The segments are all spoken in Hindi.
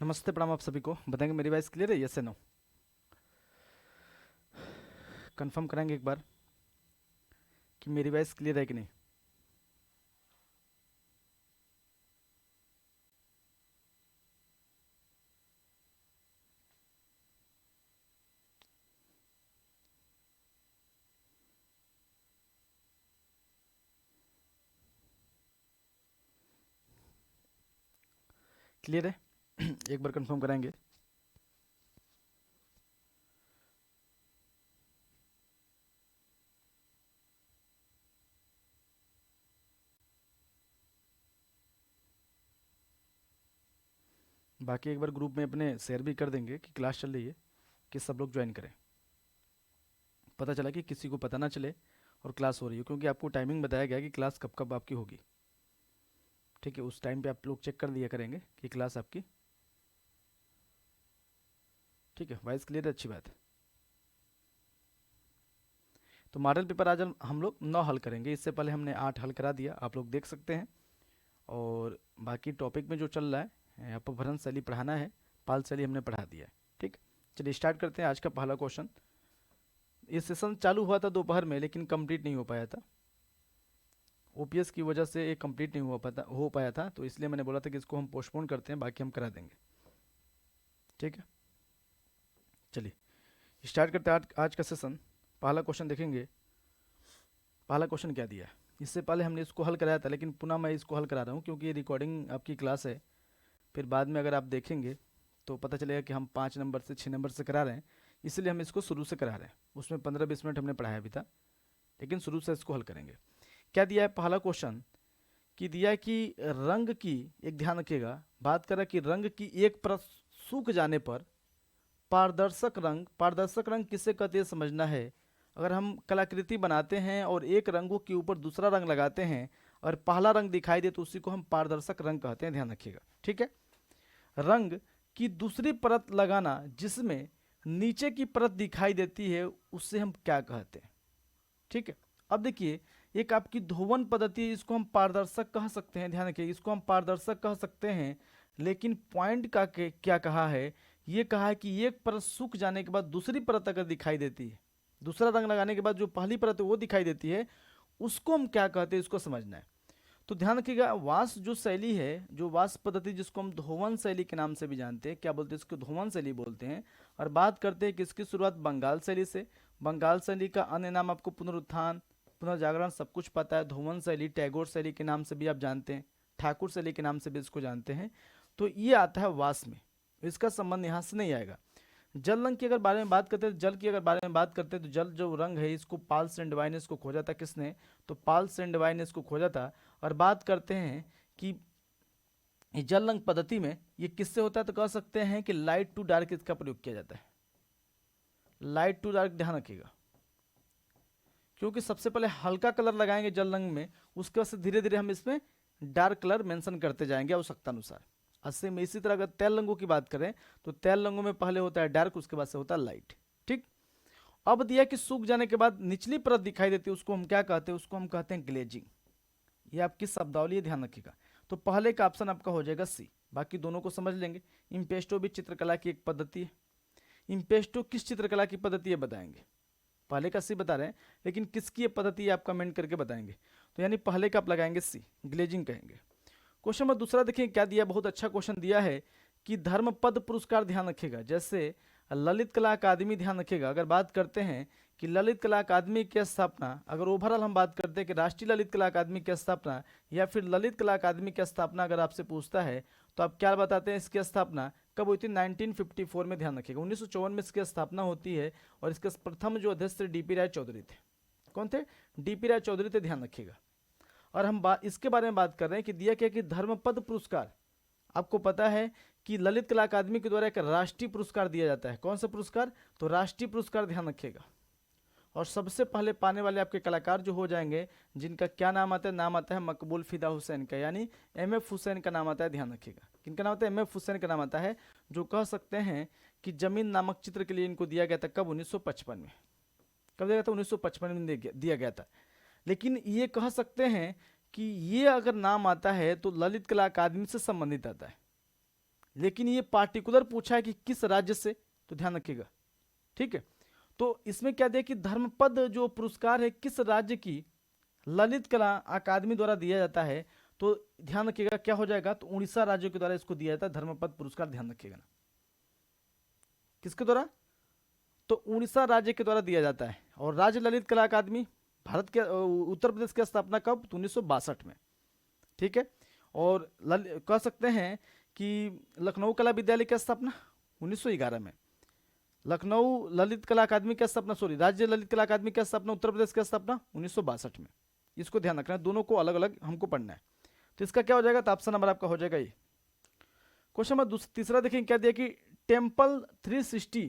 नमस्ते, प्रणाम आप सभी को। बताएंगे मेरी वॉइस क्लियर है? यस या नो? कंफर्म कराएंगे एक बार कि मेरी वॉइस क्लियर है कि नहीं। क्लियर है? एक बार कंफर्म कराएंगे। बाकी एक बार ग्रुप में अपने शेयर भी कर देंगे कि क्लास चल रही है, कि सब लोग ज्वाइन करें। पता चला कि किसी को पता ना चले और क्लास हो रही है, क्योंकि आपको टाइमिंग बताया गया है कि क्लास कब कब आपकी होगी। ठीक है, उस टाइम पे आप लोग चेक कर दिया करेंगे कि क्लास आपकी। ठीक है, वॉइस क्लियर है, अच्छी बात है। तो मॉडल पेपर आज हम लोग 9 हल करेंगे। इससे पहले हमने 8 हल करा दिया, आप लोग देख सकते हैं। और बाकी टॉपिक में जो चल रहा है, अपभ्रंश शैली पढ़ाना है, पाल शैली हमने पढ़ा दिया है। ठीक, चलिए स्टार्ट करते हैं आज का पहला क्वेश्चन। ये सेशन चालू हुआ था दोपहर में, लेकिन कंप्लीट नहीं हो पाया था। ओपीएस की वजह से ये कंप्लीट नहीं हो पाया था, तो इसलिए मैंने बोला था कि इसको हम पोस्टपोन करते हैं, बाकी हम करा देंगे। ठीक है, चलिए स्टार्ट करते हैं आज का सेशन। पहला क्वेश्चन देखेंगे। पहला क्वेश्चन क्या दिया है? इससे पहले हमने इसको हल कराया था, लेकिन पुनः मैं इसको हल करा रहा हूँ, क्योंकि ये रिकॉर्डिंग आपकी क्लास है। फिर बाद में अगर आप देखेंगे तो पता चलेगा कि हम 5 नंबर से 6 नंबर से करा रहे हैं, इसलिए हम इसको शुरू से करा रहे हैं। उसमें 15-20 मिनट हमने पढ़ाया भी था, लेकिन शुरू से इसको हल करेंगे। क्या दिया है पहला क्वेश्चन? कि दिया है कि रंग की, एक ध्यान रखिएगा, बात करा कि रंग की एक परत सूख जाने पर पारदर्शक रंग किसे कहते हैं समझना है। अगर हम कलाकृति बनाते हैं और एक रंगों के ऊपर दूसरा रंग लगाते हैं और पहला रंग दिखाई दे, तो उसी को हम पारदर्शक रंग कहते हैं, ध्यान रखिएगा। ठीक है, रंग की दूसरी परत लगाना जिसमें नीचे की परत दिखाई देती है, उससे हम क्या कहते हैं? ठीक है, अब देखिए, एक आपकी धोवन पद्धति है, इसको हम पारदर्शक कह सकते हैं। ध्यान रखिए, इसको हम पारदर्शक कह सकते हैं, लेकिन पॉइंट का क्या कहा है? ये कहा है कि एक परत सूख जाने के बाद दूसरी परत अगर दिखाई देती है, दूसरा रंग लगाने के बाद जो पहली परत है वो दिखाई देती है, उसको हम क्या कहते हैं, इसको समझना है। तो ध्यान रखिएगा, वास जो शैली है, जो वास पद्धति जिसको हम धोवन शैली के नाम से भी जानते हैं, क्या बोलते हैं इसको? धोवन शैली बोलते हैं। और बात करते हैं किसकी शुरुआत? बंगाल शैली से। बंगाल शैली का अन्य नाम आपको पुनरुत्थान, पुनर्जागरण, सब कुछ पता है। धोवन शैली टैगोर शैली के नाम से भी आप जानते हैं, ठाकुर शैली के नाम से भी इसको जानते हैं। तो ये आता है वास में, इसका संबंध यहाँ से नहीं आएगा। जल रंग की अगर बारे में बात करते हैं, जल की अगर बारे में बात करते हैं, तो जल जो रंग है, इसको पाल्स एंड डिवाइन ने इसको खोजा था। किसने? तो पाल्स एंड डिवाइन ने इसको खोजा था। और बात करते हैं कि ये जल रंग पद्धति में ये किससे होता है, तो कह सकते हैं कि लाइट टू डार्क इसका प्रयोग किया जाता है। लाइट टू डार्क, ध्यान रखिएगा, क्योंकि सबसे पहले हल्का कलर लगाएंगे जल रंग में, उसके बाद से धीरे धीरे हम इसमें डार्क कलर मेंशन करते जाएंगे आवश्यकता अनुसार। अस्से में इसी तरह अगर तेल रंगों की बात करें, तो तेल रंगों में पहले होता है डार्क, उसके बाद से होता है लाइट। ठीक, अब दिया कि सूख जाने के बाद निचली परत दिखाई देती है, उसको हम क्या कहते हैं? उसको हम कहते हैं ग्लेजिंग। ये आपकी शब्दावली है, ध्यान रखिएगा। तो पहले का ऑप्शन आपका हो जाएगा सी, बाकी दोनों को समझ लेंगे। इम्पेस्टो भी चित्रकला की एक पद्धति है। इम्पेस्टो किस चित्रकला की पद्धति है बताएंगे? पहले का सी बता रहे हैं, लेकिन किसकी ये पद्धति है आप कमेंट करके बताएंगे। तो यानी पहले का आप लगाएंगे सी, ग्लेजिंग कहेंगे। क्वेश्चन नंबर दूसरा देखिए क्या दिया, बहुत अच्छा क्वेश्चन दिया है कि धर्मपद पुरस्कार, ध्यान रखिएगा, जैसे ललित कला अकादमी, ध्यान रखिएगा। अगर बात करते हैं कि ललित कला अकादमी की स्थापना, अगर ओवरऑल हम बात करते हैं कि राष्ट्रीय ललित कला अकादमी की स्थापना या फिर ललित कला अकादमी की स्थापना अगर आपसे पूछता है, तो आप क्या बताते हैं? इसकी स्थापना कब हुई थी? 1954 में, ध्यान रखिएगा। 1954 में इसकी स्थापना होती है। और इसके प्रथम जो अध्यक्ष डीपी राय चौधरी थे। कौन थे? डीपी राय चौधरी थे, ध्यान रखिएगा। और हम इसके बारे में बात कर रहे हैं कि दिया क्या कि धर्मपद पुरस्कार, आपको पता है कि ललित कला अकादमी के द्वारा एक राष्ट्रीय पुरस्कार दिया जाता है। कौन सा पुरस्कार? तो राष्ट्रीय पुरस्कार, ध्यान रखिएगा। और सबसे पहले पाने वाले आपके कलाकार जो हो जाएंगे, जिनका क्या नाम आता है? नाम आता है मकबूल फिदा हुसैन का, यानी एम एफ हुसैन का नाम आता है, ध्यान रखिएगा। किनका नाम आता है? एम एफ हुसैन का नाम आता है, जो कह सकते हैं कि जमीन नामक चित्र के लिए इनको दिया गया था। कब? 1955 में। कब दिया गया था? 1955 में दिया गया था। लेकिन ये कह सकते हैं कि ये अगर नाम आता है तो ललित कला अकादमी से संबंधित आता है। लेकिन ये पार्टिकुलर पूछा है कि किस राज्य से, तो ध्यान रखिएगा। ठीक है, तो इसमें क्या दिया कि धर्मपद जो पुरस्कार है किस राज्य की ललित कला अकादमी द्वारा दिया जाता है, तो ध्यान रखिएगा क्या हो जाएगा, तो उड़ीसा राज्य के द्वारा इसको दिया जाता है धर्मपद पुरस्कार। ध्यान रखिएगा ना, किसके द्वारा, तो उड़ीसा राज्य के द्वारा दिया जाता है। और राज्य ललित कला अकादमी भारत के उत्तर प्रदेश की स्थापना कब, तो 1962 में। ठीक है, और कह सकते हैं कि लखनऊ कला विद्यालय की स्थापना 1911 में। लखनऊ ललित कला अकादमी की स्थापना, सॉरी, राज्य ललित कला अकादमी की स्थापना उत्तर प्रदेश की स्थापना 1962 में। इसको ध्यान रखना है, दोनों को अलग अलग हमको पढ़ना है। तो इसका क्या हो जाएगा, तो ऑप्शन नंबर आपका हो जाएगा ये। क्वेश्चन नंबर तीसरा देखिए क्या दिया कि टेम्पल 360,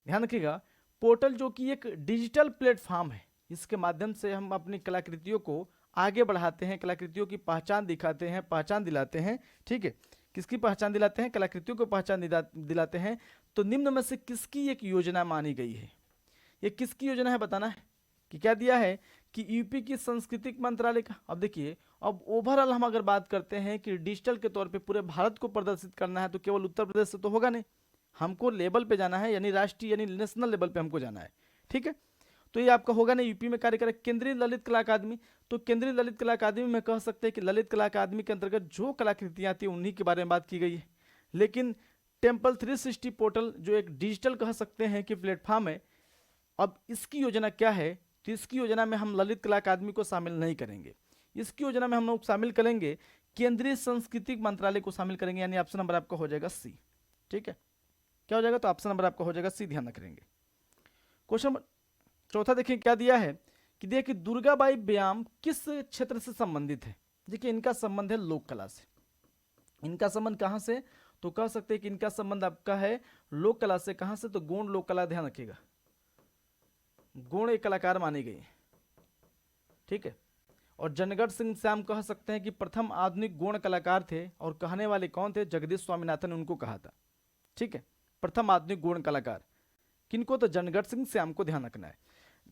ध्यान रखिएगा, पोर्टल जो कि एक डिजिटल प्लेटफॉर्म है, इसके माध्यम से हम अपनी कलाकृतियों को आगे बढ़ाते हैं, कलाकृतियों की पहचान दिखाते हैं, पहचान दिलाते हैं। ठीक है, किसकी पहचान दिलाते हैं, कलाकृतियों को पहचान दिलाते हैं। तो निम्न में से किसकी एक योजना मानी गई है, ये किसकी योजना है बताना है। कि क्या दिया है कि यूपी की सांस्कृतिक मंत्रालय का। अब देखिए, अब ओवरऑल हम अगर बात करते हैं कि डिजिटल के तौर पे पूरे भारत को प्रदर्शित करना है, तो केवल उत्तर प्रदेश से तो होगा नहीं, हमको लेवल पे जाना है, यानी राष्ट्रीय यानी नेशनल लेवल पे हमको जाना है। ठीक है, तो ये आपका होगा नहीं, यूपी में कार्य करे केंद्रीय ललित कला अकादमी। तो केंद्रीय ललित कला अकादमी में कह सकते हैं कि ललित कला अकादमी के अंतर्गत जो कलाकृतियाँ आती हैं उन्हीं के बारे में बात की गई है। लेकिन टेम्पल 360 पोर्टल जो एक डिजिटल कह सकते हैं कि प्लेटफॉर्म है, अब इसकी योजना क्या है, तो इसकी योजना में हम ललित कला अकादमी को शामिल नहीं करेंगे। इसकी योजना में हम लोग शामिल करेंगे केंद्रीय सांस्कृतिक मंत्रालय को शामिल करेंगे, यानी ऑप्शन नंबर आपका हो जाएगा सी। ठीक है, क्या हो जाएगा, तो ऑप्शन नंबर आपका हो जाएगा सी, ध्यान रखेंगे। क्वेश्चन नंबर चौथा देखिए क्या दिया है कि देखिए दुर्गाबाई व्यायाम किस क्षेत्र से संबंधित है। देखिए इनका संबंध है लोक कला से। इनका संबंध कहाँ से, तो कह सकते हैं कि इनका संबंध आपका है लोक कला से। कहाँ से, तो गौड़ लोक कला, ध्यान रखिएगा, गौड़ एक कलाकार मानी गई है। ठीक है, और जनगढ़ सिंह श्याम कह सकते हैं कि प्रथम आधुनिक गौड़ कलाकार थे, और कहने वाले कौन थे, जगदीश स्वामीनाथन ने उनको कहा था। ठीक है, प्रथम आधुनिक गौड़ कलाकार किनको, तो जनगढ़ सिंह श्याम को ध्यान रखना है।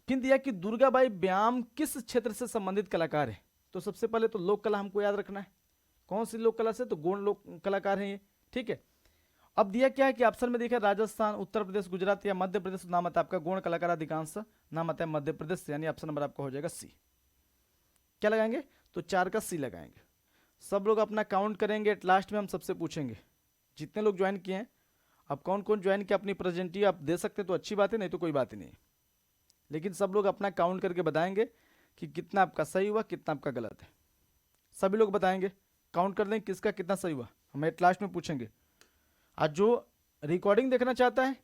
फिर दिया कि दुर्गाबाई व्यायाम किस क्षेत्र से संबंधित कलाकार है, तो सबसे पहले तो लोक कला हमको याद रखना है, कौन सी लोक कला से, तो गौड़ लोक कलाकार हैं ये। ठीक है, अब दिया क्या है कि ऑप्शन में देखा राजस्थान, उत्तर प्रदेश, गुजरात या मध्य प्रदेश, नाम आता है आपका गौड़ कलाकार अधिकांश नाम आता है मध्य प्रदेश से, यानी ऑप्शन नंबर आपका हो जाएगा सी। क्या लगाएंगे, तो 4 का सी लगाएंगे। सब लोग अपना काउंट करेंगे, लास्ट में हम सबसे पूछेंगे जितने लोग ज्वाइन किए हैं। अब कौन कौन ज्वाइन किया, अपनी प्रेजेंटी आप दे सकते तो अच्छी बात है, नहीं तो कोई बात ही नहीं, लेकिन सब लोग अपना काउंट करके बताएंगे कि कितना आपका सही हुआ, कितना आपका गलत है। सभी लोग बताएंगे, काउंट कर लें किसका कितना सही हुआ, हम एट लास्ट में पूछेंगे। आज जो रिकॉर्डिंग देखना चाहता है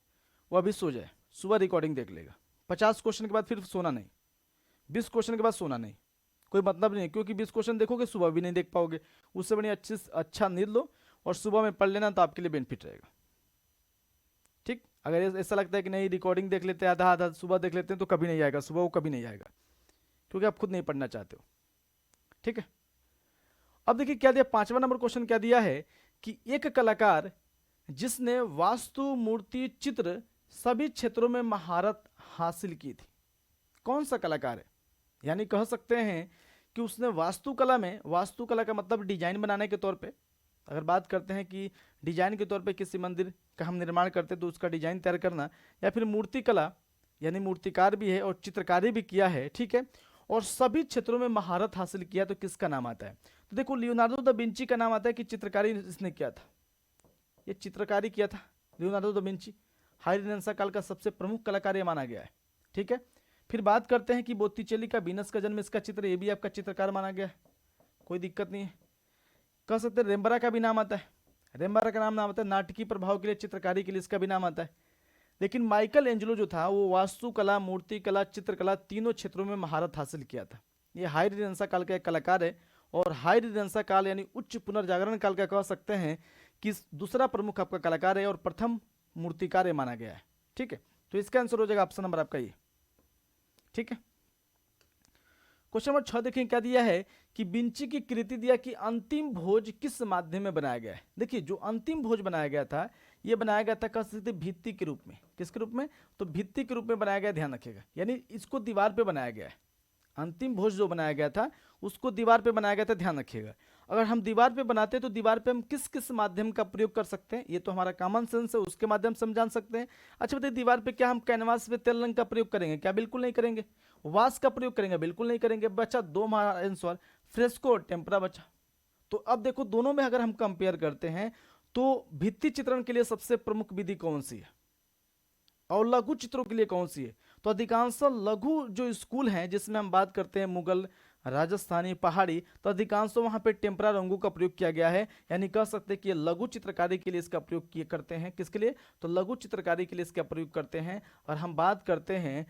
वो अभी सो जाए, सुबह रिकॉर्डिंग देख लेगा। 50 क्वेश्चन के बाद फिर सोना नहीं, 20 क्वेश्चन के बाद सोना नहीं, कोई मतलब नहीं, क्योंकि 20 क्वेश्चन देखोगे सुबह भी नहीं देख पाओगे। उससे बड़ी अच्छा नींद लो और सुबह में पढ़ लेना, तो आपके लिए बेनिफिट रहेगा। ठीक, अगर ऐसा लगता है कि नहीं रिकॉर्डिंग देख लेते हैं, आधा आधा सुबह देख लेते हैं, तो कभी नहीं आएगा सुबह, वो कभी नहीं आएगा, क्योंकि आप खुद नहीं पढ़ना चाहते हो। ठीक है, अब देखिए क्या दिया, 5वां नंबर क्वेश्चन क्या दिया है कि एक कलाकार जिसने वास्तु, मूर्ति, चित्र सभी क्षेत्रों में महारत हासिल की थी, कौन सा कलाकार है। यानी कह सकते हैं कि उसने वास्तुकला में, वास्तुकला का मतलब डिजाइन बनाने के तौर पे, अगर बात करते हैं कि डिजाइन के तौर पे किसी मंदिर का हम निर्माण करते हैं तो उसका डिजाइन तैयार करना, या फिर मूर्ति कला यानी मूर्तिकार भी है और चित्रकारी भी किया है। ठीक है, और सभी क्षेत्रों में महारत हासिल किया, तो किसका नाम आता है, तो देखो लियोनार्डो दा विंची का नाम आता है कि चित्रकारी इसने किया था, ये चित्रकारी किया था Leonardo da Vinci. High renaissance काल का सबसे प्रमुख कलाकार ये माना गया है। ठीक है, फिर बात करते हैं कि बोत्तिचेली का वीनस का जन्म, इसका चित्र, ये भी आपका चित्रकार माना गया है, कोई दिक्कत नहीं है। कह सकते हैं रेम्बरा का भी नाम आता है, रेम्बरा का नाम आता है नाटकीय प्रभाव के लिए, चित्रकारी के लिए इसका भी नाम आता है। लेकिन माइकल एंजेलो जो था वो वास्तुकला, मूर्तिकला, चित्रकला तीनों क्षेत्रों में महारत हासिल किया था। ये हाई रेनेसां काल का एक कलाकार है, और हाई रेनेसां काल यानी उच्च पुनर्जागरण काल का कह सकते हैं कि दूसरा प्रमुख आपका कलाकार है और प्रथम मूर्तिकार माना गया है। ठीक है, तो इसका आंसर हो जाएगा ऑप्शन नंबर आपका ये। ठीक है, क्वेश्चन नंबर 6 देखें क्या दिया है कि विंची की कृति दिया कि अंतिम भोज किस माध्यम में बनाया गया है। देखिए जो अंतिम भोज बनाया गया था, ये बनाया गया था कह सकते भित्ति के रूप में, किसके रूप में, तो भित्ति के रूप में बनाया गया, ध्यान रखिएगा, यानी इसको दीवार पे बनाया गया है। अंतिम भोज जो बनाया गया था उसको दीवार पे बनाया गया था, ध्यान रखिएगा। अगर हम दीवार पे बनाते हैं तो दीवार पे हम किस किस माध्यम का प्रयोग कर सकते हैं, ये तो हमारा कॉमन सेंस है, उसके माध्यम से हम जान सकते हैं। अच्छा बताइए, दीवार पे क्या हम कैनवास पे तेल रंग का प्रयोग करेंगे? क्या बिल्कुल नहीं करेंगे। वाश का प्रयोग करेंगे? बिल्कुल नहीं करेंगे। बचा दो हमारा आंसर, फ्रेस्को और टेम्परा बचा। तो अब देखो दोनों में अगर हम कंपेयर करते हैं तो भित्ति चित्रण के लिए सबसे प्रमुख विधि कौन सी है और लघु चित्रों के लिए कौन सी है? तो अधिकांश लघु जो स्कूल हैं जिसमें हम बात करते हैं मुगल, राजस्थानी, पहाड़ी, तो अधिकांश वहां पे टेम्परा रंगों का प्रयोग किया गया है। यानी कह सकते हैं कि ये लघु चित्रकारी के लिए इसका प्रयोग किए करते हैं। किसके लिए? तो लघु चित्रकारी के लिए इसका प्रयोग करते हैं। और हम बात करते हैं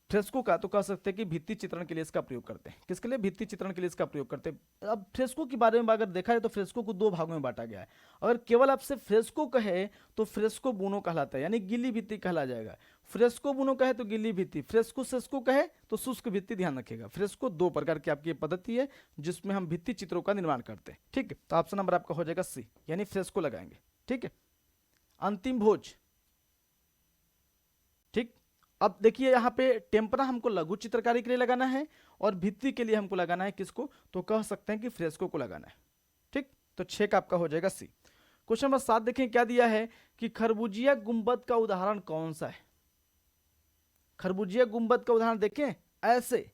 फ्रेस्को का, तो कह सकते हैं कि भित्ति चित्रण के लिए इसका प्रयोग करते हैं। किसके लिए? भित्ति चित्रण के लिए इसका प्रयोग करते हैं। अब फ्रेस्को के बारे में अगर देखा जाए तो फ्रेस्को को दो भागों में बांटा गया है। अगर केवल आपसे फ्रेस्को कहे तो फ्रेस्को बुनो कहलाता है, यानी गीली भित्ति कहला जाएगा। फ्रेस्को बुनो कहे तो गीली भित्ति, फ्रेस्को सेस्को कहे तो शुष्क भित्ति। ध्यान रखिएगा, फ्रेस्को दो प्रकार की आपकी पद्धति है जिसमें हम भित्ति चित्रों का निर्माण करते हैं। ठीक है, तो ऑप्शन नंबर आपका हो जाएगा सी, यानी फ्रेस्को लगाएंगे। ठीक है, अंतिम भोज। ठीक, अब देखिए यहाँ पे टेम्परा हमको लघु चित्रकारी के लिए लगाना है और भित्ति के लिए हमको लगाना है किसको? तो कह सकते हैं कि फ्रेस्को को लगाना है। ठीक, तो 6 का आपका हो जाएगा सी। क्वेश्चन नंबर 7 देखें क्या दिया है कि खरबूजिया गुंबद का उदाहरण कौन सा है? खरबूजिया गुंबद का उदाहरण देखें ऐसे,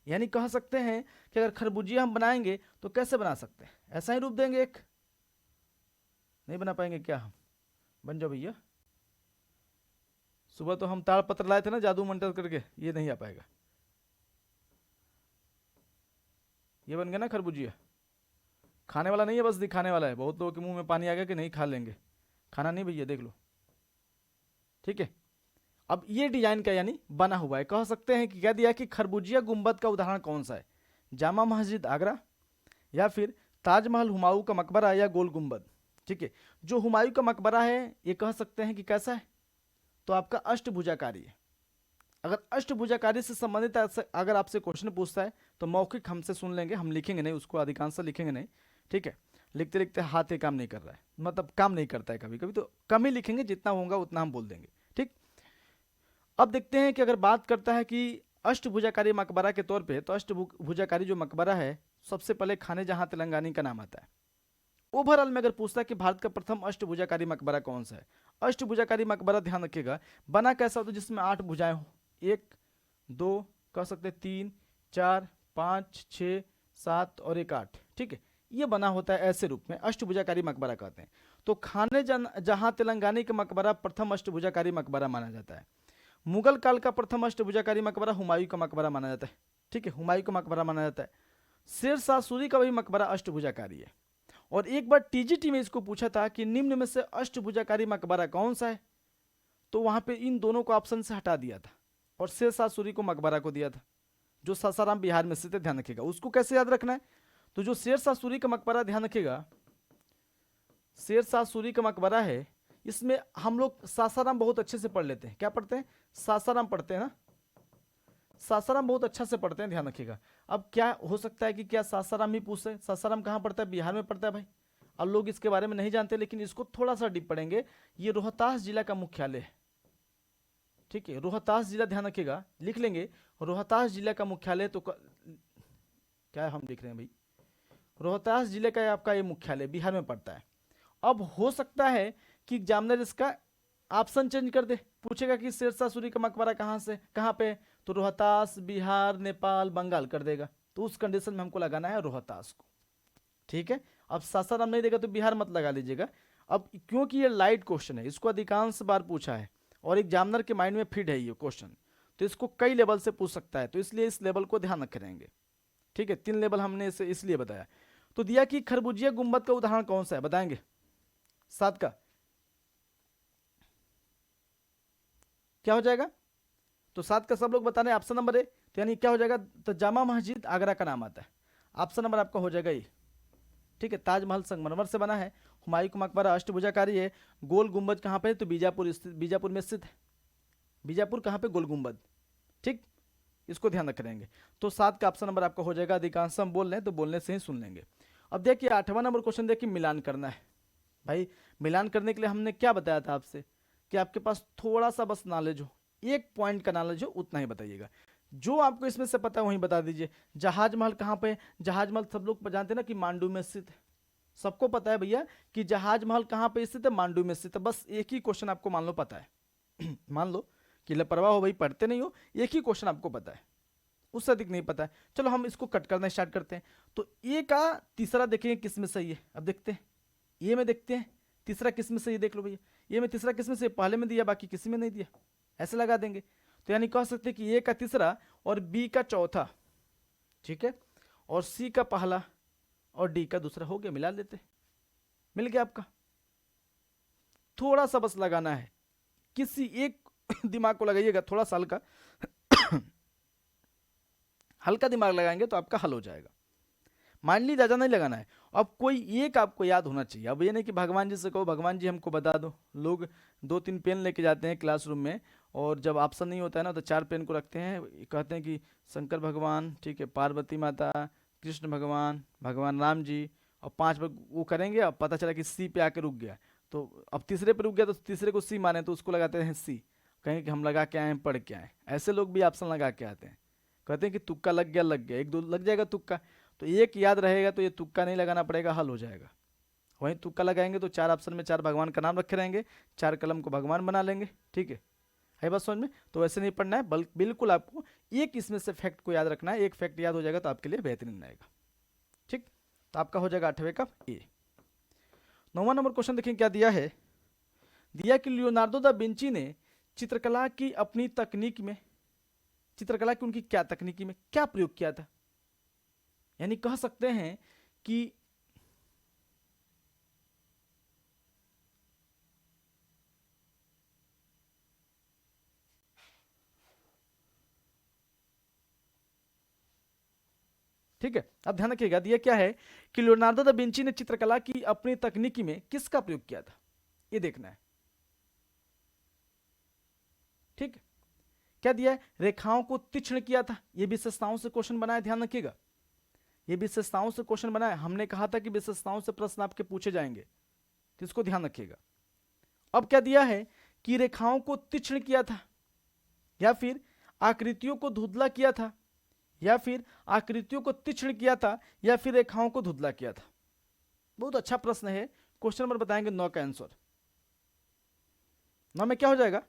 यानी कह सकते हैं कि अगर खरबूजिया हम बनाएंगे तो कैसे बना सकते हैं? ऐसा ही रूप देंगे एक, नहीं बना पाएंगे क्या हम? बन जाओ भैया। सुबह तो हम ताड़ पत्र लाए थे ना जादू मंत्र करके, ये नहीं आ पाएगा। ये बन गया ना खरबूजिया। खाने वाला नहीं है, बस दिखाने वाला है। बहुत लोगों के मुंह में पानी आ गया कि नहीं खा लेंगे, खाना नहीं भैया, देख लो। ठीक है, अब ये डिजाइन का यानी बना हुआ है। कह सकते हैं कि क्या दिया कि खरबूजिया गुंबद का उदाहरण कौन सा है? जामा मस्जिद आगरा, या फिर ताजमहल, हुमायूं का मकबरा, या गोल गुंबद। ठीक है, जो हुमायूं का मकबरा है ये कह सकते हैं कि कैसा है? तो आपका अष्टभुजाकारी है। अगर अष्टभुजाकारी से संबंधित अगर आपसे क्वेश्चन पूछता है तो मौखिक हमसे सुन लेंगे, हम लिखेंगे नहीं उसको, अधिकांश लिखेंगे नहीं। ठीक है, लिखते लिखते हाथ ही काम नहीं कर रहा है, मतलब काम नहीं करता है कभी कभी, तो कम ही लिखेंगे, जितना होगा उतना हम बोल देंगे। ठीक, अब देखते हैं कि अगर बात करता है कि अष्टभुजाकारी मकबरा के तौर पे, तो अष्टभुजाकारी जो मकबरा है सबसे पहले खाने जहां तेलंगानी का नाम आता है। ओवरऑल में अगर पूछता है कि भारत का प्रथम अष्टभुजाकारी मकबरा कौन सा है? अष्टभुजाकारी मकबरा ध्यान रखिएगा बना कैसा होता है जिसमें 8 भुजाएं हो, 1 2 कह सकते 3 4 5 6 7 और 1 8। ठीक है, ये बना होता है ऐसे रूप में, अष्टभुजाकारी मकबरा कहते हैं। तो खाने जहां तेलंगानी का मकबरा प्रथम अष्टभुजाकारी मकबरा माना जाता है। मुगल काल का प्रथम अष्टभुजाकारी मकबरा हुमायूं का मकबरा माना जाता है। ठीक है, हुमायूं का मकबरा माना जाता है। शेर शाह सूरी का भी मकबरा अष्टभुजाकारी है। और एक बार टीजीटी में इसको पूछा था कि निम्न में से अष्टभुजाकारी मकबरा कौन सा है, तो वहां पे इन दोनों को ऑप्शन से हटा दिया था और शेर शाह सूरी को मकबरा को दिया था, जो सासाराम बिहार में स्थित है। ध्यान रखिएगा, उसको कैसे याद रखना है? तो जो शेर शाह सूरी का मकबरा, ध्यान रखिएगा, शेर शाह सूरी का मकबरा है, इसमें हम लोग सासाराम बहुत अच्छे से पढ़ लेते हैं। क्या पढ़ते हैं? सासाराम पढ़ते हैं ना, सासाराम बहुत अच्छा से पढ़ते हैं, ध्यान रखिएगा। अब क्या हो सकता है कि क्या सासाराम ही पूछे? सासाराम कहाँ पड़ता है? बिहार में पड़ता है भाई। अब लोग इसके बारे में नहीं जानते, लेकिन इसको थोड़ा सा डीप पढ़ेंगे। ये रोहतास जिला का मुख्यालय है। ठीक है, रोहतास जिला, ध्यान रखिएगा, लिख लेंगे रोहतास जिला का मुख्यालय। तो क्या हम देख रहे हैं भाई, रोहतास जिले का आपका ये मुख्यालय बिहार में पड़ता है। अब हो सकता है कि एग्जामिनर इसका ऑप्शन चेंज कर दे, पूछेगा कि शेर शाह सूरी का मकबरा कहाँ से कहाँ पे, तो रोहतास, बिहार, नेपाल, बंगाल कर देगा। तो उस कंडीशन में हमको लगाना है रोहतास को। ठीक है, अब सासाराम नहीं देगा तो बिहार मत लगा लीजिएगा। अब क्योंकि ये लाइट क्वेश्चन है, इसको अधिकांश बार पूछा है और एग्जामिनर के माइंड में फिट है ये क्वेश्चन, तो इसको कई लेवल से पूछ सकता है, तो इसलिए इस लेवल को ध्यान रखे रहेंगे। ठीक है, 3 लेवल हमने इसे इसलिए बताया। तो दिया कि खरबूजिया गुंबद का उदाहरण कौन सा है, बताएंगे? 7 का क्या हो जाएगा? तो 7 का सब लोग बता रहे हैं ऑप्शन नंबर ए, तो यानी क्या हो जाएगा? तो जामा मस्जिद आगरा का नाम आता है। ऑप्शन नंबर आपका हो जाएगा ये। ठीक है, ताजमहल संगमरमर से बना है, हुमायूं का मकबरा अष्टभुजाकारी है, गोल गुंबद कहाँ पे है? तो बीजापुर में स्थित है। बीजापुर कहाँ पे? गोल गुंबद। ठीक, इसको ध्यान रख रहेंगे। तो 7 का ऑप्शन नंबर आपका हो जाएगा। अधिकांश हम बोल रहे हैं तो बोलने से ही सुन लेंगे। अब देखिए 8वां नंबर क्वेश्चन, देखिए मिलान करना है भाई। मिलान करने के लिए हमने क्या बताया था आपसे कि आपके पास थोड़ा सा बस नॉलेज हो, 1 पॉइंट का नॉलेज हो, उतना ही बताइएगा। जो आपको इसमें से पता है वही बता दीजिए। जहाज महल कहाँ पे है? जहाज महल सब लोग जानते हैं ना कि मांडू में स्थित है। सबको पता है भैया कि जहाज महल कहाँ पे स्थित है, मांडू में स्थित है। बस एक ही क्वेश्चन आपको मान लो पता है मान लो कि लापरवाह हो भाई, पढ़ते नहीं हो, एक ही क्वेश्चन आपको पता है, उससे अधिक नहीं पता है। चलो हम इसको कट करना स्टार्ट करते हैं। तो ए का तीसरा देखेंगे किस में सही है। अब देखते हैं ये में, देखते हैं तीसरा किस में सही है, देख लो भैया। ये में तीसरा किस में से, पहले में दिया बाकी किसी में नहीं दिया, ऐसे लगा देंगे। तो यानी कह सकते हैं कि ए का तीसरा और बी का चौथा, ठीक है, और सी का पहला और डी का दूसरा, हो गया, मिला लेते, मिल गया आपका। थोड़ा सा बस लगाना है, किसी एक दिमाग को लगाइएगा, थोड़ा सा हल्का हल्का दिमाग लगाएंगे तो आपका हल हो जाएगा। माइंडली ज़्यादा नहीं लगाना है। अब कोई एक आपको याद होना चाहिए। अब ये नहीं कि भगवान जी से कहो भगवान जी हमको बता दो। लोग 2-3 पेन लेके जाते हैं क्लासरूम में, और जब ऑप्शन नहीं होता है ना तो 4 पेन को रखते हैं, कहते हैं कि शंकर भगवान, ठीक है, पार्वती माता, कृष्ण भगवान, भगवान राम जी, और 5 बार वो करेंगे। अब पता चला कि सी पे आके रुक गया, तो अब तीसरे पे रुक गया, तो तीसरे को सी माने तो उसको लगाते हैं सी, कहें कि हम लगा के आए हैं, पढ़ के आए। ऐसे लोग भी ऑप्शन लगा के आते हैं, कहते हैं कि तुक्का लग गया, लग गया, 1-2 लग जाएगा तुक्का, तो एक याद रहेगा, तो ये तुक्का नहीं लगाना पड़ेगा, हल हो जाएगा। वहीं तुक्का लगाएंगे तो 4 ऑप्शन में 4 भगवान का नाम रखे रहेंगे, 4 कलम को भगवान बना लेंगे, ठीक है बात समझ में? तो वैसे नहीं पढ़ना है, बिल्कुल आपको एक इसमें से फैक्ट को याद रखना है। एक फैक्ट याद हो जाएगा तो आपके लिए बेहतरीन रहेगा, ठीक। तो आपका हो जाएगा 8वें का ए। 9वां नंबर क्वेश्चन देखें क्या दिया है। दिया कि लियोनार्डो दा विंची ने चित्रकला की अपनी तकनीक में, चित्रकला की उनकी क्या तकनीकी में क्या प्रयोग किया था। यानी कह सकते हैं कि ठीक है, अब ध्यान रखिएगा, दिया क्या है कि लियोनार्डो दा विंची ने चित्रकला की अपनी तकनीकी में किसका प्रयोग किया था, ये देखना है, ठीक है। क्या दिया है, रेखाओं को तीक्ष्ण किया था। ये विशेषताओं से क्वेश्चन बनाया, ध्यान रखिएगा, ये विशेषताओं से क्वेश्चन बनाया। हमने कहा था कि विशेषताओं से प्रश्न आपके पूछे जाएंगे, तो इसको ध्यान रखिएगा। अब क्या दिया है कि रेखाओं को तीक्ष्ण किया था, या फिर आकृतियों को धुंधला किया था, या फिर आकृतियों को तीक्ष्ण किया था, या फिर रेखाओं को धुंधला किया था। बहुत अच्छा प्रश्न है। क्वेश्चन नंबर बताएंगे 9 का आंसर। 9 में क्या हो जाएगा,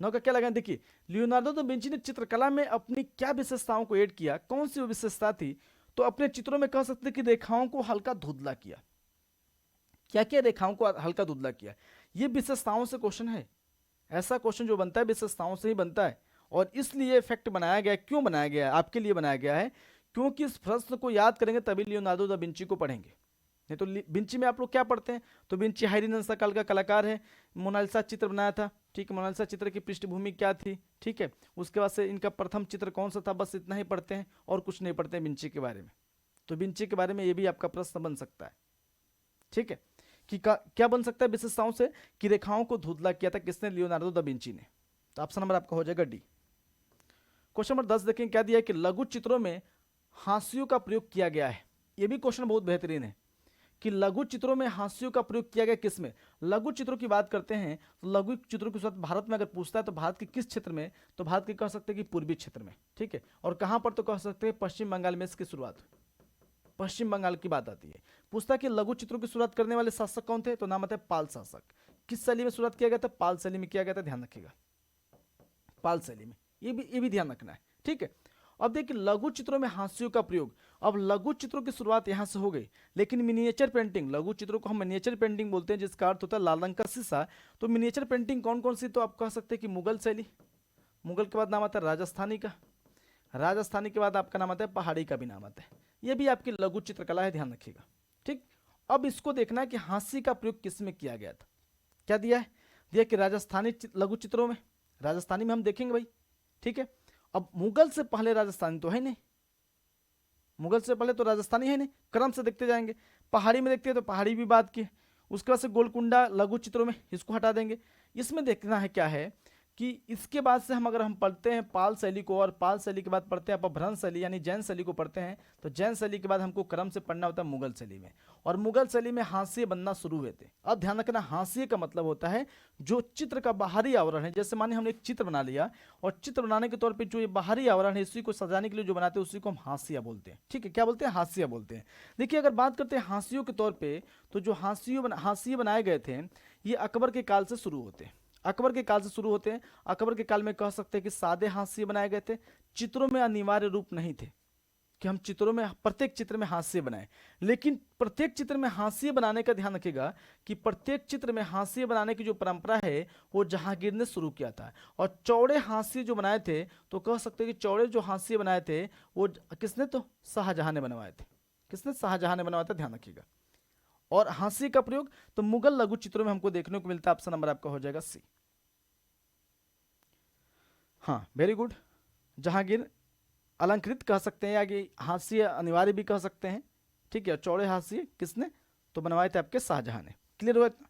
9 का क्या लगाएं, देखिए, लियोनार्डो दा विंची ने चित्रकला में अपनी क्या विशेषताओं को ऐड किया, कौन सी वो विशेषता थी। तो अपने चित्रों में कह सकते कि रेखाओं को हल्का धुंधला किया। क्या क्या रेखाओं को हल्का धुंधला किया, ये विशेषताओं से क्वेश्चन है। ऐसा क्वेश्चन जो बनता है विशेषताओं से ही बनता है, और इसलिए फैक्ट बनाया गया। क्यों बनाया गया है, आपके लिए बनाया गया है, क्योंकि इस प्रश्न को याद करेंगे तभी लियोनार्डो दा विंची को पढ़ेंगे। नहीं तो विंची में आप लोग क्या पढ़ते हैं, तो विंची हाई रेनेसां काल का कलाकार है, मोनालिसा चित्र बनाया था, ठीक है। मोनालिसा चित्र की पृष्ठभूमि क्या थी, ठीक है। उसके बाद से इनका प्रथम चित्र कौन सा था, बस इतना ही पढ़ते हैं और कुछ नहीं पढ़ते हैं विंची के बारे में। तो विंची के बारे में ये भी आपका प्रश्न बन सकता है, ठीक है, कि क्या बन सकता है विशेषताओं से, कि रेखाओं को धुंधला किया था किसने, लियोनार्डो दा विंची ने। तो ऑप्शन नंबर आपका हो जाएगा डी। क्वेश्चन नंबर 10 देखें क्या दिया है कि लघु चित्रों में हास्यों का प्रयोग किया गया है। यह भी क्वेश्चन बहुत बेहतरीन है कि लघु चित्रों में हास्यों का प्रयोग किया गया किसमें। लघु चित्रों की बात करते हैं तो लघु चित्रों की शुरुआत भारत में अगर पूछता है तो भारत के किस क्षेत्र में, तो भारत के कह सकते हैं कि पूर्वी क्षेत्र में, ठीक है। और कहां पर, तो कह सकते हैं पश्चिम बंगाल में इसकी शुरुआत, पश्चिम बंगाल की बात आती है। पूछता है कि लघु चित्रों की शुरुआत करने वाले शासक कौन थे, तो नाम आता है पाल शासक। किस शैली में शुरुआत किया गया था, पाल शैली में किया गया था, ध्यान रखिएगा, पाल शैली में। ये भी ध्यान रखना है, ठीक है। अब देखिए लघु चित्रों में हास्यों का प्रयोग। अब लघु चित्रों की शुरुआत यहां से हो गई, लेकिन मिनिएचर पेंटिंग, लघु चित्रों को हम मिनिएचर पेंटिंग बोलते हैं, जिसका अर्थ होता है लाल रंग का शीशा। तो मिनिएचर पेंटिंग कौन कौन सी, तो आप कह सकते हैं कि मुगल शैली, मुगल के बाद नाम आता है राजस्थानी का, राजस्थानी के बाद आपका नाम आता है पहाड़ी का भी नाम आता है। ये भी आपकी लघु चित्रकला है, ध्यान रखिएगा, ठीक। अब इसको देखना है कि हास्य का प्रयोग किस में किया गया था। क्या दिया है, दिया कि राजस्थानी लघु चित्रों में, राजस्थानी में हम देखेंगे भाई, ठीक है। अब मुगल से पहले राजस्थानी तो है नहीं, मुगल से पहले तो राजस्थानी है नहीं, क्रम से देखते जाएंगे। पहाड़ी में देखते हैं तो पहाड़ी भी बात की, उसके बाद से गोलकुंडा लघु चित्रों में, इसको हटा देंगे। इसमें देखना है क्या है कि इसके बाद से हम अगर हम पढ़ते हैं पाल शैली को, और पाल शैली के बाद पढ़ते हैं अपभ्रंश शैली यानी जैन शैली को पढ़ते हैं, तो जैन शैली के बाद हमको क्रम से पढ़ना होता है मुगल शैली में। और मुगल शैली में हाशिए बनना शुरू हुए थे। अब ध्यान रखना, हाशिए का मतलब होता है जो चित्र का बाहरी आवरण है। जैसे मानिए हमने एक चित्र बना लिया, और चित्र बनाने के तौर पर जो ये बाहरी आवरण है इसी को सजाने के लिए जो बनाते हैं उसी को हम हाशिया बोलते हैं। ठीक है, क्या बोलते हैं? हाशिया बोलते हैं। देखिए अगर बात करते हैं हाशियों के तौर पर, तो जो हाशिए बनाए गए थे ये अकबर के काल से शुरू होते हैं। अकबर के काल से शुरू होते हैं। अकबर के काल में कह सकते हैं कि सादे हाशिए बनाए गए थे, चित्रों में अनिवार्य रूप नहीं थे कि हम चित्रों में प्रत्येक चित्र में हाशिए बनाएं। लेकिन प्रत्येक चित्र में हाशिए बनाने का ध्यान रखिएगा कि प्रत्येक चित्र में हाशिए बनाने की जो परंपरा है वो जहांगीर ने शुरू किया था। और चौड़े हाशिए जो बनाए थे, तो कह सकते हैं कि चौड़े जो हाशिए बनाए थे वो किसने? तो शाहजहां ने बनवाए थे। किसने? शाहजहां ने बनवाया था, ध्यान रखिएगा। और हाशिए का प्रयोग तो मुगल लघु चित्रों में हमको देखने को मिलता है। ऑप्शन नंबर आपका हो जाएगा सी। हाँ, वेरी गुड। जहांगीर अलंकृत कह सकते हैं, या कि हाशिए अनिवार्य भी कह सकते हैं। ठीक है, चौड़े हाशिए किसने? तो बनवाए थे आपके शाहजहां ने। क्लियर हुआ इतना?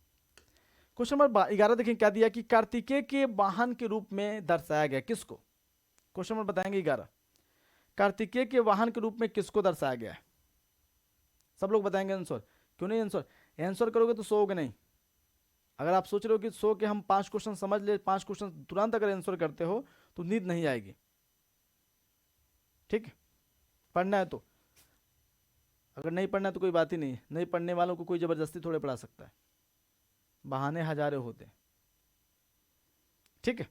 क्वेश्चन नंबर 11 देखिए क्या दिया कि कार्तिकेय के वाहन के रूप में दर्शाया गया किसको? क्वेश्चन नंबर बताएंगे 11, कार्तिकेय के वाहन के रूप में किसको दर्शाया गया है? सब लोग बताएंगे आंसर। क्यों नहीं आंसर? आंसर करोगे तो सोओगे नहीं। अगर आप सोच रहे हो कि सो के हम 5 क्वेश्चन समझ ले, 5 क्वेश्चन तुरंत अगर आंसर करते हो तो नींद नहीं आएगी। ठीक है, पढ़ना है तो। अगर नहीं पढ़ना है तो कोई बात ही नहीं है। नहीं पढ़ने वालों को कोई जबरदस्ती थोड़े पढ़ा सकता है, बहाने हजारों होते हैं। ठीक है,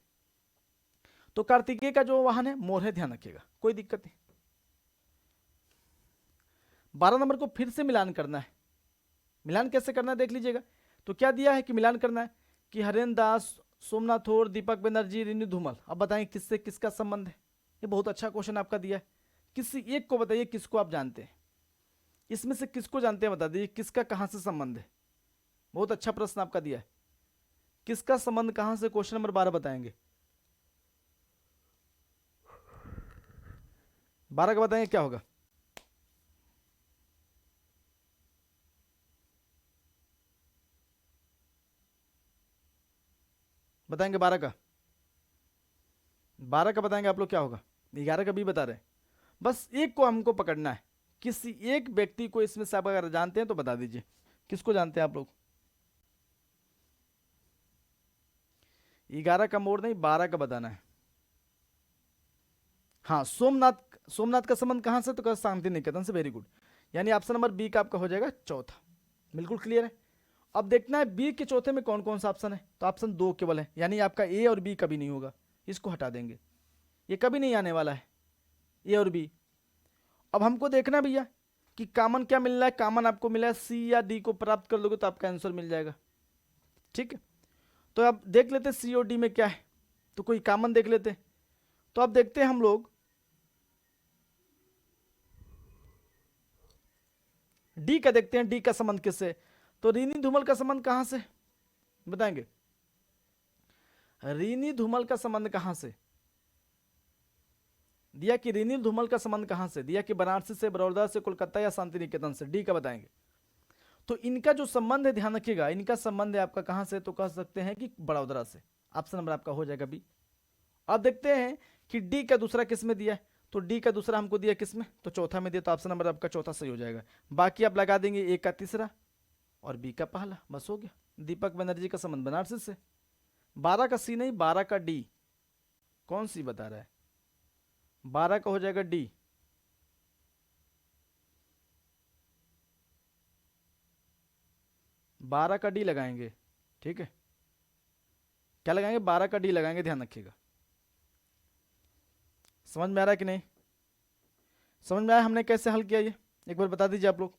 तो कार्तिकेय का जो वाहन है मोर है, ध्यान रखिएगा, कोई दिक्कत नहीं। 12 नंबर को फिर से मिलान करना है। मिलान कैसे करना है देख लीजिएगा। तो क्या दिया है कि मिलान करना है कि हरेंद्र दास, सोमनाथ और दीपक बनर्जी, रिनी धूमल। अब बताएं किससे किसका संबंध है? ये बहुत अच्छा क्वेश्चन आपका दिया है। किसी एक को बताइए किसको आप जानते हैं, इसमें से किसको जानते हैं बता दीजिए, किसका कहां से संबंध है। बहुत अच्छा प्रश्न आपका दिया है, किसका संबंध कहां से? क्वेश्चन नंबर 12 बताएंगे। 12 का बताएंगे क्या होगा? बताएंगे 12 का? 12 का बताएंगे आप लोग क्या होगा? 11 का भी बता रहे हैं। बस एक को हमको पकड़ना है, किसी एक व्यक्ति को इसमें से आप अगर जानते हैं तो बता दीजिए, किसको जानते हैं आप लोग? 11 का मोड़ नहीं, 12 का बताना है। हाँ, सोमनाथ। सोमनाथ का संबंध कहां से? तो कहा शांति निकेतन से। Very good. यानी ऑप्शन नंबर बी का आपका हो जाएगा चौथा। बिल्कुल क्लियर है। अब देखना है बी के चौथे में कौन कौन सा ऑप्शन है। तो ऑप्शन 2 केवल है, यानी आपका ए और बी कभी नहीं होगा, इसको हटा देंगे, ये कभी नहीं आने वाला है, ए और बी। अब हमको देखना भैया कि कॉमन क्या मिल रहा है। कॉमन आपको मिला है सी या डी को प्राप्त कर लोगे तो आपका आंसर मिल जाएगा। ठीक है, तो अब देख लेते सी और डी में क्या है, तो कोई कॉमन देख लेते। तो अब देखते हैं हम लोग डी का, देखते हैं डी का संबंध किससे। तो रीनी धूमल का संबंध कहां से बताएंगे? रीनी धूमल का संबंध कहां से दिया कि रीनी धूमल का संबंध कहां से दिया कि बनारसी से, बड़ौदा से, कोलकाता या शांति निकेतन से? डी का बताएंगे। तो इनका जो संबंध है ध्यान रखिएगा, इनका संबंध है आपका कहां से? तो कह सकते हैं कि बड़ौदा से। ऑप्शन नंबर आपका हो जाएगा बी। अब देखते हैं कि डी का दूसरा किस में दिया है। तो डी का दूसरा हमको दिया किस में? तो चौथा में दिया। तो ऑप्शन नंबर आपका चौथा सही हो जाएगा। बाकी आप लगा देंगे ए का तीसरा और बी का पहला, बस हो गया। दीपक बनर्जी का संबंध बनारसी से। 12 का सी नहीं, 12 का डी। कौन सी बता रहा है? 12 का हो जाएगा डी। बारह का डी लगाएंगे। ठीक है, क्या लगाएंगे? 12 का डी लगाएंगे, ध्यान रखिएगा। समझ में आ रहा है कि नहीं? समझ में आया हमने कैसे हल किया ये? एक बार बता दीजिए आप लोग।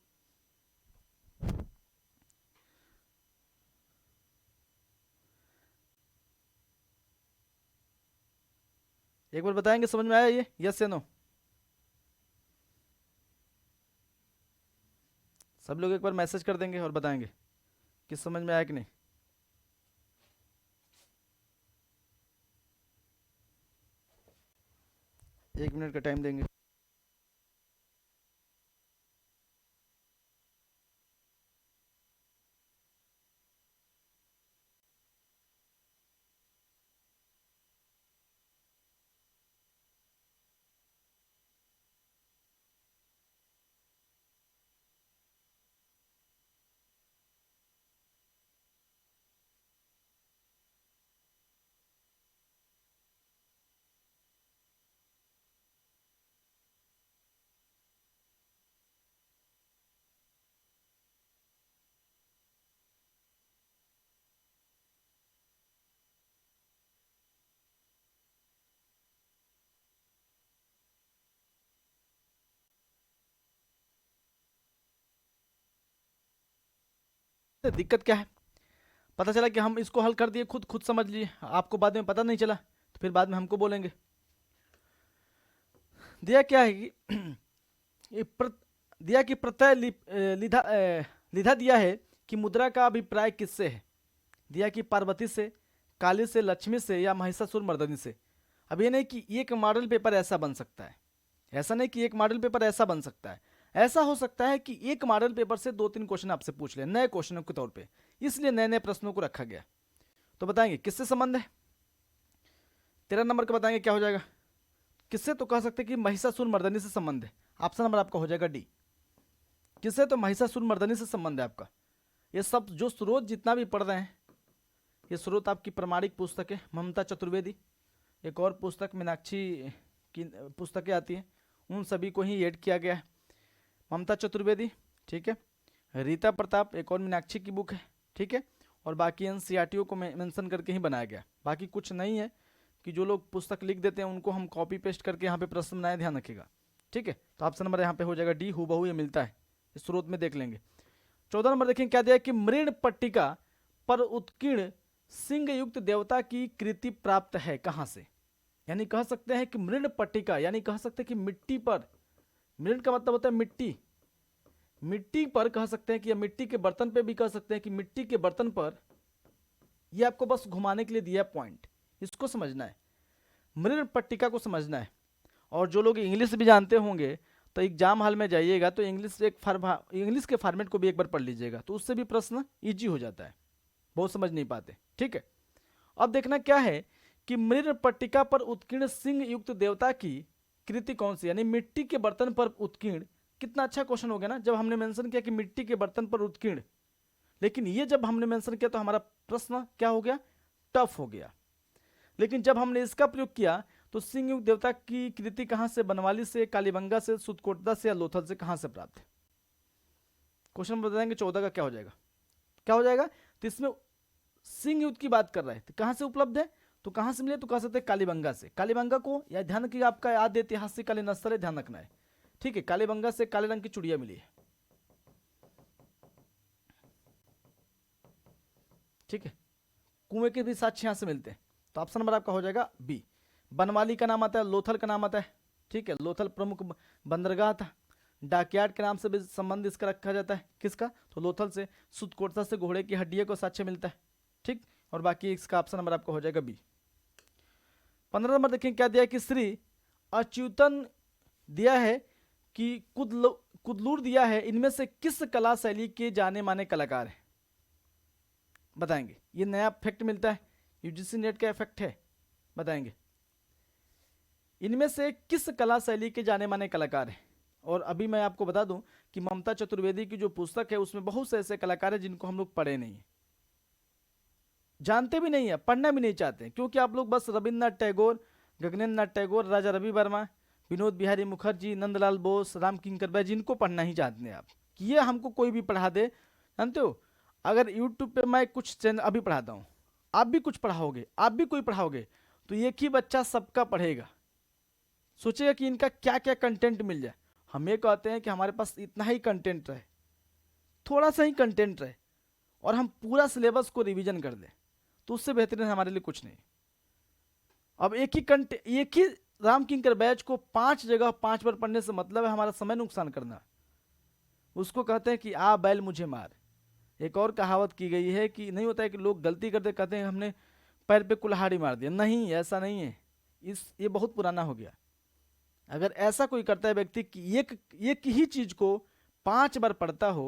एक बार बताएंगे समझ में आया ये, यस या नो? सब लोग एक बार मैसेज कर देंगे और बताएंगे कि समझ में आया कि नहीं। एक मिनट का टाइम देंगे। दिक्कत क्या है? पता चला कि हम इसको हल कर दिए, खुद खुद समझ लिए, आपको बाद में पता नहीं चला तो फिर बाद में हमको बोलेंगे। दिया क्या है कि दिया कि प्रत्यय लिधा दिया है कि मुद्रा का अभिप्राय किससे है? दिया कि पार्वती से, काली से, लक्ष्मी से या महिषासुर मर्दनी से। अब ये नहीं कि एक मॉडल पेपर ऐसा बन सकता है, ऐसा नहीं कि एक मॉडल पेपर ऐसा बन सकता है। ऐसा हो सकता है कि एक मॉडल पेपर से 2-3 क्वेश्चन आपसे पूछ ले नए क्वेश्चनों के तौर पे, इसलिए नए नए प्रश्नों को रखा गया। तो बताएंगे किससे संबंध है? 13 नंबर का बताएंगे क्या हो जाएगा? किससे? तो कह सकते हैं कि महिषासुर मर्दनी से संबंध है। ऑप्शन नंबर आपका हो जाएगा डी। किससे? तो महिषासुर मर्दनी से संबंध है आपका। ये सब जो स्रोत जितना भी पढ़ रहे हैं, ये स्रोत आपकी प्रमाणिक पुस्तक है, ममता चतुर्वेदी, एक और पुस्तक मीनाक्षी की पुस्तकें आती हैं, उन सभी को ही ऐड किया गया है। ममता चतुर्वेदी, ठीक है, रीता प्रताप, एक और मीनाक्षी की बुक है, ठीक है, और बाकी एनसीईआरटीओ को मेंशन करके ही बनाया गया। बाकी कुछ नहीं है कि जो लोग पुस्तक लिख देते हैं उनको हम कॉपी पेस्ट करके यहाँ पे प्रश्न बनाए, ध्यान रखिएगा, ठीक है। तो ऑप्शन नंबर यहाँ पे हो जाएगा डी, हूबहू ये मिलता है, इस स्रोत में देख लेंगे। 14 नंबर देखें क्या दिया कि मृण पट्टिका पर उत्कीर्ण सिंह युक्त देवता की कृति प्राप्त है, कहां से? यानी कह सकते हैं कि मृण पट्टिका, यानी कह सकते हैं कि मिट्टी पर, मृण का मतलब होता है मिट्टी, मिट्टी पर कह सकते हैं कि, या मिट्टी के बर्तन पे भी कह सकते हैं कि मिट्टी के बर्तन पर, ये आपको बस घुमाने के लिए दिया पॉइंट, इसको समझना है, मृण पट्टिका को समझना है। और जो लोग इंग्लिश भी जानते होंगे तो एग्जाम हॉल में जाइएगा तो इंग्लिश के फॉर्मेट को भी एक बार पढ़ लीजिएगा, तो उससे भी प्रश्न इजी हो जाता है, बहुत समझ नहीं पाते, ठीक है। अब देखना क्या है कि मृण पट्टिका पर उत्कीर्ण सिंह युक्त देवता की कृति कौन सी, यानी मिट्टी के बर्तन पर उत्कीर्ण। कितना अच्छा क्वेश्चन हो गया ना, जब हमने मेंशन किया कि मिट्टी के बर्तन पर उत्कीर्ण, लेकिन ये जब हमने मेंशन किया तो हमारा प्रश्न क्या हो गया? टफ हो गया। लेकिन जब हमने इसका प्रयोग किया तो सिंह युक्त देवता की कृति कहां से? बनवाली से, कालीबंगा से, सुतकोटदा से या लोथल से, कहां से प्राप्त है? क्वेश्चन बताएंगे 14 का क्या हो जाएगा, क्या हो जाएगा? तो इसमें सिंह युक्त की बात कर रहे हैं, तो कहां से उपलब्ध है? तो कहां से मिले? तो कह सकते हैं कालीबंगा से। कालीबंगा को या ध्यान रखिएगा, आपका याद ऐतिहासिक कालीन स्थल है, ध्यान रखना है, ठीक है। कालीबंगा से काले रंग की चुड़िया मिली है, ठीक है। कुएं के भी साक्ष्य यहां से मिलते हैं, तो ऑप्शन नंबर आपका हो जाएगा बी। बनवाली का नाम आता है, लोथल का नाम आता है, ठीक है, लोथल प्रमुख बंदरगाह था, डाकयार्ड के नाम से भी संबंध इसका रखा जाता है, किसका? तो लोथल से। सुतकोटदा से घोड़े की हड्डियों को साक्ष्य मिलता है, ठीक, और बाकी इसका ऑप्शन नंबर आपका हो जाएगा बी। 15 नंबर देखें क्या दिया कि श्री अच्युतन दिया है कि कुदलूर दिया है, इनमें से किस कला शैली के जाने माने कलाकार हैं? बताएंगे, ये नया फैक्ट मिलता है, यूजीसी नेट का इफेक्ट है, बताएंगे इनमें से किस कला शैली के जाने माने कलाकार हैं। और अभी मैं आपको बता दूं कि ममता चतुर्वेदी की जो पुस्तक है उसमें बहुत से ऐसे कलाकार हैं जिनको हम लोग पढ़े नहीं है, जानते भी नहीं है, पढ़ना भी नहीं चाहते, क्योंकि आप लोग बस रविन्द्रनाथ टैगोर, गगनेन्द्र नाथ टैगोर, राजा रवि वर्मा, विनोद बिहारी मुखर्जी, नंदलाल बोस, राम किंकर बैज, जिनको पढ़ना ही चाहते हैं आप, कि ये हमको कोई भी पढ़ा दे। जानते हो, अगर यूट्यूब पे मैं कुछ चैनल अभी पढ़ाता हूँ, आप भी कुछ पढ़ाओगे, आप भी कोई पढ़ाओगे, तो एक ही बच्चा सबका पढ़ेगा, सोचेगा कि इनका क्या क्या कंटेंट मिल जाए। हम ये कहते हैं कि हमारे पास इतना ही कंटेंट रहे, थोड़ा सा ही कंटेंट रहे, और हम पूरा सिलेबस को रिवीजन कर दें, तो उससे बेहतरीन हमारे लिए कुछ नहीं। अब एक ही राम किंकर बैच को 5 जगह 5 बार पढ़ने से मतलब है हमारा समय नुकसान करना। उसको कहते हैं कि आ बैल मुझे मार। एक और कहावत की गई है कि नहीं होता है कि लोग गलती करते कहते हैं हमने पैर पे कुल्हाड़ी मार दिया, नहीं, ऐसा नहीं है, ये बहुत पुराना हो गया। अगर ऐसा कोई करता है व्यक्ति कि एक ही चीज को 5 बार पढ़ता हो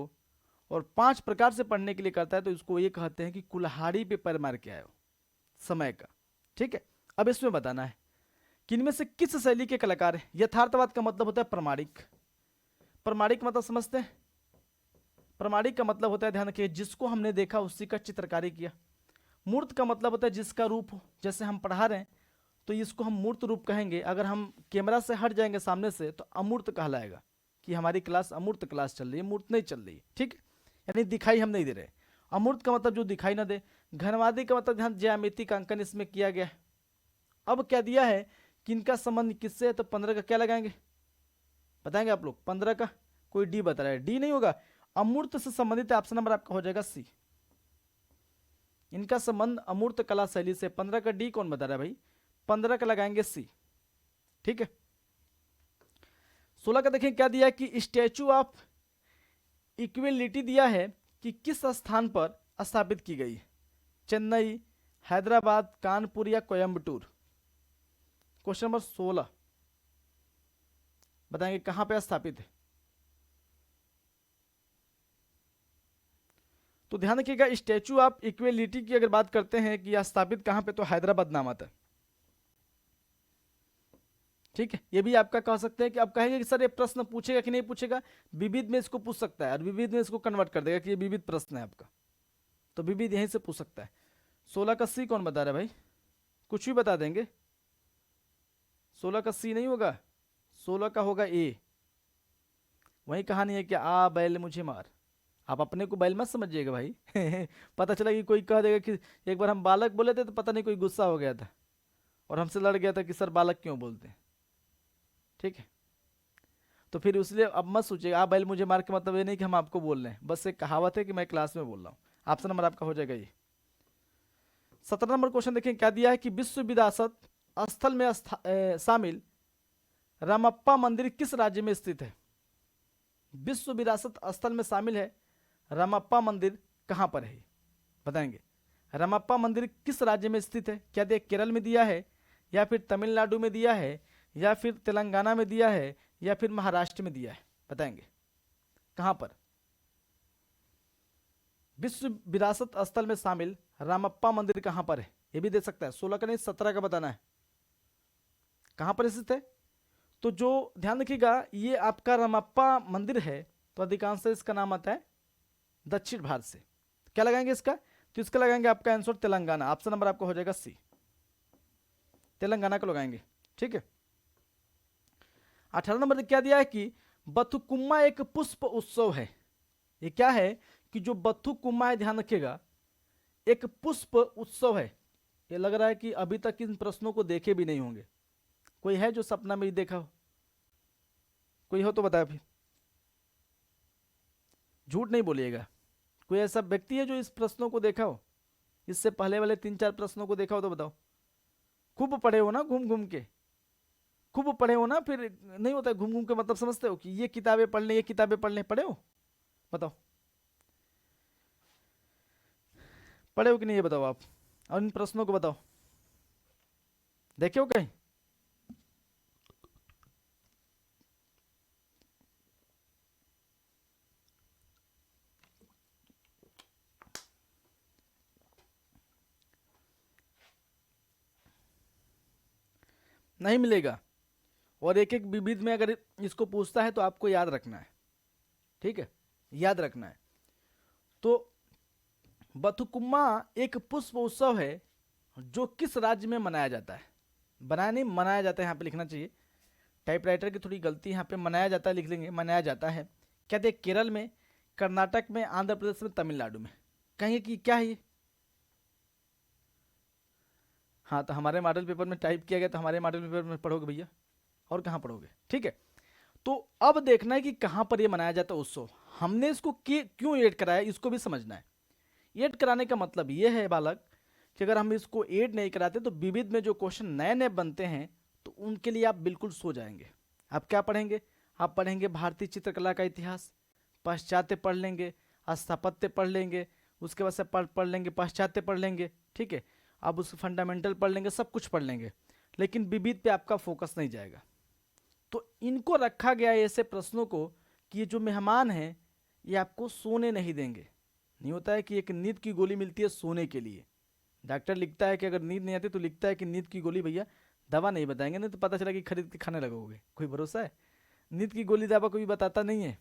और 5 प्रकार से पढ़ने के लिए करता है, तो इसको ये कहते हैं कि कुल्हाड़ी पे पैर मार के आयो समय का, ठीक है। अब इसमें बताना है कि इनमें से किस शैली के कलाकार हैं। यथार्थवाद का मतलब होता है प्रमाणिक, प्रमाणिक मतलब समझते हैं? प्रमाणिक का मतलब होता है, ध्यान रखिए, जिसको हमने देखा उसी का चित्रकारी किया। मूर्त का मतलब होता है जिसका रूप हो, जैसे हम पढ़ा रहे हैं तो इसको हम मूर्त रूप कहेंगे। अगर हम कैमरा से हट जाएंगे सामने से तो अमूर्त कहलाएगा कि हमारी क्लास अमूर्त क्लास चल रही है, मूर्त नहीं चल रही है, ठीक है, यानी दिखाई हम नहीं दे रहे। अमूर्त का मतलब जो दिखाई ना दे। घनवादी का मतलब ध्यान ज्यामिति का अंकन इसमें किया गया है। अब क्या दिया है कि इनका संबंध किससे है, तो 15 का क्या लगाएंगे, बताएंगे आप लोग? 15 का कोई डी बता रहा है, डी नहीं होगा, अमूर्त से संबंधित ऑप्शन नंबर आपका हो जाएगा सी। इनका संबंध अमूर्त कला शैली से। 15 का डी कौन बता रहा है भाई? 15 का लगाएंगे सी। ठीक है। 16 का देखें क्या दिया है कि स्टैचू ऑफ इक्वलिटी दिया है कि किस स्थान पर स्थापित की गई है? चेन्नई, हैदराबाद, कानपुर या कोयम्बटूर? क्वेश्चन नंबर 16 बताएंगे कहां पे स्थापित है। तो ध्यान रखिएगा, स्टैचू ऑफ इक्वलिटी की अगर बात करते हैं कि यह स्थापित कहां पे, तो हैदराबाद नाम आता है। ठीक है, ये भी आपका कह सकते हैं कि आप कहेंगे कि सर ये प्रश्न पूछेगा कि नहीं पूछेगा, विविध में इसको पूछ सकता है और विविध में इसको कन्वर्ट कर देगा कि ये विविध प्रश्न है आपका, तो विविध यहीं से पूछ सकता है। 16 का सी कौन बता रहा है भाई? कुछ भी बता देंगे। 16 का सी नहीं होगा, 16 का होगा ए। वही कहानी है कि आ बैल मुझे मार। आप अपने को बैल मत समझिएगा भाई पता चला कि कोई कह देगा कि एक बार हम बालक बोले थे तो पता नहीं कोई गुस्सा हो गया था और हमसे लड़ गया था कि सर बालक क्यों बोलते हैं। ठीक है, तो फिर इसलिए अब मत सोचिएगा आ बैल मुझे मार के मतलब ये नहीं कि हम आपको बोल रहे हैं, बस एक कहावत है कि मैं क्लास में बोल रहा हूँ। ऑप्शन नंबर आपका हो जाएगा ये। 17 नंबर क्वेश्चन देखें क्या दिया है कि विश्व विरासत स्थल में शामिल रामप्पा मंदिर किस राज्य में स्थित है? विश्व विरासत स्थल में शामिल है रामप्पा मंदिर कहां पर है बताएंगे। रामप्पा मंदिर किस राज्य में स्थित है? क्या दिया? केरल में दिया है, या फिर तमिलनाडु में दिया है, या फिर तेलंगाना में दिया है, या फिर महाराष्ट्र में दिया है? बताएंगे कहां पर विश्व विरासत स्थल में शामिल रामप्पा मंदिर कहां पर है? ये भी दे सकता है। 16 का नहीं 17 का बताना है कहां पर स्थित है। तो जो ध्यान रखिएगा ये आपका रामप्पा मंदिर है, तो अधिकांश से इसका नाम आता है दक्षिण भारत से। क्या लगाएंगे इसका? तो इसका लगाएंगे आपका आंसर तेलंगाना। ऑप्शन नंबर आपका हो जाएगा सी, तेलंगाना को लगाएंगे। ठीक है। 18 नंबर क्या दिया है कि बथुकुम्मा एक पुष्प उत्सव है। ये क्या है कि जो बथुकुम्मा है, ध्यान रखिएगा, एक पुष्प उत्सव है। ये लग रहा है कि अभी तक इन प्रश्नों को देखे भी नहीं होंगे। कोई है जो सपना में ही देखा हो? कोई हो तो बताए फिर, झूठ नहीं बोलिएगा। कोई ऐसा व्यक्ति है जो इस प्रश्नों को देखा हो, इससे पहले वाले 3-4 प्रश्नों को देखा हो तो बताओ। खूब पढ़े हो ना, घूम घूम के खूब पढ़े हो ना, फिर नहीं होता घूम घूम के मतलब समझते हो कि ये किताबें पढ़ लें, ये किताबें पढ़ लें। पढ़े हो? बताओ पढ़े हो कि नहीं, ये बताओ आप, और इन प्रश्नों को बताओ, देखे हो कहीं? नहीं मिलेगा। और एक एक विविध में अगर इसको पूछता है तो आपको याद रखना है। ठीक है, याद रखना है। तो बथुकुम्मा एक पुष्प उत्सव है जो किस राज्य में मनाया जाता है? बनाया नहीं, मनाया जाता है, यहाँ पे लिखना चाहिए। टाइपराइटर की थोड़ी गलती, यहाँ पे मनाया जाता है लिख लेंगे, मनाया जाता है। क्या थे? केरल में, कर्नाटक में, आंध्र प्रदेश में, तमिलनाडु में। कहेंगे कि क्या है ये? हाँ, तो हमारे मॉडल पेपर में टाइप किया गया, तो हमारे मॉडल पेपर में पढ़ोगे भैया, और कहाँ पढ़ोगे? ठीक है। तो अब देखना है कि कहाँ पर ये मनाया जाता है उत्सव। हमने इसको क्यों ऐड कराया, इसको भी समझना है। ऐड कराने का मतलब ये है बालक कि अगर हम इसको ऐड नहीं कराते तो विविध में जो क्वेश्चन नए नए बनते हैं तो उनके लिए आप बिल्कुल सो जाएंगे। आप क्या पढ़ेंगे? आप पढ़ेंगे भारतीय चित्रकला का इतिहास, पाश्चात्य पढ़ लेंगे, स्थापत्य पढ़ लेंगे, उसके बाद से पढ़ लेंगे पाश्चात्य पढ़ लेंगे। ठीक है, आप उसके फंडामेंटल पढ़ लेंगे, सब कुछ पढ़ लेंगे, लेकिन विविध पे आपका फोकस नहीं जाएगा। तो इनको रखा गया है ऐसे प्रश्नों को कि ये जो मेहमान हैं ये आपको सोने नहीं देंगे। नहीं होता है कि एक नींद की गोली मिलती है सोने के लिए, डॉक्टर लिखता है कि अगर नींद नहीं आती तो लिखता है कि नींद की गोली भैया, दवा नहीं बताएंगे, नहीं तो पता चला कि खरीद के खाने लगोगे। कोई भरोसा है? नींद की गोली दवा कोई बताता नहीं है,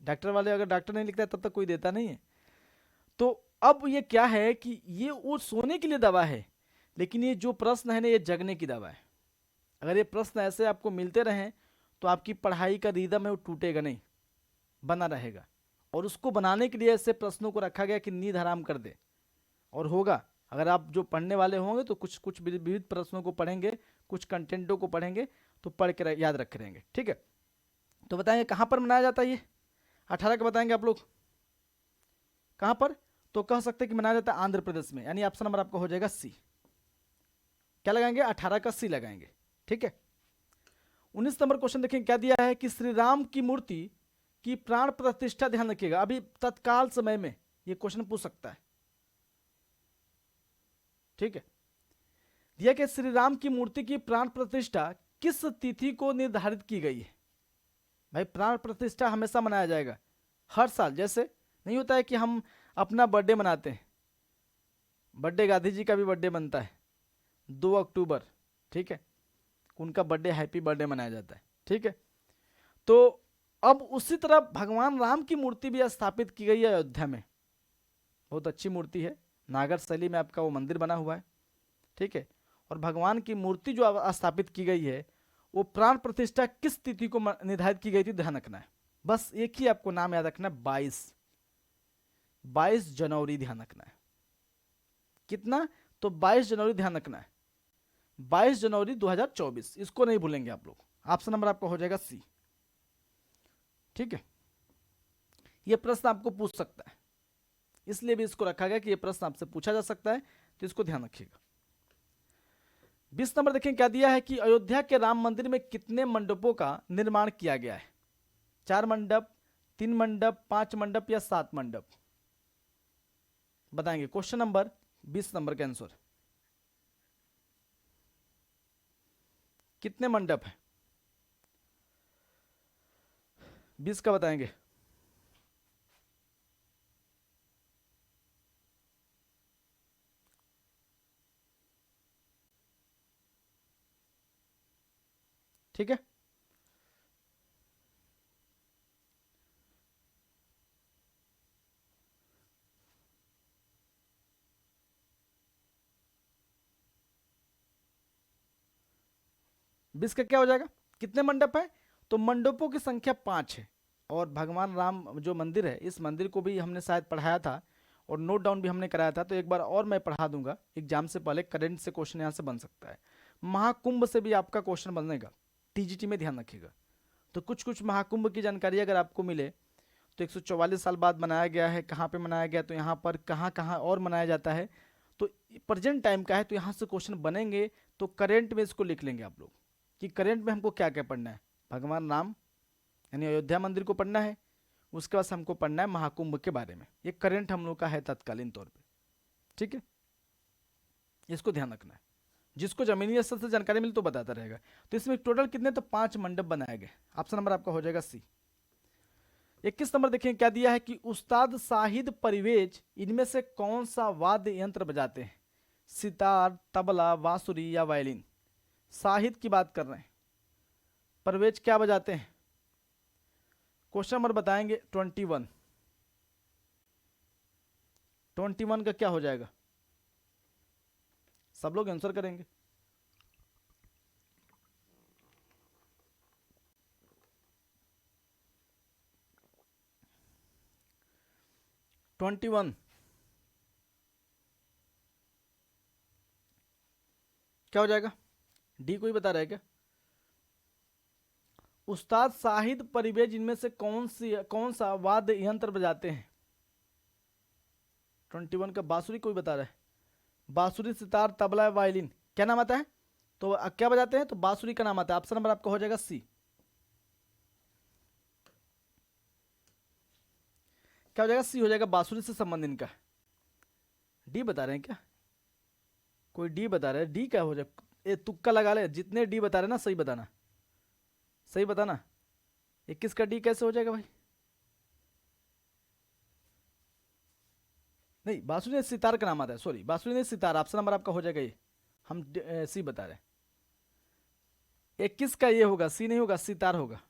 डॉक्टर वाले अगर डॉक्टर नहीं लिखता है तब तक कोई देता नहीं है। तो अब ये क्या है कि ये वो सोने के लिए दवा है, लेकिन ये जो प्रश्न है ना ये जगने की दवा है। अगर ये प्रश्न ऐसे आपको मिलते रहें तो आपकी पढ़ाई का रिदम है वो टूटेगा नहीं, बना रहेगा। और उसको बनाने के लिए ऐसे प्रश्नों को रखा गया कि नींद हराम कर दे। और होगा, अगर आप जो पढ़ने वाले होंगे तो कुछ कुछ विविध प्रश्नों को पढ़ेंगे, कुछ कंटेंटों को पढ़ेंगे तो पढ़ के याद रखे रहेंगे। ठीक है, तो बताएंगे कहाँ पर मनाया जाता है ये? 18 का बताएंगे आप लोग कहाँ पर? तो कह सकते हैं कि मनाया जाता है आंध्र प्रदेश में, यानी ऑप्शन नंबर आपका हो जाएगा सी। क्या लगाएंगे? 18 का सी लगाएंगे। ठीक है। 19 नंबर क्वेश्चन देखें क्या दिया है कि श्री राम की मूर्ति की प्राण प्रतिष्ठा, ध्यान रखिएगा, अभी तत्काल समय में ये क्वेश्चन पूछ सकता है। ठीक है। दिया कि श्री राम की मूर्ति की प्राण प्रतिष्ठा किस तिथि को निर्धारित की गई है? भाई प्राण प्रतिष्ठा हमेशा मनाया जाएगा हर साल, जैसे नहीं होता है कि हम अपना बर्थडे मनाते हैं, बर्थडे गांधी जी का भी बर्थडे बनता है 2 अक्टूबर। ठीक है, उनका बर्थडे हैप्पी बर्थडे मनाया जाता है। ठीक है, तो अब उसी तरह भगवान राम की मूर्ति भी स्थापित की गई है अयोध्या में। बहुत अच्छी मूर्ति है, नागर शैली में आपका वो मंदिर बना हुआ है। ठीक है, और भगवान की मूर्ति जो स्थापित की गई है वो प्राण प्रतिष्ठा किस तिथि को निर्धारित की गई थी, ध्यान रखना है। बस एक ही आपको नाम याद रखना है, 22 जनवरी ध्यान रखना है। कितना? तो 22 जनवरी ध्यान रखना है, 22 जनवरी 2024, इसको नहीं भूलेंगे आप लोग। ऑप्शन नंबर आपका हो जाएगा सी। ठीक है, ये प्रश्न आपको पूछ सकता है, इसलिए भी इसको रखा गया कि ये प्रश्न आपसे पूछा जा सकता है, तो इसको ध्यान रखिएगा। 20 नंबर देखें क्या दिया है कि अयोध्या के राम मंदिर में कितने मंडपों का निर्माण किया गया है? 4 मंडप, 3 मंडप, 5 मंडप या 7 मंडप? बताएंगे। क्वेश्चन नंबर 20 नंबर का आंसर कितने मंडप है? 20 का बताएंगे। ठीक है, बीस का क्या हो जाएगा? कितने मंडप है? तो मंडपों की संख्या 5 है। और भगवान राम जो मंदिर है, इस मंदिर को भी हमने शायद पढ़ाया था और नोट डाउन भी हमने कराया था, तो एक बार और मैं पढ़ा दूंगा एग्जाम से पहले, करंट से क्वेश्चन यहाँ से बन सकता है। महाकुंभ से भी आपका क्वेश्चन बनेगा, टीजीटी में ध्यान रखिएगा। तो कुछ कुछ महाकुंभ की जानकारी अगर आपको मिले तो 144 साल बाद मनाया गया है, कहाँ पे मनाया गया, तो यहाँ पर कहाँ कहाँ और मनाया जाता है, तो प्रेजेंट टाइम का है, तो यहाँ से क्वेश्चन बनेंगे। तो करेंट में इसको लिख लेंगे आप लोग कि करेंट में हमको क्या क्या पढ़ना है। भगवान राम यानी अयोध्या मंदिर को पढ़ना है, उसके बाद हमको पढ़ना है महाकुंभ के बारे में। ये करेंट हम लोग का है तत्कालीन तौर पे। ठीक है, इसको ध्यान रखना है। जिसको जमीनी स्तर से जानकारी मिली तो बताता रहेगा। तो इसमें टोटल कितने? तो 5 मंडप बनाए गए। ऑप्शन नंबर आपका हो जाएगा सी। 21 नंबर देखिए क्या दिया है कि उस्ताद शाहिद परवेज इनमें से कौन सा वाद्य यंत्र बजाते हैं? सितार, तबला, बांसुरी या वायलिन? शाहिद की बात कर रहे हैं, परवेज क्या बजाते हैं? क्वेश्चन नंबर बताएंगे 21। 21 का क्या हो जाएगा? सब लोग आंसर करेंगे। ट्वेंटी वन क्या हो जाएगा? डी कोई बता रहा है क्या? उस्ताद शाहिद परवेज इनमें से कौन सा वाद्य यंत्र बजाते हैं? 21 का बांसुरी कोई बता रहा है? बांसुरी, सितार, तबला, वायलिन, क्या नाम आता है? तो क्या बजाते हैं? तो बांसुरी का नाम आता है। ऑप्शन नंबर आपका हो जाएगा सी। क्या हो जाएगा? सी हो जाएगा, बांसुरी से संबंध इनका। डी बता रहे हैं क्या? कोई डी बता रहा है, डी क्या हो जाएगा? ए तुक्का लगा ले, जितने डी बता रहे ना सही बताना, सही बताना। 21 का डी कैसे हो जाएगा भाई? नहीं, बांसुरी ने सितार का नाम आता है, सॉरी, बांसुरी ने सितार। ऑप्शन नंबर आपका हो जाएगा ये, हम सी बता रहे हैं। 21 का ये होगा, सी नहीं होगा, सितार होगा।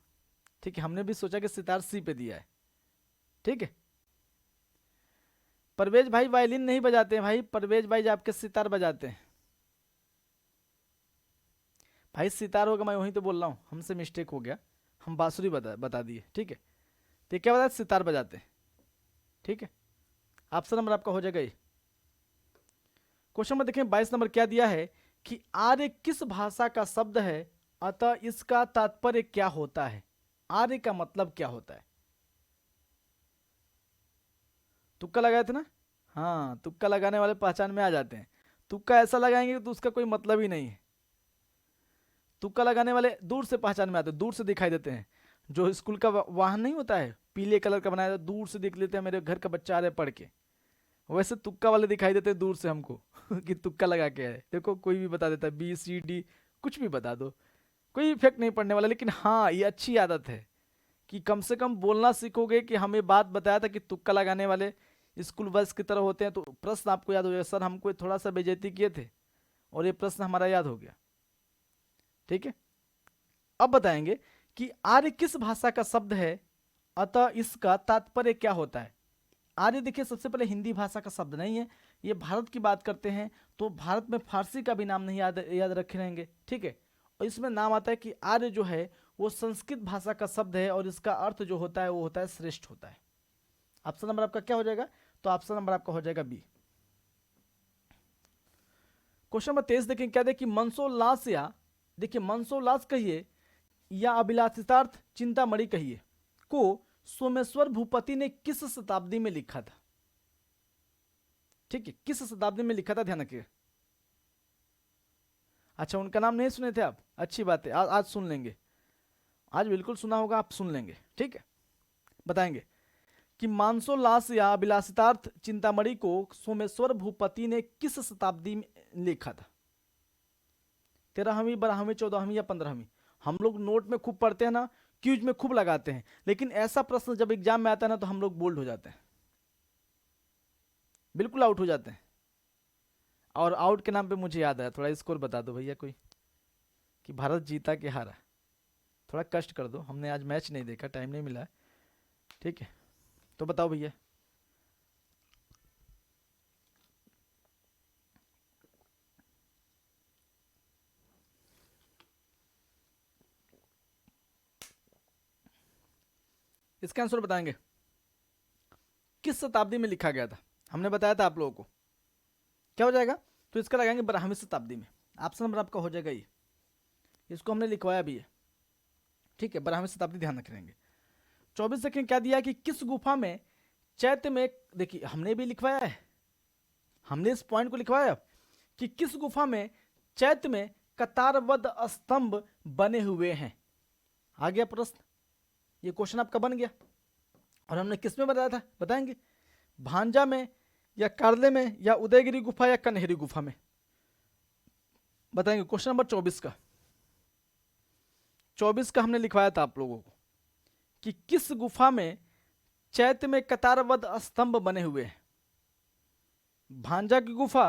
ठीक है, हमने भी सोचा कि सितार सी पे दिया है। ठीक है, परवेज भाई वायलिन नहीं बजाते हैं भाई, परवेज भाई आपके सितार बजाते हैं भाई। सितार होगा, मैं वहीं तो बोल रहा हूँ, हमसे मिस्टेक हो गया, हम बांसुरी बता दिए। ठीक है, तो ये क्या बता? सितार बजाते हैं। ठीक है, ऑप्शन नंबर आपका हो जाएगा ये। क्वेश्चन नंबर देखें 22 नंबर क्या दिया है कि आर्य किस भाषा का शब्द है, अतः इसका तात्पर्य क्या होता है? आर्य का मतलब क्या होता है? तुक्का लगाए थे ना? हाँ, तुक्का लगाने वाले पहचान में आ जाते हैं। तुक्का ऐसा लगाएंगे तो उसका कोई मतलब ही नहीं है। तुक्का लगाने वाले दूर से पहचान में आते हैं, दूर से दिखाई देते हैं। जो स्कूल का वाहन नहीं होता है, पीले कलर का बनाया, दूर से देख लेते हैं मेरे घर का बच्चा आ रहा है पढ़ के, वैसे तुक्का वाले दिखाई देते हैं दूर से हमको कि तुक्का लगा के आए। देखो कोई भी बता देता है, BCD कुछ भी बता दो, कोई इफेक्ट नहीं पड़ने वाला। लेकिन हाँ, ये अच्छी आदत है कि कम से कम बोलना सीखोगे कि हमें बात बताया था कि तुक्का लगाने वाले स्कूल बस की तरह होते हैं, तो प्रश्न आपको याद हो जाएगा, सर हमको थोड़ा सा बेइज्जती किए थे और ये प्रश्न हमारा याद हो गया। ठीक है, अब बताएंगे कि आर्य किस भाषा का शब्द है, अतः इसका तात्पर्य क्या होता है। आर्य देखिए सबसे पहले हिंदी भाषा का शब्द नहीं है, ये भारत की बात करते हैं, तो भारत में फारसी का भी नाम नहीं याद रखे रहेंगे। ठीक है, और इसमें नाम आता है कि आर्य जो है वो संस्कृत भाषा का शब्द है और इसका अर्थ जो होता है वो होता है श्रेष्ठ होता है। ऑप्शन नंबर आपका क्या हो जाएगा, तो ऑप्शन नंबर आपका हो जाएगा बी। क्वेश्चन नंबर 23 देखें, क्या देखिए मनसोल्लास, या देखिए मनसोल्लास कहिए या अभिलाषितार्थ चिंतामणि कहिए को सोमेश्वर भूपति ने किस शताब्दी में लिखा था। ठीक है, किस शताब्दी में लिखा था, ध्यान रखिए। अच्छा, उनका नाम नहीं सुने थे आप, अच्छी बात है, आज सुन लेंगे, आज बिल्कुल सुना होगा, आप सुन लेंगे। ठीक है, बताएंगे कि मानसोल्लास या अभिलाषितार्थ चिंतामणि को सोमेश्वर भूपति ने किस शताब्दी में लिखा था। 13वीं, 12वीं, 14वीं या 15वीं। हम लोग नोट में खूब पढ़ते हैं ना, क्यूज में खूब लगाते हैं, लेकिन ऐसा प्रश्न जब एग्जाम में आता है ना तो हम लोग बोल्ड हो जाते हैं, बिल्कुल आउट हो जाते हैं। और आउट के नाम पे मुझे याद आया, थोड़ा स्कोर बता दो भैया कोई, कि भारत जीता कि हारा। थोड़ा कष्ट कर दो, हमने आज मैच नहीं देखा, टाइम नहीं मिला है। ठीक है, तो बताओ भैया। इसका आंसर बताएंगे, किस शताब्दी में लिखा गया था। हमने बताया था आप लोगों को, क्या हो जाएगा, तो इसका लगाएंगे 12वीं शताब्दी में। ऑप्शन नंबर आपका हो जाएगा ये, इसको हमने लिखवाया भी है। ठीक है, 12वीं शताब्दी ध्यान रख लेंगे। 24 सेकंड क्या दिया कि किस गुफा में चैत्य में, देखिए हमने भी लिखवाया है, हमने इस पॉइंट को लिखवाया कि किस गुफा में चैत्य में कतारबद्ध स्तंभ बने हुए हैं। आ गया प्रश्न, ये क्वेश्चन आपका बन गया। और हमने किस में बताया था, बताएंगे भांजा में या कार्ले में या उदयगिरी गुफा या कन्हेरी गुफा में, बताएंगे। क्वेश्चन नंबर 24 का, 24 का हमने लिखवाया था आप लोगों को कि किस गुफा में चैत्य में कतारबद्ध स्तंभ बने हुए हैं। भांजा की गुफा,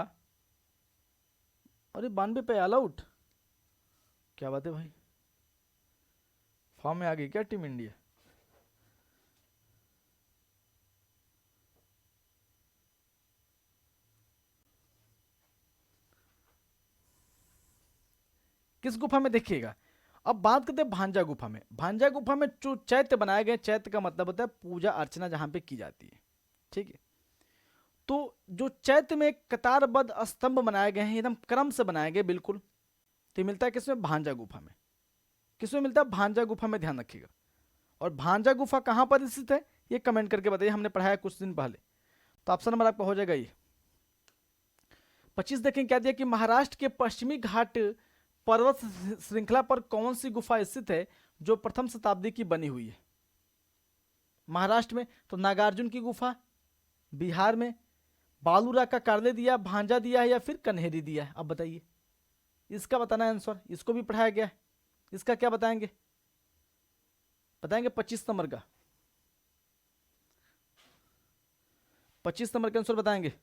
अरे 92 पे ऑल आउट, क्या बात है भाई, फॉर्म में आ गई क्या टीम इंडिया। किस गुफा में देखिएगा। अब बात करते हैं भांजा गुफा में। भांजा गुफा में जो चैत्य बनाए गए, चैत्य का मतलब होता है पूजा अर्चना जहां पे की जाती है। ठीक है, तो जो चैत्य में कतारबद्ध स्तंभ बनाए गए हैं, एकदम क्रम से बनाए गए बिल्कुल, तो मिलता है किसमें, भांजा गुफा में। किसमें मिलता है, भांजा गुफा में, ध्यान रखिएगा। और भांजा गुफा कहां पर स्थित है ये कमेंट करके बताइए, हमने पढ़ाया कुछ दिन पहले। तो ऑप्शन नंबर आपका हो जाएगा ये 25। देखें क्या दिया कि महाराष्ट्र के पश्चिमी घाट पर्वत श्रृंखला पर कौन सी गुफा स्थित है जो प्रथम शताब्दी की बनी हुई है। महाराष्ट्र में तो नागार्जुन की गुफा, बिहार में बालूरा का कार्ले दिया, भांजा दिया है या फिर कन्हेरी दिया है। अब बताइए, इसका बताना है आंसर, इसको भी पढ़ाया गया है, इसका क्या बताएंगे, बताएंगे 25 नंबर का, 25 नंबर का आंसर बताएंगे।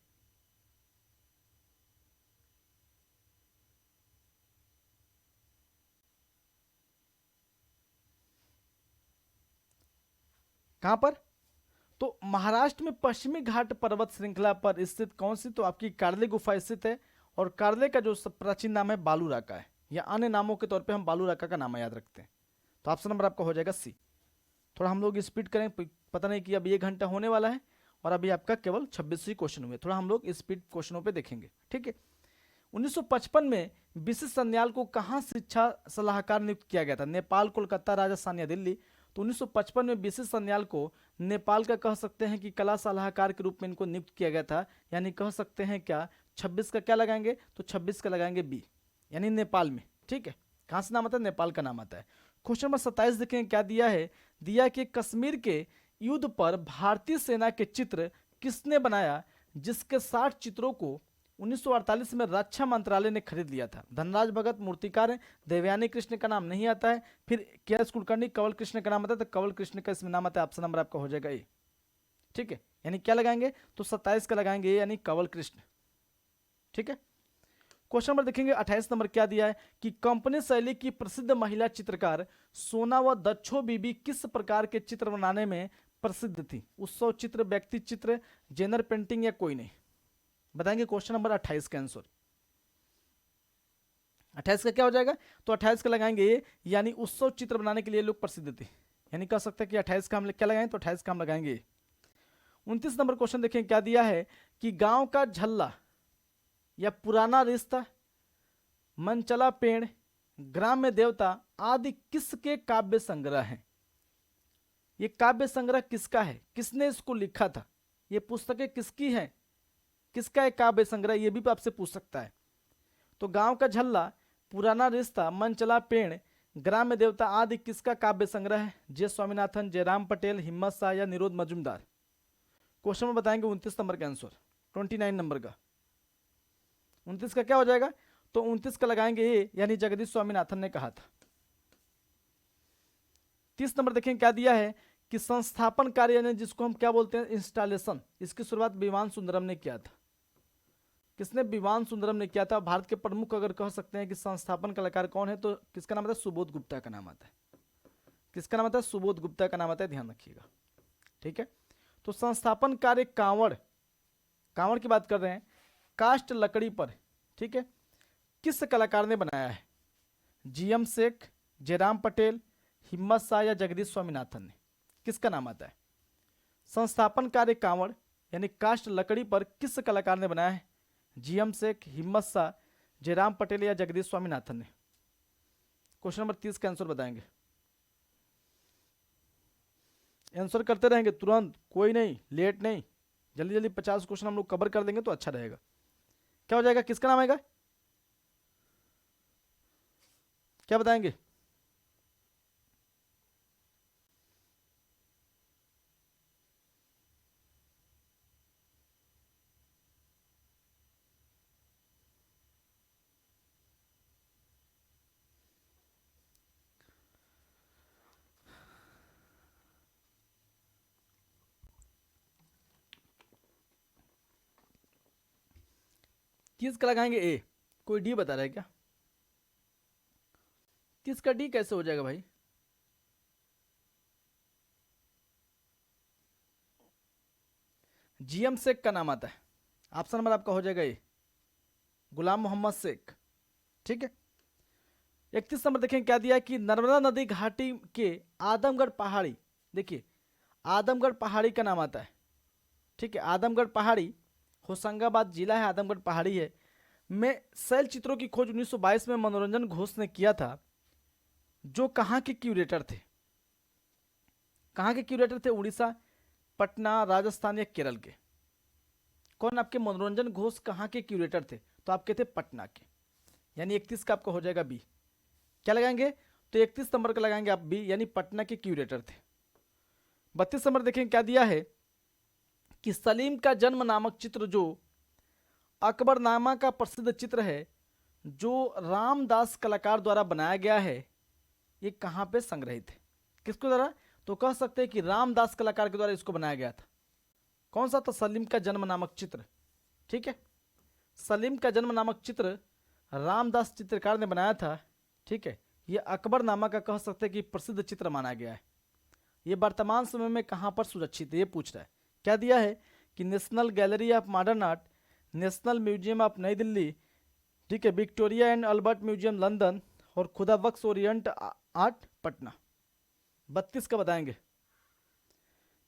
कहां पर, तो महाराष्ट्र में पश्चिमी घाट पर्वत श्रृंखला पर स्थित कौन सी, तो आपकी कार्ले गुफा स्थित है। और कार्ले का जो प्राचीन नाम है बालूराका है, या अन्य नामों के तौर पे हम बालूराका का नाम याद रखते हैं। तो ऑप्शन नंबर आपका हो जाएगा सी। थोड़ा हम लोग स्पीड करें, पता नहीं कि अब 1 घंटा होने वाला है और अभी आपका केवल 26 ही क्वेश्चन हुए, थोड़ा हम लोग स्पीड क्वेश्चनों पे देखेंगे। ठीक है, 1955 में विशिष्ट सन्याल को कहाँ शिक्षा सलाहकार नियुक्त किया गया था, नेपाल, कोलकाता, राजस्थान या दिल्ली। तो 1955 में बीसी सन्याल को नेपाल का कह सकते हैं कि कला सलाहकार के रूप में इनको नियुक्त किया गया था, यानी कह सकते हैं क्या 26 का क्या लगाएंगे, तो 26 का लगाएंगे बी, यानी नेपाल में। ठीक है, कहाँ से नाम आता है, नेपाल का नाम आता है। क्वेश्चन नंबर 27 देखें क्या दिया है, दिया कि कश्मीर के युद्ध पर भारतीय सेना के चित्र किसने बनाया, जिसके 60 चित्रों को 1948 में रक्षा मंत्रालय ने खरीद लिया था। धनराज भगत मूर्तिकार है, देवयानी कृष्ण का नाम नहीं आता है, फिर के एस कुलकर्णी, कंवल कृष्ण का नाम आता है, तो कंवल कृष्ण का इसमें नाम आता है, ऑप्शन नंबर आपका हो जाएगा ए। ठीक है, यानी क्या लगाएंगे, तो 27 का लगाएंगे ए, यानी कंवल कृष्ण। ठीक है, क्वेश्चन नंबर देखेंगे 28 नंबर क्या दिया है कि कंपनी शैली की प्रसिद्ध महिला चित्रकार सोना व दच्छो बीबी किस प्रकार के चित्र बनाने में प्रसिद्ध थी, उत्सव चित्र, व्यक्ति चित्र, जेनर पेंटिंग या कोई नहीं, बताएंगे। क्वेश्चन नंबर 28 का आंसर 28 का क्या हो जाएगा, तो 28 का लगाएंगे ये, यानी उत्सव चित्र बनाने के लिए लोग प्रसिद्ध थे, यानी कह सकते हैं कि 28 का हम क्या लगाएंगे, तो 28 का हम लगाएंगे। 29 नंबर क्वेश्चन देखें क्या दिया है कि गांव का झल्ला या पुराना रिश्ता, मनचला पेड़, ग्राम्य देवता आदि किसके काव्य संग्रह हैं। ये काव्य संग्रह किसका है, किसने इसको लिखा था, ये पुस्तकें किसकी हैं, किसका है काव्य संग्रह, ये भी आपसे पूछ सकता है। तो गांव का झल्ला, पुराना रिश्ता, मनचला पेड़, ग्राम्य देवता आदि किसका काव्य संग्रह है, जे स्वामीनाथन, जयराम पटेल, हिम्मत शाह या निरोध मजुमदार। क्वेश्चन में बताएंगे 29 नंबर का आंसर, 29 नंबर का। 29 का क्या हो जाएगा, तो 29 का लगाएंगे ये, यानी जगदीश स्वामीनाथन ने कहा था। 30 नंबर देखें क्या दिया है कि संस्थापन कार्य, यानी जिसको हम क्या बोलते हैं इंस्टॉलेशन, इसकी शुरुआत विमान सुंदरम ने किया था। किसने, विमान सुंदरम ने किया था। भारत के प्रमुख अगर कह सकते हैं कि संस्थापन कलाकार कौन है, तो किसका नाम आता है, सुबोध गुप्ता का नाम आता है। किसका नाम आता है, सुबोध गुप्ता का नाम आता है, ध्यान रखिएगा। ठीक है, तो संस्थापन कार्य कांवड़, कांवड़ की बात कर रहे हैं, कास्ट लकड़ी पर, ठीक है, किस कलाकार ने बनाया है, जीएम शेख, जयराम पटेल, हिम्मत शाह या जगदीश स्वामीनाथन ने, किसका नाम आता है। संस्थापन कार्य कांवड़ यानी कास्ट लकड़ी पर किस कलाकार ने बनाया है, जीएम शेख, हिम्मत शाह, जयराम पटेल या जगदीश स्वामीनाथन ने। क्वेश्चन नंबर 30 का आंसर बताएंगे, आंसर करते रहेंगे तुरंत, कोई नहीं, लेट नहीं, जल्दी जल्दी 50 क्वेश्चन हम लोग कवर कर देंगे तो अच्छा रहेगा। क्या हो जाएगा, किसका नाम आएगा, क्या बताएंगे, किस का लगाएंगे ए, कोई डी बता रहा है क्या, किस का डी कैसे हो जाएगा भाई, जीएम शेख का नाम आता है, ऑप्शन नंबर आपका हो जाएगा ए, गुलाम मोहम्मद शेख। ठीक है, 31 नंबर देखें क्या दिया कि नर्मदा नदी घाटी के आदमगढ़ पहाड़ी, देखिए आदमगढ़ पहाड़ी का नाम आता है। ठीक है, आदमगढ़ पहाड़ी होशंगाबाद जिला है, आदमगढ़ पहाड़ी है, में शैल चित्रों की खोज 1922 में मनोरंजन घोष ने किया था, जो कहाँ के क्यूरेटर थे, कहाँ के क्यूरेटर थे, उड़ीसा, पटना, राजस्थान या केरल के। कौन आपके मनोरंजन घोष कहाँ के क्यूरेटर थे, तो आपके थे पटना के, यानी 31 का आपका हो जाएगा बी। क्या लगाएंगे, तो 31 नंबर का लगाएंगे आप बी, यानी पटना के क्यूरेटर थे। 32 नंबर देखें क्या दिया है कि सलीम का जन्म नामक चित्र जो अकबरनामा का प्रसिद्ध चित्र है, जो रामदास कलाकार द्वारा बनाया गया है, ये कहाँ पे संग्रहित है, किसके द्वारा, तो कह सकते हैं कि रामदास कलाकार के द्वारा इसको बनाया गया था। कौन सा, तो सलीम का जन्म नामक चित्र। ठीक है, सलीम का जन्म नामक चित्र रामदास चित्रकार ने बनाया था। ठीक है, ये अकबरनामा का कह सकते हैं कि प्रसिद्ध चित्र माना गया है। ये वर्तमान समय में कहाँ पर सुरक्षित है, ये पूछ रहा है। क्या दिया है कि national Gallery of Modern art, national museum of नई दिल्ली, ठीक है, Victoria and Albert museum London और खुदा बख्श ओरिएंट आर्ट पटना। 32 का बताएंगे,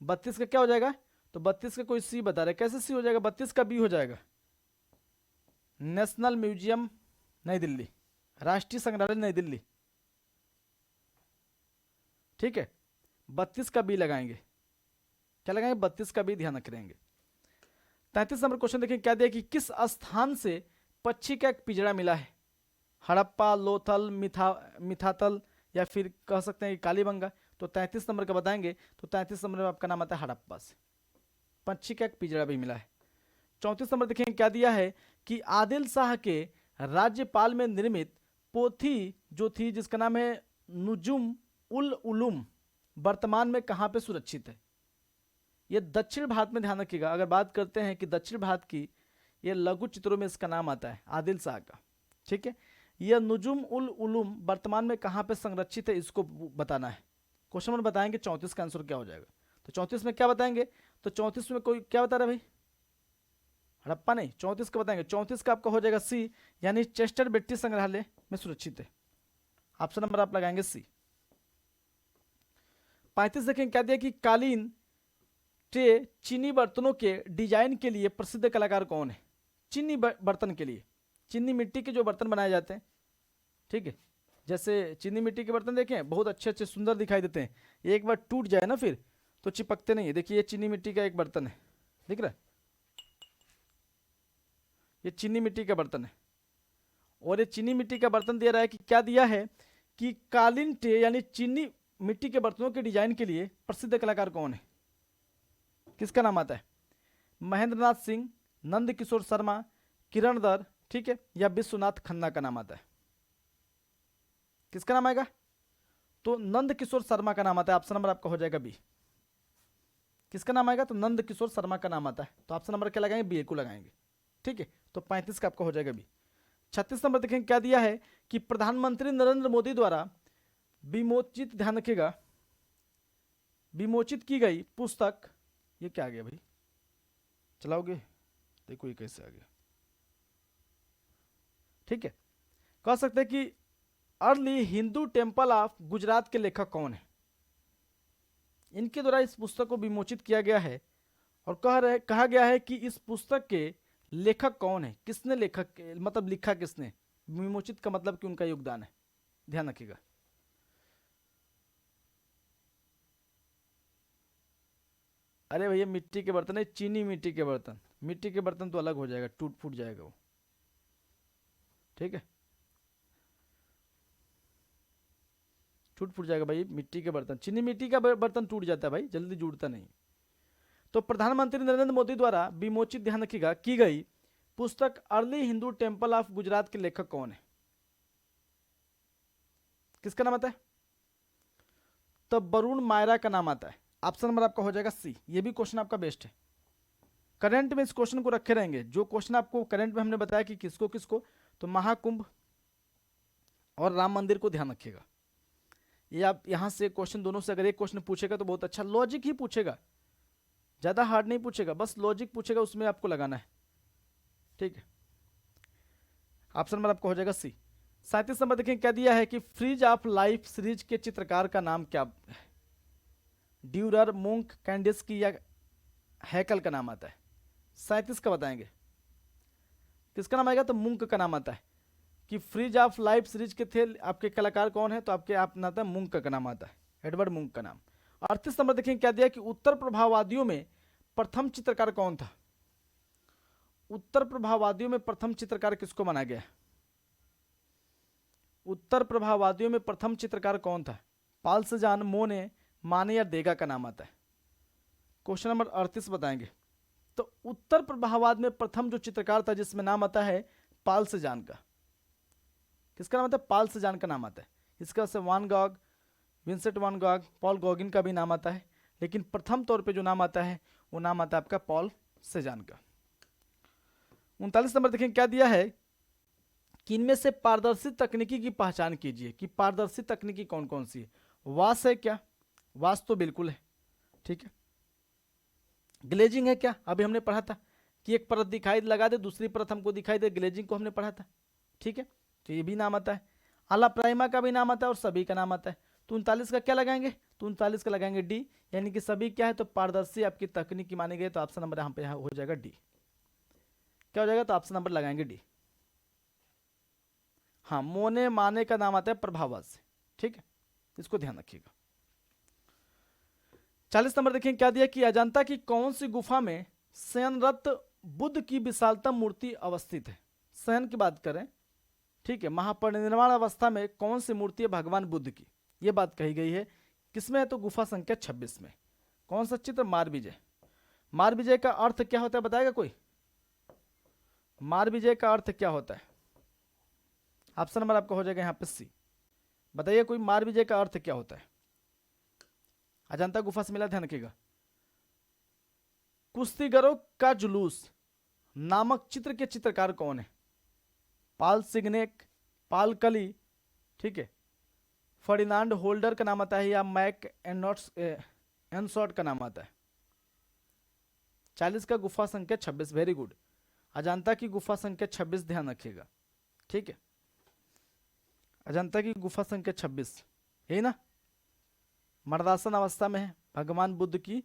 32 का क्या हो जाएगा, तो 32 का कोई सी बता रहे, कैसे सी हो जाएगा, 32 का बी हो जाएगा, नेशनल म्यूजियम नई दिल्ली, राष्ट्रीय संग्रहालय नई दिल्ली। ठीक है, 32 का बी लगाएंगे। क्या लगाएंगे? 32 का बी ध्यान रखेंगे। 33 नंबर क्वेश्चन देखिए क्या दिया कि किस स्थान से पक्षी का एक पिंजरा मिला है? हड़प्पा, लोथल, मिथातल या फिर कह सकते हैं कि कालीबंगा। तो 33 नंबर का बताएंगे तो 33 नंबर में आपका नाम आता है हड़प्पा से, पक्षी का एक पिंजरा भी मिला है। 34 नंबर देखें क्या दिया है कि आदिल शाह के राज्यपाल में निर्मित पोथी जो थी जिसका नाम है नुजुम उल उलूम, वर्तमान में कहां पे सुरक्षित है? ये दक्षिण भारत में, ध्यान रखिएगा। अगर बात करते हैं कि दक्षिण भारत की, ये लघु चित्रों में इसका नाम आता है आदिल शाह का। ठीक है, यह नुजुम उल उलूम वर्तमान में कहां पे संरक्षित है, इसको बताना है। क्वेश्चन नंबर बताएंगे 34 का आंसर क्या हो जाएगा। तो 34 में क्या बताएंगे? तो 34 में कोई क्या बता रहा है भाई? हड़प्पा नहीं, 34 का बताएंगे। 34 का आपका हो जाएगा सी, यानी चेस्टर बेट्टी संग्रहालय में सुरक्षित है। ऑप्शन नंबर आप लगाएंगे सी। 35 देखें क्या दिया कि कालीन, ट्रे, चीनी बर्तनों के डिजाइन के लिए प्रसिद्ध कलाकार कौन है? चीनी बर्तन के लिए, चीनी मिट्टी के जो बर्तन बनाए जाते हैं, ठीक है, जैसे चीनी मिट्टी के बर्तन देखें बहुत अच्छे अच्छे सुंदर दिखाई देते हैं, एक बार टूट जाए ना फिर तो चिपकते नहीं है। देखिए ये चीनी मिट्टी का एक बर्तन है, दिख रहा है? ये चीनी मिट्टी का बर्तन है। और ये चीनी मिट्टी का बर्तन दे रहा है कि क्या दिया है कि कालीन ट्रे यानी चीनी मिट्टी के बर्तनों के डिजाइन के लिए प्रसिद्ध कलाकार कौन है? किसका नाम आता है? महेंद्र नाथ सिंह, नंद किशोर शर्मा, किरण दर, ठीक है, या विश्वनाथ खन्ना का नाम आता है। किसका नाम आएगा? तो नंद किशोर शर्मा का नाम आता है। ऑप्शन नंबर आपका हो जाएगा बी। किसका नाम आएगा? तो नंद किशोर शर्मा का नाम आता है। तो ऑप्शन नंबर क्या लगाएंगे? बी को लगाएंगे। ठीक है, तो 35 का आपका हो जाएगा बी। 36 नंबर देखें क्या दिया है कि प्रधानमंत्री नरेंद्र मोदी द्वारा विमोचित, ध्यान रखिएगा, विमोचित की गई पुस्तक, ये क्या आ गया भाई? चलाओगे? देखो ये कैसे आ गया। ठीक है, कह सकते हैं कि early Hindu temple of Gujarat के लेखक कौन है? इनके द्वारा इस पुस्तक को विमोचित किया गया है और कहा गया है कि इस पुस्तक के लेखक कौन है, किसने लेखक मतलब लिखा किसने, विमोचित का मतलब कि उनका योगदान है, ध्यान रखिएगा। अरे भैया मिट्टी के बर्तन है, चीनी मिट्टी के बर्तन, मिट्टी के बर्तन तो अलग हो जाएगा, टूट फूट जाएगा वो। ठीक है, टूट फूट जाएगा भाई मिट्टी के बर्तन, चीनी मिट्टी का बर्तन टूट जाता है भाई, जल्दी जुड़ता नहीं। तो प्रधानमंत्री नरेंद्र मोदी द्वारा विमोचित, ध्यान रखिएगा, की गई पुस्तक early Hindu temple of Gujarat के लेखक कौन है? किसका नाम आता है? तो वरुण मायरा का नाम आता है। ऑप्शन नंबर आपका हो जाएगा सी। ये भी क्वेश्चन आपका बेस्ट है, करंट में इस क्वेश्चन को रखे रहेंगे। जो क्वेश्चन आपको करंट में हमने बताया कि किसको किसको, तो महाकुंभ और राम मंदिर को ध्यान रखिएगा। ये आप यहां से क्वेश्चन दोनों से अगर एक क्वेश्चन पूछेगा तो बहुत अच्छा, लॉजिक ही पूछेगा, ज्यादा हार्ड नहीं पूछेगा, बस लॉजिक पूछेगा, उसमें आपको लगाना है। ठीक है, ऑप्शन नंबर आपका हो जाएगा सी। 37 नंबर देखें क्या दिया है कि फ्रीज ऑफ लाइफ सीरीज के चित्रकार का नाम क्या है? ड्यूरर, मुंक, कैंडिस्की या हैकल का नाम आता है। 37 का बताएंगे, किसका नाम आएगा? तो मुंक का नाम आता है। कि फ्रीज ऑफ लाइफ सीरीज के थे आपके कलाकार कौन है? तो आपके आप नाता है मुंक का नाम आता है, एडवर्ड मुंक का नाम। 38 नंबर देखें क्या दिया कि उत्तर प्रभाववादियों में प्रथम चित्रकार कौन था? उत्तर प्रभाववादियों में प्रथम चित्रकार किसको माना गया? उत्तर प्रभाववादियों में प्रथम चित्रकार कौन था? पाल सेजान, मोने, माने या देगा का नाम आता है। क्वेश्चन नंबर 38 बताएंगे। तो उत्तर प्रभाववाद में प्रथम जो चित्रकार था जिसमें नाम आता है पाल सेजान का। किसका नाम आता है? पाल सेजान का नाम आता है। इसका से वान गॉग, विंसेंट वान गॉग, पॉल गॉगिन का भी नाम आता है, लेकिन प्रथम तौर पे जो नाम आता है वो नाम आता है आपका पॉल सेजान का। 39 नंबर देखें क्या दिया है कि इनमें से पारदर्शी तकनीकी की पहचान कीजिए, कि पारदर्शी तकनीकी कौन कौन सी है? वाश है क्या? वाश तो बिल्कुल है। ठीक है, ग्लेजिंग है क्या? अभी हमने पढ़ा था कि एक परत दिखाई लगा दे, दूसरी परत हमको दिखाई दे, ग्लेजिंग को हमने पढ़ा था। ठीक है, तो ये भी नाम आता है। आला प्राइमा का भी नाम आता है और सभी का नाम आता है। तो 39 का क्या लगाएंगे? तो 39 का लगाएंगे डी, यानी कि सभी क्या है? तो पारदर्शी आपकी तकनीकी मानी गई। तो ऑप्शन नंबर यहाँ पे हो जाएगा डी। क्या हो जाएगा? तो ऑप्शन नंबर लगाएंगे डी। हाँ, मोने माने का नाम आता है प्रभाववाद से। ठीक है, इसको ध्यान रखिएगा। 40 नंबर देखें क्या दिया कि अजंता की कौन सी गुफा में शयनरत बुद्ध की विशालतम मूर्ति अवस्थित है। शयन की बात करें, ठीक है, महापरिनिर्वाण अवस्था में कौन सी मूर्ति है भगवान बुद्ध की, ये बात कही गई है। किसमें है तो गुफा संख्या 26 में। कौन सा चित्र, मार विजय। मार विजय का अर्थ क्या होता है बताएगा कोई? मार विजय का अर्थ क्या होता है? ऑप्शन नंबर आपका हो जाएगा यहाँ पे सी। बताइए कोई, मार विजय का अर्थ क्या होता है? अजंता गुफा से मिला, ध्यान रखिएगा। कुश्तीगरों का जुलूस नामक चित्र के चित्रकार कौन है? पाल सिग्नेक, पाल कली, ठीक है, फर्डिनांड होल्डर का नाम आता है या मैक एनसॉट का नाम आता है। 40 का गुफा संख्या 26, वेरी गुड। अजंता की गुफा संख्या 26 ध्यान रखिएगा, ठीक है। अजंता की गुफा संख्या 26 है ना, मर्दासन अवस्था में है भगवान बुद्ध की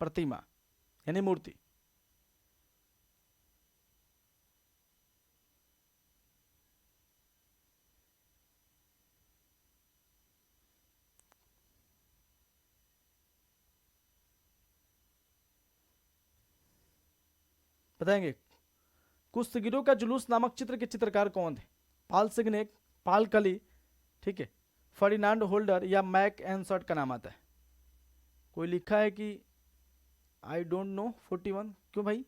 प्रतिमा यानी मूर्ति। बताएंगे कुश्तीगिरों का जुलूस नामक चित्र के चित्रकार कौन थे? पाल सिग्नेक, पाल कली, ठीक है, फर्डिनांड होल्डर या मैक एनसॉट का नाम आता है। कोई लिखा है कि आई डोंट नो 41, क्यों भाई?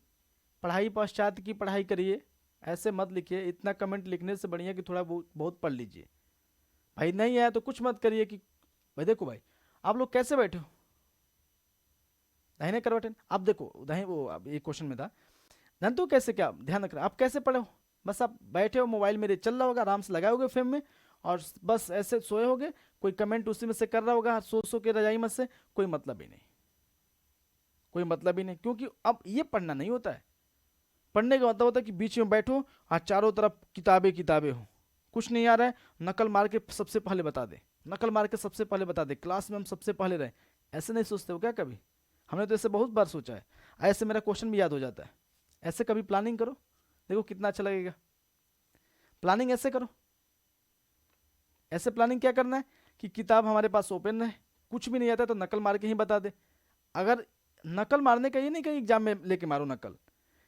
पढ़ाई पश्चात की पढ़ाई करिए, ऐसे मत लिखिए। इतना कमेंट लिखने से बढ़िया कि थोड़ा बहुत पढ़ लीजिए। भाई नहीं आया तो कुछ मत करिए कि भाई देखो भाई आप लोग कैसे बैठे हो, दाहिने करवट। आप देखो दाहिने, वो अब एक क्वेश्चन में था, जानते हो कैसे, क्या ध्यान रख रहे आप कैसे पढ़े हो? बस आप बैठे हो, मोबाइल मेरे चल रहा होगा, आराम से लगाए होगे फ्रेम में और बस ऐसे सोए होगे। कोई कमेंट उसी में से कर रहा होगा सो के रजाई में से, कोई मतलब ही नहीं, कोई मतलब ही नहीं। क्योंकि अब ये पढ़ना नहीं होता है। पढ़ने का मतलब होता है कि बीच में बैठो और चारों तरफ किताबें किताबें हो, कुछ नहीं आ रहा है नकल मार के सबसे पहले बता दे, नकल मार के सबसे पहले बता दे, क्लास में हम सबसे पहले रहे। ऐसे नहीं सोचते हो क्या कभी? हमने तो ऐसे बहुत बार सोचा है। ऐसे मेरा क्वेश्चन भी याद हो जाता है। ऐसे कभी प्लानिंग करो, देखो कितना अच्छा लगेगा। प्लानिंग ऐसे करो। ऐसे प्लानिंग क्या करना है कि किताब हमारे पास ओपन है, कुछ भी नहीं आता तो नकल मार के ही बता दे। अगर नकल मारने का ये नहीं कि एग्जाम में लेके मारो नकल,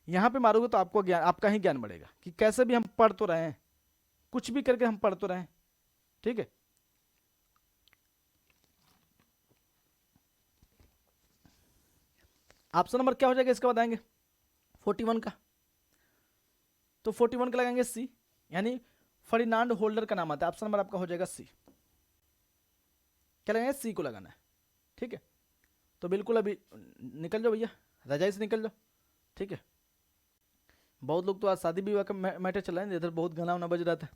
यहाँ पे मारोगे तो आपको ज्ञान, आपका ही ज्ञान बढ़ेगा कि कैसे भी हम पढ़ तो रहे हैं, कुछ भी करके हम पढ़ तो रहे हैं, ठीक है। ऑप्शन नंबर क्या हो जाएगा इसका बताएंगे? 41 का, तो 41 का लगाएंगे सी, यानी फर्डिनांड होल्डर का नाम आता है। ऑप्शन नंबर आपका हो जाएगा सी। क्या लगाएंगे? सी को लगाना है, ठीक है। तो बिल्कुल अभी निकल जाओ भैया, रजाई से निकल जाओ, ठीक है। बहुत लोग तो आज शादी विवाह का मैटर चल रहा है, इधर बहुत गाना वाना बज रहा था,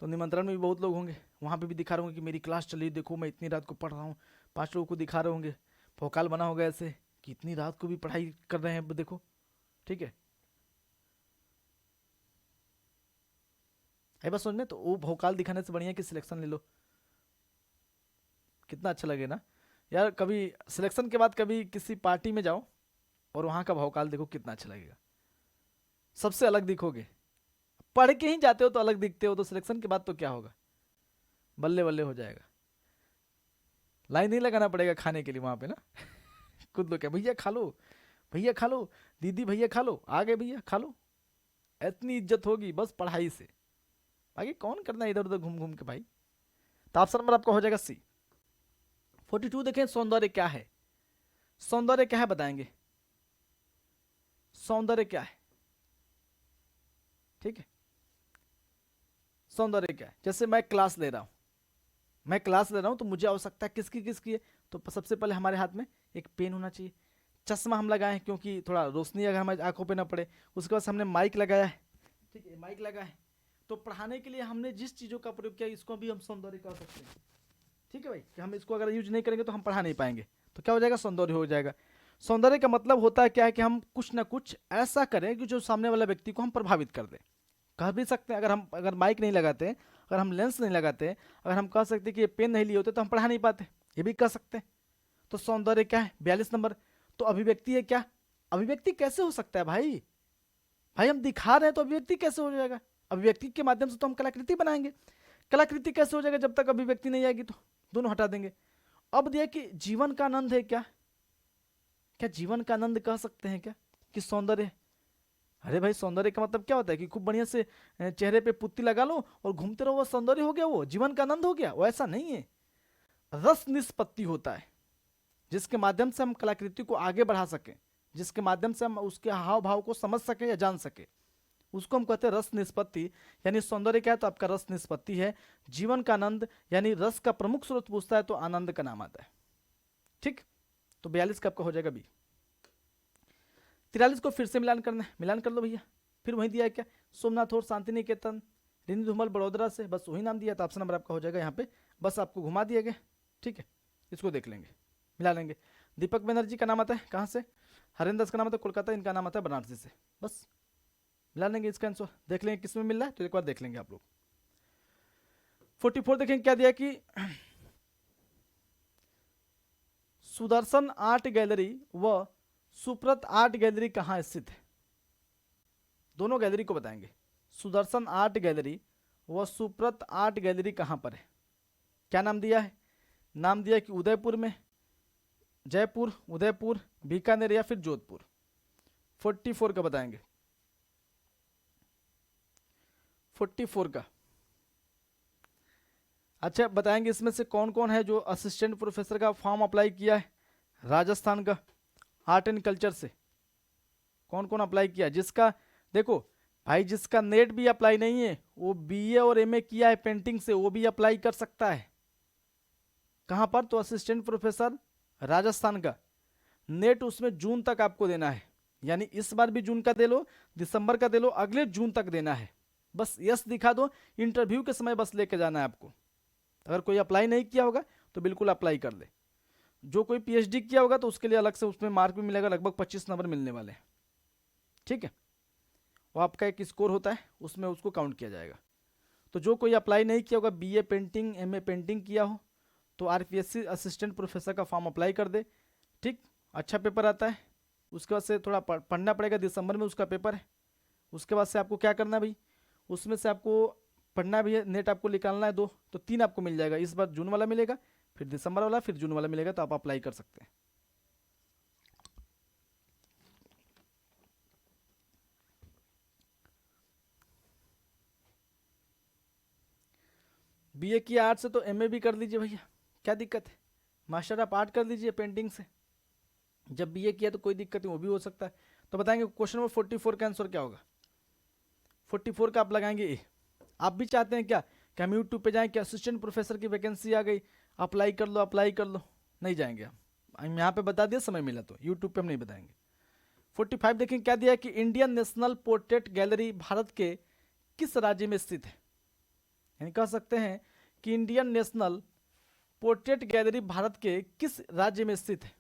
तो निमंत्रण में भी बहुत लोग होंगे, वहाँ पे भी दिखा रहे होंगे कि मेरी क्लास चली, देखो मैं इतनी रात को पढ़ रहा हूँ। 5 लोगों को दिखा रहे होंगे, भोकाल बना होगा ऐसे कि इतनी रात को भी पढ़ाई कर रहे हैं, देखो, ठीक है। आई बस सोचने तो वो भोकाल दिखाने से बढ़िया कि सिलेक्शन ले लो, कितना अच्छा लगे ना यार। कभी सिलेक्शन के बाद कभी किसी पार्टी में जाओ और वहाँ का भोकाल देखो, कितना अच्छा लगेगा, सबसे अलग दिखोगे। पढ़ के ही जाते हो तो अलग दिखते हो, तो सिलेक्शन के बाद तो क्या होगा, बल्ले बल्ले हो जाएगा। लाइन नहीं लगाना पड़ेगा खाने के लिए वहाँ पे ना खुद लोग क्या, भैया खा लो, भैया खा लो, दीदी भैया खा लो, आ गए भैया खा लो। इतनी इज्जत होगी बस पढ़ाई से, आगे कौन करना है इधर उधर घूम घूम के भाई। तो ऑप्शन नंबर आपका हो जाएगा सी। 42 देखें, सौंदर्य क्या है? सौंदर्य क्या है बताएंगे? सौंदर्य क्या है, ठीक है। सौंदर्य क्या है? जैसे मैं क्लास ले रहा हूं, मैं क्लास ले रहा हूं तो मुझे आवश्यकता किसकी किसकी है? तो सबसे पहले हमारे हाथ में एक पेन होना चाहिए, चश्मा हम लगाए क्योंकि थोड़ा रोशनी अगर हमारी आंखों पे ना पड़े। उसके बाद हमने माइक लगाया है, ठीक है, माइक लगा है। तो पढ़ाने के लिए हमने जिस चीज़ों का प्रयोग किया इसको भी हम सौंदर्य कर सकते हैं, ठीक है भाई, कि हम इसको अगर यूज नहीं करेंगे तो हम पढ़ा नहीं पाएंगे। तो क्या हो जाएगा? सौंदर्य हो जाएगा। सौंदर्य का मतलब होता है क्या है कि हम कुछ ना कुछ ऐसा करें कि जो सामने वाला व्यक्ति को हम प्रभावित कर दें। कह भी सकते हैं अगर माइक नहीं लगाते, अगर हम लेंस नहीं लगाते, अगर हम कह सकते कि ये पेन नहीं लिए होते तो हम पढ़ा नहीं पाते, ये भी कह सकते हैं। तो सौंदर्य क्या है? 42 नंबर। तो अभिव्यक्ति है क्या? अभिव्यक्ति कैसे हो सकता है भाई? भाई हम दिखा रहे हैं तो अभिव्यक्ति कैसे हो जाएगा? अभिव्यक्ति के माध्यम से तो हम कलाकृति बनाएंगे। कलाकृति कैसे हो जाएगा जब तक अभिव्यक्ति नहीं आएगी? तो दोनों हटा देंगे। अब दिया कि जीवन का आनंद है क्या? क्या जीवन का आनंद कह सकते हैं क्या कि सौंदर्य? अरे भाई, सौंदर्य का मतलब क्या होता है कि खूब बढ़िया से चेहरे पे पुत्ती लगा लो और घूमते रहो, वो सौंदर्य हो गया, वो जीवन का आनंद हो गया? वो ऐसा नहीं है। रस निष्पत्ति होता है, जिसके माध्यम से हम कलाकृति को आगे बढ़ा सकें, जिसके माध्यम से हम उसके हाव भाव को समझ सकें या जान सकें, उसको हम कहते हैं रस निष्पत्ति। यानी सौंदर्य क्या है? तो आपका रस निष्पत्ति है। जीवन का आनंद यानी रस का प्रमुख स्रोत पूछता है तो आनंद का नाम आता है। ठीक, तो 42 का आपका हो जाएगा बी। 43 को फिर से मिलान करना है, मिलान कर लो भैया। फिर वही दिया है क्या? सोमनाथ और शांति निकेतन, रिनी धूमल बड़ोदरा से, बस वही नाम दिया, तो ऑप्शन नंबर आपका हो जाएगा यहाँ पे। बस आपको घुमा दिया गया। ठीक है, इसको देख लेंगे, मिला लेंगे। दीपक बनर्जी का नाम आता है कहाँ से? हरिंदर का नाम आता है कोलकाता, इनका नाम आता है बनारसी से। बस मिला लेंगे इसका आंसर, देख लेंगे किस में मिल रहा है, तो एक बार देख लेंगे आप लोग। 44 देखेंगे क्या दिया कि सुदर्शन आर्ट गैलरी व सुप्रत आर्ट गैलरी कहाँ स्थित है? दोनों गैलरी को बताएंगे। सुदर्शन आर्ट गैलरी व सुप्रत आर्ट गैलरी कहाँ पर है? क्या नाम दिया है? नाम दिया कि उदयपुर में, जयपुर, उदयपुर, बीकानेर या फिर जोधपुर। 44 का बताएंगे। 44 का अच्छा बताएंगे इसमें से कौन कौन है जो असिस्टेंट प्रोफेसर का फॉर्म अप्लाई किया है राजस्थान का आर्ट एंड कल्चर से? कौन कौन अप्लाई किया? जिसका देखो भाई, जिसका नेट भी अप्लाई नहीं है, वो बीए और एमए किया है पेंटिंग से, वो भी अप्लाई कर सकता है। कहां पर? तो असिस्टेंट प्रोफेसर राजस्थान का। नेट उसमें जून तक आपको देना है, यानी इस बार भी जून का दे लो, दिसंबर का दे लो, अगले जून तक देना है। बस यस दिखा दो, इंटरव्यू के समय बस लेके जाना है आपको। अगर कोई अप्लाई नहीं किया होगा तो बिल्कुल अप्लाई कर ले। जो कोई पीएचडी किया होगा तो उसके लिए अलग से उसमें मार्क भी मिलेगा, लगभग 25 नंबर मिलने वाले हैं। ठीक है, वो आपका एक स्कोर होता है, उसमें उसको काउंट किया जाएगा। तो जो कोई अप्लाई नहीं किया होगा, बीए पेंटिंग, एमए पेंटिंग किया हो, तो आरपीएससी असिस्टेंट प्रोफेसर का फॉर्म अप्लाई कर दे। ठीक, अच्छा पेपर आता है। उसके बाद से थोड़ा पढ़ना पड़ेगा, दिसंबर में उसका पेपर है। उसके बाद से आपको क्या करना है भाई, उसमें से आपको पढ़ना भी है, नेट आपको निकालना है 2, तो 3 आपको मिल जाएगा। इस बार जून वाला मिलेगा, फिर दिसंबर वाला, फिर जून वाला मिलेगा, तो आप अप्लाई कर सकते हैं। बीए किया आर्ट से तो एमए भी कर लीजिए भैया, क्या दिक्कत है? मास्टर आप आर्ट कर लीजिए पेंटिंग से, जब बीए किया तो कोई दिक्कत नहीं, वो भी हो सकता है। तो बताएंगे क्वेश्चन नंबर 44 का आंसर क्या होगा? 44 का आप लगाएंगे ए। आप भी चाहते हैं क्या कि हम यूट्यूब पे जाएं कि असिस्टेंट प्रोफेसर की वैकेंसी आ गई, अप्लाई कर लो, अप्लाई कर लो? नहीं जाएंगे हम यहाँ पे बता दिया, समय मिला तो यूट्यूब पे हम नहीं बताएंगे। 45 देखें क्या दिया कि Indian national portrait gallery Bharat के किस राज्य में स्थित है? यानी कह सकते हैं कि Indian national portrait gallery Bharat के किस राज्य में स्थित है?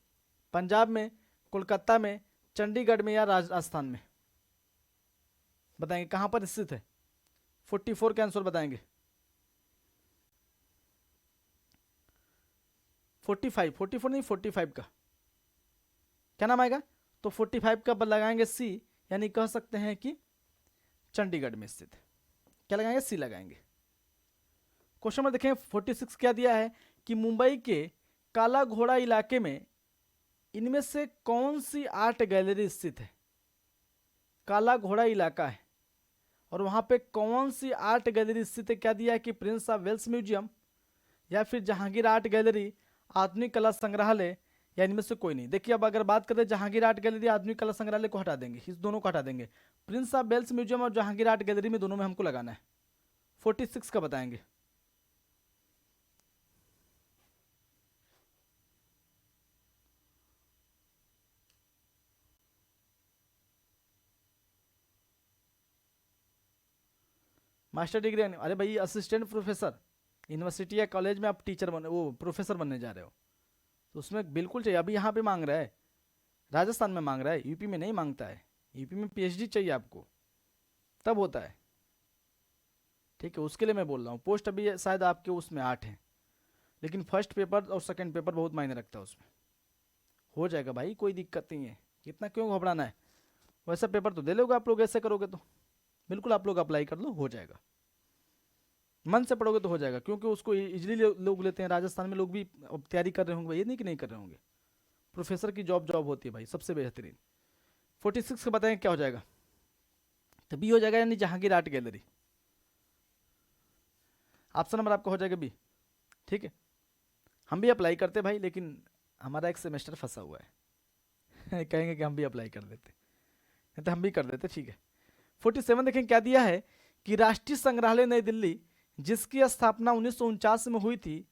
पंजाब में, कोलकाता में, चंडीगढ़ में या राजस्थान में? बताएंगे कहां पर स्थित है। 44 का आंसर बताएंगे। 44 नहीं, 45 का क्या नाम आएगा? तो 45 का लगाएंगे सी, यानी कह सकते हैं कि चंडीगढ़ में स्थित है। क्या लगाएंगे? सी लगाएंगे। क्वेश्चन नंबर देखें 46 क्या दिया है कि मुंबई के काला घोड़ा इलाके में इनमें से कौन सी आर्ट गैलरी स्थित है? काला घोड़ा इलाका है और वहां पे कौन सी आर्ट गैलरी स्थित है? क्या दिया है कि प्रिंस ऑफ वेल्स म्यूजियम या फिर जहांगीर आर्ट गैलरी, आधुनिक कला संग्रहालय, या इनमें से कोई नहीं। देखिए अब अगर बात करें जहांगीर आर्ट गैलरी, आधुनिक कला संग्रहालय को हटा देंगे, इस दोनों को हटा देंगे। प्रिंस ऑफ वेल्स म्यूजियम और जहांगीर आर्ट गैलरी में, दोनों में हमको लगाना है। 46 का बताएंगे। मास्टर डिग्री, अरे भाई असिस्टेंट प्रोफेसर, यूनिवर्सिटी या कॉलेज में आप टीचर बने, वो प्रोफेसर बनने जा रहे हो, तो उसमें बिल्कुल चाहिए। अभी यहाँ पे मांग रहा है, राजस्थान में मांग रहा है, यूपी में नहीं मांगता है। यूपी में पीएचडी चाहिए आपको, तब होता है। ठीक है, उसके लिए मैं बोल रहा हूँ। पोस्ट अभी शायद आपके उसमें 8 है, लेकिन फर्स्ट पेपर और सेकंड पेपर बहुत मायने रखता है उसमें। हो जाएगा भाई, कोई दिक्कत नहीं है, इतना क्यों घबराना है। वैसा पेपर तो दे लोगे आप लोग, ऐसे करोगे तो बिल्कुल आप लोग अप्लाई कर लो, हो जाएगा। मन से पढ़ोगे तो हो जाएगा, क्योंकि उसको इजीली लोग लेते हैं। राजस्थान में लोग भी अब तैयारी कर रहे होंगे भाई, ये नहीं कि नहीं कर रहे होंगे। प्रोफेसर की जॉब जॉब होती है भाई, सबसे बेहतरीन। 46 का बताएंगे क्या हो जाएगा? तो बी हो जाएगा, यानी Jahangir art gallery. Option number आपका हो जाएगा बी। ठीक है, हम भी अप्लाई करते भाई, लेकिन हमारा एक सेमेस्टर फंसा हुआ है कहेंगे कि हम भी अप्लाई कर देते, नहीं तो हम भी कर देते। ठीक है, 47 देखें क्या दिया है कि राष्ट्रीय संग्रहालय नई दिल्ली, जिसकी स्थापना 1949 में हुई थी,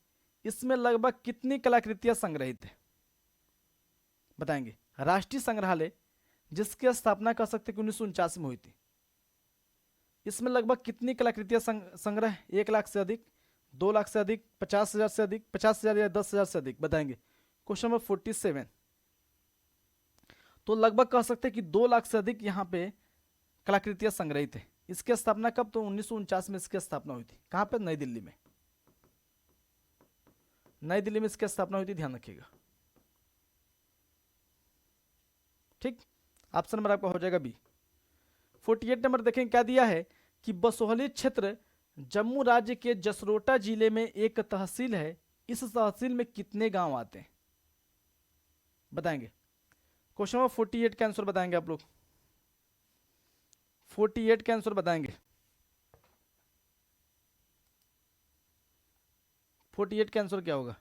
इसमें लगभग कितनी कलाकृतियां संग्रहित है? बताएंगे। राष्ट्रीय संग्रहालय जिसकी स्थापना कर सकते कि 1949 में हुई थी, इसमें लगभग कितनी कलाकृतियां संग्रह? 1 लाख से अधिक, 2 लाख से अधिक, 50,000 से अधिक, 50,000 या 10,000 से अधिक? बताएंगे। Question number 47। तो लगभग कह सकते हैं कि 2 लाख से अधिक यहाँ पे कलाकृतियां संग्रहित है। इसकी स्थापना कब? तो 1949 में इसकी स्थापना हुई थी। कहां पे? नई दिल्ली में। नई दिल्ली में इसकी स्थापना हुई थी, ध्यान रखिएगा। ठीक, ऑप्शन नंबर आपका हो जाएगा बी। 48 नंबर देखें क्या दिया है कि बसोहली क्षेत्र जम्मू राज्य के जसरोटा जिले में एक तहसील है, इस तहसील में कितने गांव आते हैं? बताएंगे। क्वेश्चन नंबर 48 का आंसर बताएंगे आप लोग। 48 का आंसर बताएंगे। 48 का आंसर क्या होगा?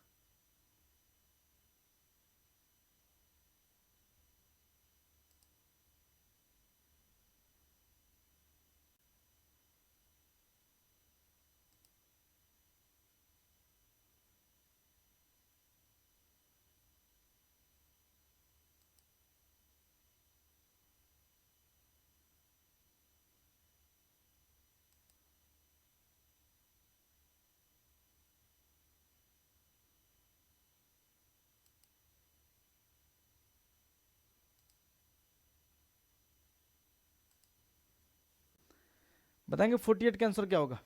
बताएंगे 48 का आंसर क्या होगा?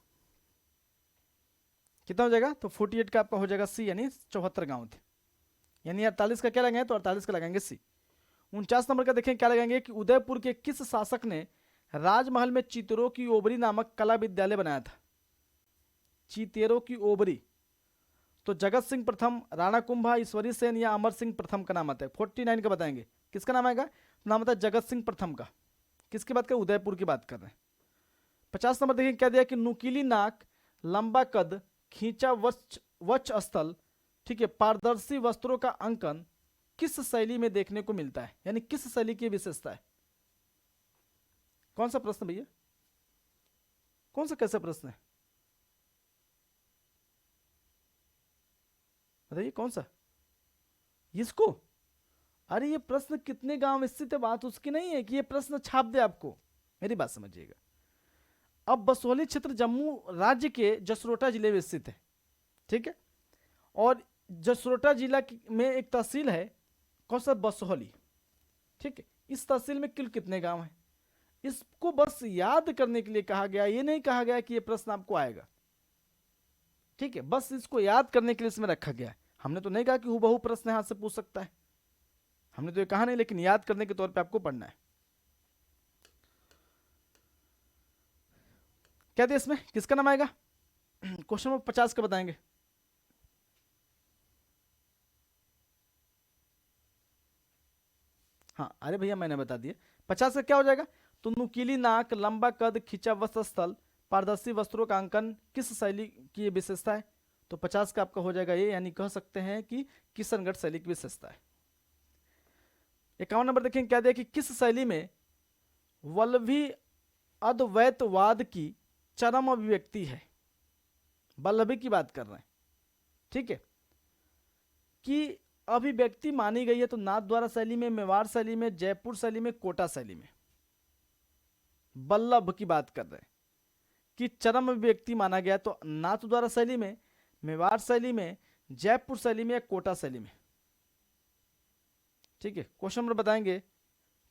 कितना हो जाएगा? तो 48 का आपका हो जाएगा सी, यानी 74 गांव थे। यानी 48 का क्या लगाएंगे? तो 48 का लगाएंगे सी। 49 नंबर का देखें क्या लगाएंगे कि उदयपुर के किस शासक ने राजमहल में चितरों की ओबरी नामक कला विद्यालय बनाया था? चितेरों की ओबरी। तो जगत सिंह प्रथम, राणा कुंभा, ईश्वरी सेन या अमर सिंह प्रथम का नाम आता है। 49 का बताएंगे किसका नाम आएगा? नाम आता है जगत सिंह प्रथम का। किसकी बात कर? उदयपुर की बात कर रहे हैं। 50 नंबर देखिए क्या दिया कि नुकीली नाक, लंबा कद, खींचा वक्ष स्थल, ठीक है, पारदर्शी वस्त्रों का अंकन किस शैली में देखने को मिलता है? यानी किस शैली की विशेषता है? कौन सा प्रश्न भैया? कौन सा कैसा प्रश्न है? बताइए कौन सा? इसको? अरे ये प्रश्न कितने गांव में स्थित है, बात उसकी नहीं है कि ये प्रश्न छाप दे आपको। मेरी बात समझिएगा। अब बसोहली क्षेत्र जम्मू राज्य के जसरोटा जिले में स्थित है, ठीक है। और जसरोटा जिला में एक तहसील है, कौन सा? बसोहली, ठीक है। इस तहसील में कुल कितने गांव हैं? इसको बस याद करने के लिए कहा गया, ये नहीं कहा गया कि ये प्रश्न आपको आएगा, ठीक है। बस इसको याद करने के लिए इसमें रखा गया है। हमने तो नहीं कहा कि हूबहू प्रश्न हाथ से पूछ सकता है, हमने तो ये कहा नहीं, लेकिन याद करने के तौर पे आपको पढ़ना है। क्या दिया इसमें? किसका नाम आएगा? क्वेश्चन नंबर 50 का बताएंगे। हाँ, अरे भैया मैंने बता दिया। 50 का क्या हो जाएगा? तो नुकीली नाक, लंबा कद, खिंचा वस्त्र स्थल, पारदर्शी वस्त्रों का अंकन किस शैली की ये विशेषता है? तो 50 का आपका हो जाएगा ये, यानी कह सकते हैं कि किशनगढ़ शैली की विशेषता है। 51 नंबर देखें क्या दिया कि किस शैली में वल्लभी अद्वैतवाद की चरम अभिव्यक्ति है? वल्लभी की बात कर रहे हैं, ठीक है, कि अभिव्यक्ति मानी गई है। तो नाथद्वारा शैली में, मेवाड़ शैली में, जयपुर शैली में, कोटा शैली में? वल्लभ की बात कर रहे हैं कि चरम अभिव्यक्ति माना गया, तो नाथद्वारा शैली में, मेवाड़ शैली में, जयपुर शैली में या कोटा शैली में? ठीक है, क्वेश्चन नंबर बताएंगे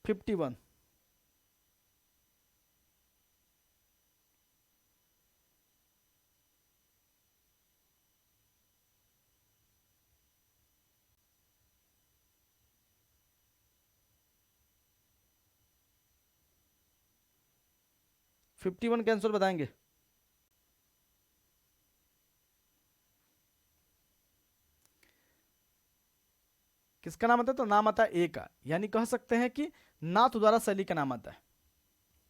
51। फिफ्टी वन का आंसर बताएंगे। किसका नाम आता है? तो नाम आता है ए का, यानी कह सकते हैं कि नाथ द्वारा शैली का नाम आता है।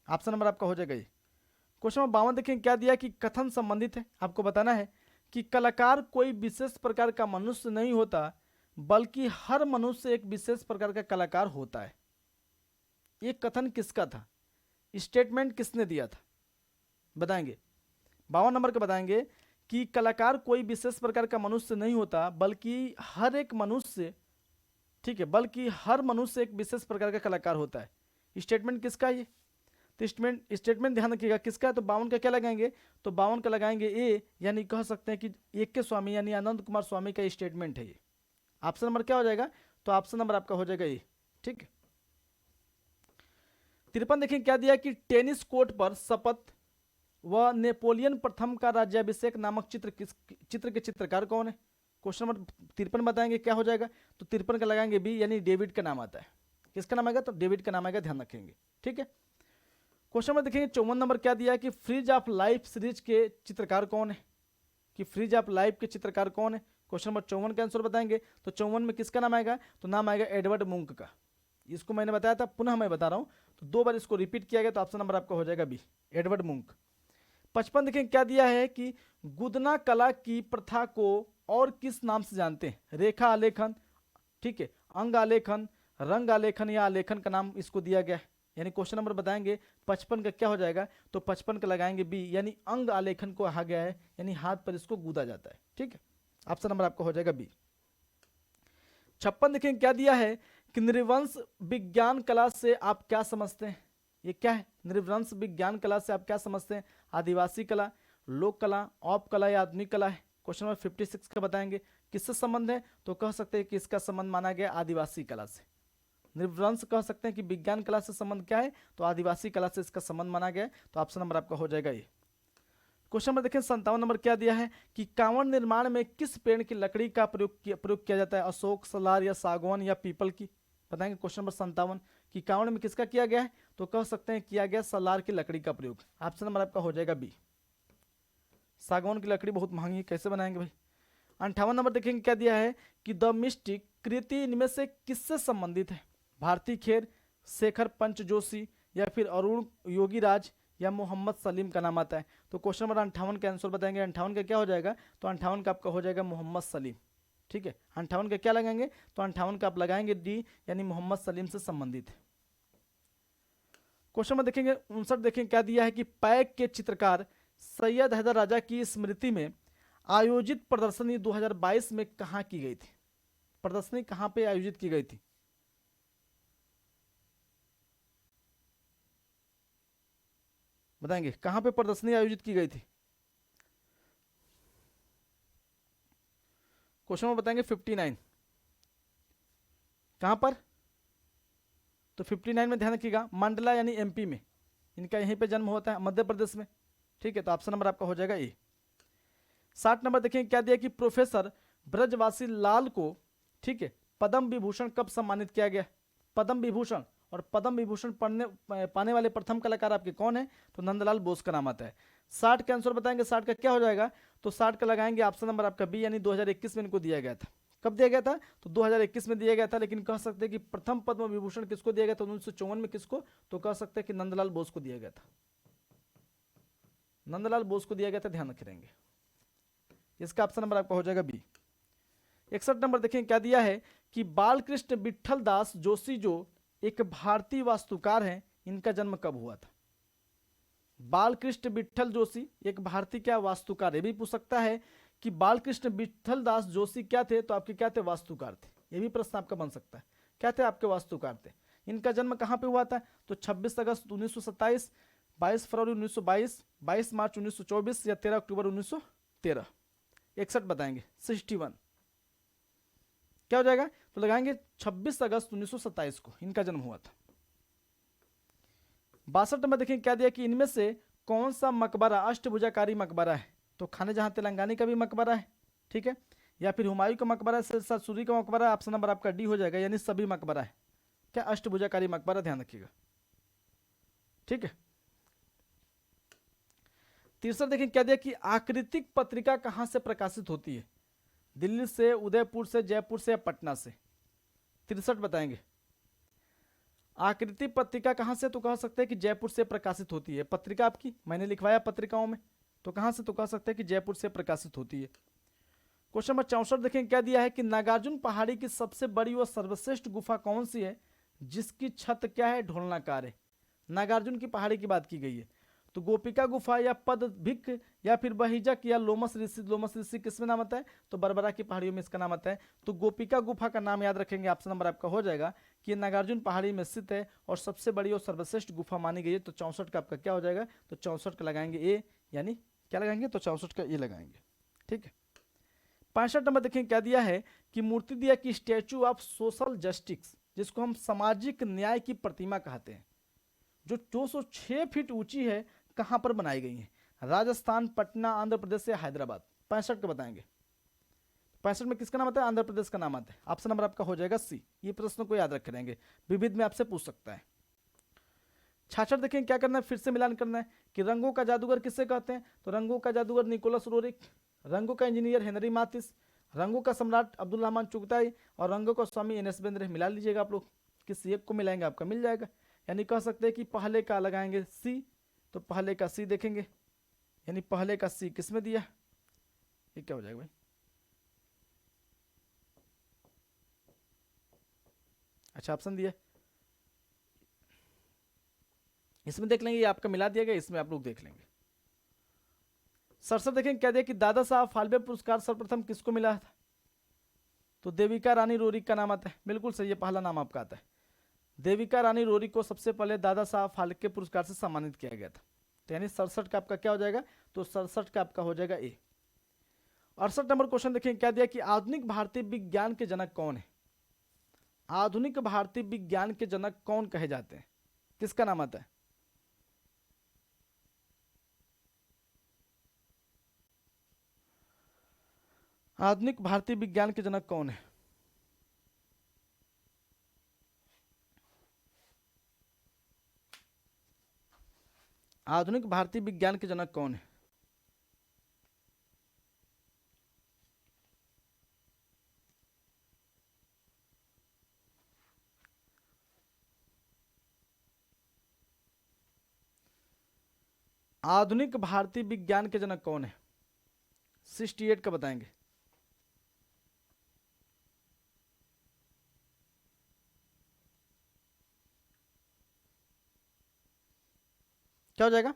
ऑप्शन नंबर आपका हो जाएगा ये। क्वेश्चन नंबर 52 देखें क्या दिया कि कथन संबंधित है। आपको बताना है कि कलाकार कोई विशेष प्रकार का मनुष्य नहीं होता, बल्कि हर मनुष्य एक विशेष प्रकार का कलाकार होता है। ये कथन किसका था? स्टेटमेंट किसने दिया था? बताएंगे। 52 नंबर का बताएंगे कि कलाकार कोई विशेष प्रकार का मनुष्य नहीं होता, बल्कि हर एक मनुष्य, ठीक है, बल्कि हर मनुष्य एक विशेष प्रकार का कलाकार होता है। स्टेटमेंट किसका ये? तो स्टेटमेंट ध्यान रखिएगा किसका है। तो 52 का क्या लगाएंगे? तो 52 का लगाएंगे ए, यानी कह सकते हैं कि एक के स्वामी यानी आनंद कुमार स्वामी का स्टेटमेंट है ये। ऑप्शन नंबर क्या हो जाएगा? तो ऑप्शन नंबर आपका हो जाएगा ए। ठीक है। 53 देखें क्या दिया कि टेनिस कोर्ट पर शपथ व नेपोलियन प्रथम का राज्याभिषेक नामक चित्र के चित्रकार कौन है? क्वेश्चन नंबर 53 बताएंगे क्या हो जाएगा? तो 53 का लगाएंगे बी, यानी डेविड का नाम आता है। किसका नाम आएगा? तो डेविड का नाम आएगा, ध्यान रखेंगे। ठीक है। क्वेश्चन नंबर देखेंगे 54 नंबर क्या दिया कि फ्रीज ऑफ लाइफ सीरीज के चित्रकार कौन है? कि फ्रीज ऑफ लाइफ के चित्रकार कौन है? क्वेश्चन नंबर 54 का आंसर बताएंगे। तो 54 में किसका नाम आएगा? तो नाम आएगा एडवर्ड मुंक का। इसको मैंने बताया था, पुनः मैं बता रहा हूं, तो 2 बार इसको रिपीट किया गया, तो ऑप्शन नंबर आपका हो जाएगा बी, एडवर्ड मुंक। 55 देखें क्या दिया है कि गुदना कला की प्रथा को और किस नाम से जानते हैं? रेखा आलेखन, ठीक है, अंग आलेखन, रंग आलेखन या आलेखन का नाम इसको दिया गया है। यानी क्वेश्चन नंबर बताएंगे 55 का क्या हो जाएगा? तो 55 का लगाएंगे बी, यानी अंग आलेखन को कहा गया है, यानी हाथ पर इसको गूदा जाता है। ठीक है, ऑप्शन नंबर आपका हो जाएगा बी। 56 देखें क्या दिया है कि नृवंश विज्ञान कला से आप क्या समझते हैं? ये क्या है? नृवंश विज्ञान कला से आप क्या समझते हैं? आदिवासी कला, लोक कला, औप कला या आधुनिक कला है। क्वेश्चन नंबर 56 का बताएंगे किससे संबंध है? तो कह सकते हैं कि इसका संबंध माना गया आदिवासी कला से। नृवंश कह सकते हैं कि विज्ञान कला से संबंध क्या है? तो आदिवासी कला से इसका संबंध माना गया। तो ऑप्शन नंबर आपका हो जाएगा ये। क्वेश्चन नंबर देखें 57 नंबर क्या दिया है कि कांवड़ निर्माण में किस पेड़ की लकड़ी का प्रयोग किया जाता है? अशोक, सलार या सागवान या पीपल की? बताएंगे क्वेश्चन नंबर 57 कि कांवड़ में किसका किया गया है? तो कह सकते हैं किया गया सलार की लकड़ी का प्रयोग। ऑप्शन नंबर आपका हो जाएगा बी। सागवान की लकड़ी बहुत महंगी है, कैसे बनाएंगे भाई? 58 नंबर देखेंगे क्या दिया है कि द मिस्टिक कृति इनमें से किससे संबंधित है? भारती खेर, शेखर पंच जोशी या फिर अरुण योगीराज या मोहम्मद सलीम का नाम आता है। तो क्वेश्चन नंबर 58 का आंसर बताएंगे। 58 का क्या हो जाएगा? तो 58 का आपका हो जाएगा मोहम्मद सलीम। ठीक है, 58 का क्या लगाएंगे? तो 58 का आप लगाएंगे डी, यानी मोहम्मद सलीम से संबंधित है। क्वेश्चन नंबर देखेंगे 59 देखेंगे क्या दिया है कि पैक के चित्रकार सैयद हैदर राजा की स्मृति में आयोजित प्रदर्शनी 2022 में कहाँ की गई थी? प्रदर्शनी कहाँ पे आयोजित की गई थी? बताएंगे कहां पे प्रदर्शनी आयोजित की गई थी? क्वेश्चन में बताएंगे 59 कहां पर? तो 59 में ध्यान रखिएगा मंडला यानी एमपी में, इनका यहीं पे जन्म होता है, मध्य प्रदेश में। ठीक है, तो ऑप्शन नंबर आपका हो जाएगा ए। 60 नंबर देखें क्या दिया कि प्रोफेसर ब्रजवासी लाल को, ठीक है, पद्म विभूषण कब सम्मानित किया गया? पद्म विभूषण, और पद्म विभूषण पाने वाले प्रथम कलाकार आपके कौन है? तो नंदलाल बोस का नाम आता है। 60 का आंसर बताएंगे, 60 का क्या हो जाएगा? तो 60 का लगाएंगे ऑप्शन नंबर आपका बी, यानी 2021 में इनको दिया गया था। कब दिया गया था? तो 2021 में दिया गया था, लेकिन कह सकते हैं कि प्रथम पद्म विभूषण किसको दिया गया था? 1954 में। किसको? तो कह सकते हैं कि नंदलाल बोस को दिया गया था। नंदलाल बोस को दिया गया था, ध्यान रखेंगे। इसका ऑप्शन नंबर आपका हो जाएगा बी। 61 नंबर देखें क्या दिया है कि बालकृष्ण विठल दास जोशी जो एक भारतीय वास्तुकार हैं, इनका जन्म कब हुआ था? बालकृष्ण विठल जोशी एक भारतीय क्या वास्तुकार? ये भी पूछ सकता है कि बालकृष्ण विठल दास जोशी क्या थे? तो आपके क्या थे? वास्तुकार थे। ये भी प्रश्न आपका बन सकता है, क्या थे? आपके वास्तुकार थे। इनका जन्म कहां पे हुआ था? तो 26 अगस्त 1927, 22 फरवरी 1922, 22 मार्च 1924 या 13 अक्टूबर 1913। 61 बताएंगे 61 क्या हो जाएगा? तो लगाएंगे 26 अगस्त 1927 को इनका जन्म हुआ था। 62 नंबर देखें क्या दिया कि इनमें से कौन सा मकबरा अष्टभुजाकारी मकबरा है? तो खाने जहां तेलंगानी का भी मकबरा है, ठीक है, या फिर हुमायूं का मकबरा है, सूरी का मकबरा है। ऑप्शन नंबर आपका डी हो जाएगा, यानी सभी मकबरा है। क्या? अष्टभुजाकारी मकबरा, ध्यान रखिएगा। ठीक है। 63 देखें क्या दिया कि आकृतिक पत्रिका कहां से प्रकाशित होती है? दिल्ली से, उदयपुर से, जयपुर से या पटना से? 63 बताएंगे। आकृति पत्रिका कहाँ से, तो कह सकते हैं कि जयपुर से प्रकाशित होती है। पत्रिका आपकी मैंने लिखवाया पत्रिकाओं में, तो कहाँ से, तो कह सकते हैं कि जयपुर से प्रकाशित होती है। क्वेश्चन नंबर 64 देखें क्या दिया है कि नागार्जुन पहाड़ी की सबसे बड़ी व सर्वश्रेष्ठ गुफा कौन सी है जिसकी छत क्या है, ढोलनाकार है। नागार्जुन की पहाड़ी की बात की गई है, तो गोपिका गुफा या पदभिक या फिर बहिजक या लोमस ऋषि। लोमस ऋषि किसमें नाम आता है, तो बरबरा की पहाड़ियों में इसका नाम आता है। तो गोपिका गुफा का नाम याद रखेंगे, ऑप्शन नंबर आपका हो जाएगा कि नागार्जुन पहाड़ी में स्थित है और सबसे बड़ी और सर्वश्रेष्ठ गुफा मानी गई है। तो 64 का आपका क्या हो जाएगा, तो 64 का लगाएंगे ए, यानी क्या लगाएंगे, तो 64 का ए लगाएंगे। ठीक है। 65 नंबर देखें क्या दिया है कि मूर्ति दिया कि स्टैचू ऑफ सोशल जस्टिस, जिसको हम सामाजिक न्याय की प्रतिमा कहते हैं, जो 206 फीट ऊंची है, कहां पर बनाई गई है। राजस्थान, पटना, आंध्र प्रदेश या हैदराबाद। 65 का बताएंगे। 65 में किसका नाम आता है, आंध्र प्रदेश का नाम आता है। ऑप्शन नंबर आपका हो जाएगा सी। ये प्रश्न को याद रख रहेंगे, विविध में आपसे पूछ सकता है। 66 देखें क्या करना है, फिर से मिलान करना है कि रंगों का जादूगर किसे कहते हैं, तो रंगों का जादूगर निकोलस रोरिक, रंगों का इंजीनियर हेनरी माथिस, रंगों का सम्राट अब्दुल रहमान चुगताई और रंगों का स्वामी एन.एस. बेंद्रे। मिला लीजिएगा आप लोग, किसी एक को मिलाएंगे आपका मिल जाएगा। यानी कह सकते हैं कि पहले का लगाएंगे सी, तो पहले का सी देखेंगे, यानी पहले का सी किसमें दिया, ये क्या हो जाएगा भाई। अच्छा ऑप्शन दिया, इसमें देख लेंगे, ये आपका मिला दिया गया, इसमें आप लोग देख लेंगे। 67 देखें क्या दिया कि दादा साहब फाल्के पुरस्कार सर्वप्रथम किसको मिला था, तो देविका रानी रोरिक का नाम आता है। बिल्कुल सही है, पहला नाम आपका आता है। देविका रानी रोरिक को सबसे पहले दादा साहब फाल्के पुरस्कार से सम्मानित किया गया था। तो यानी 67 का आपका क्या हो जाएगा, तो 67 का आपका हो जाएगा ए। 68 नंबर क्वेश्चन देखिए क्या दिया कि आधुनिक भारतीय विज्ञान के जनक कौन है। आधुनिक भारतीय विज्ञान के जनक कौन कहे जाते हैं, किसका नाम आता है। आधुनिक भारतीय विज्ञान के जनक कौन है। आधुनिक भारतीय विज्ञान के जनक कौन है। आधुनिक भारतीय विज्ञान के जनक कौन है, 68 का बताएंगे। क्या हो जाएगा,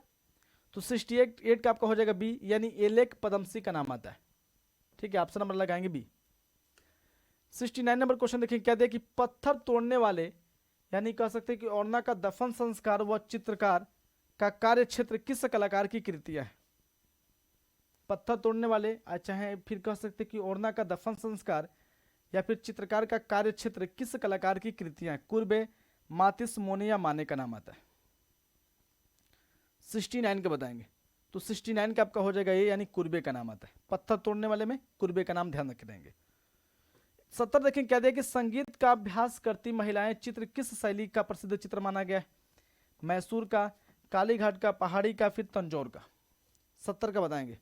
तो 68 का आपका हो जाएगा बी, यानी एलेक पदमसी का नाम आता है। ठीक है, ऑप्शन नंबर लगाएंगे बी। 69 नंबर क्वेश्चन देखिए क्या दिया कि पत्थर तोड़ने वाले, यानी कह सकते हैं कि ओरना का दफन संस्कार व चित्रकार का कार्य क्षेत्र किस कलाकार की कृतियां है। पत्थर तोड़ने वाले, चाहे फिर कह सकते कि ओरना का दफन संस्कार या फिर चित्रकार का कार्य क्षेत्र किस कलाकार की कृतियां हैं। कुर्बे, मातिस, मोने या माने का नाम आता है। 69 का बताएंगे, तो 69 का आपका हो जाएगा ये, यानी कुर्बे का नाम आता है। पत्थर तोड़ने वाले में कुर्बे का नाम ध्यान रख देंगे। 70 देखें क्या दिया कि संगीत का अभ्यास करती महिलाएं चित्र किस शैली का प्रसिद्ध चित्र माना गया है। मैसूर का, कालीघाट का, पहाड़ी का, फिर तंजौर का। 70 का बताएंगे,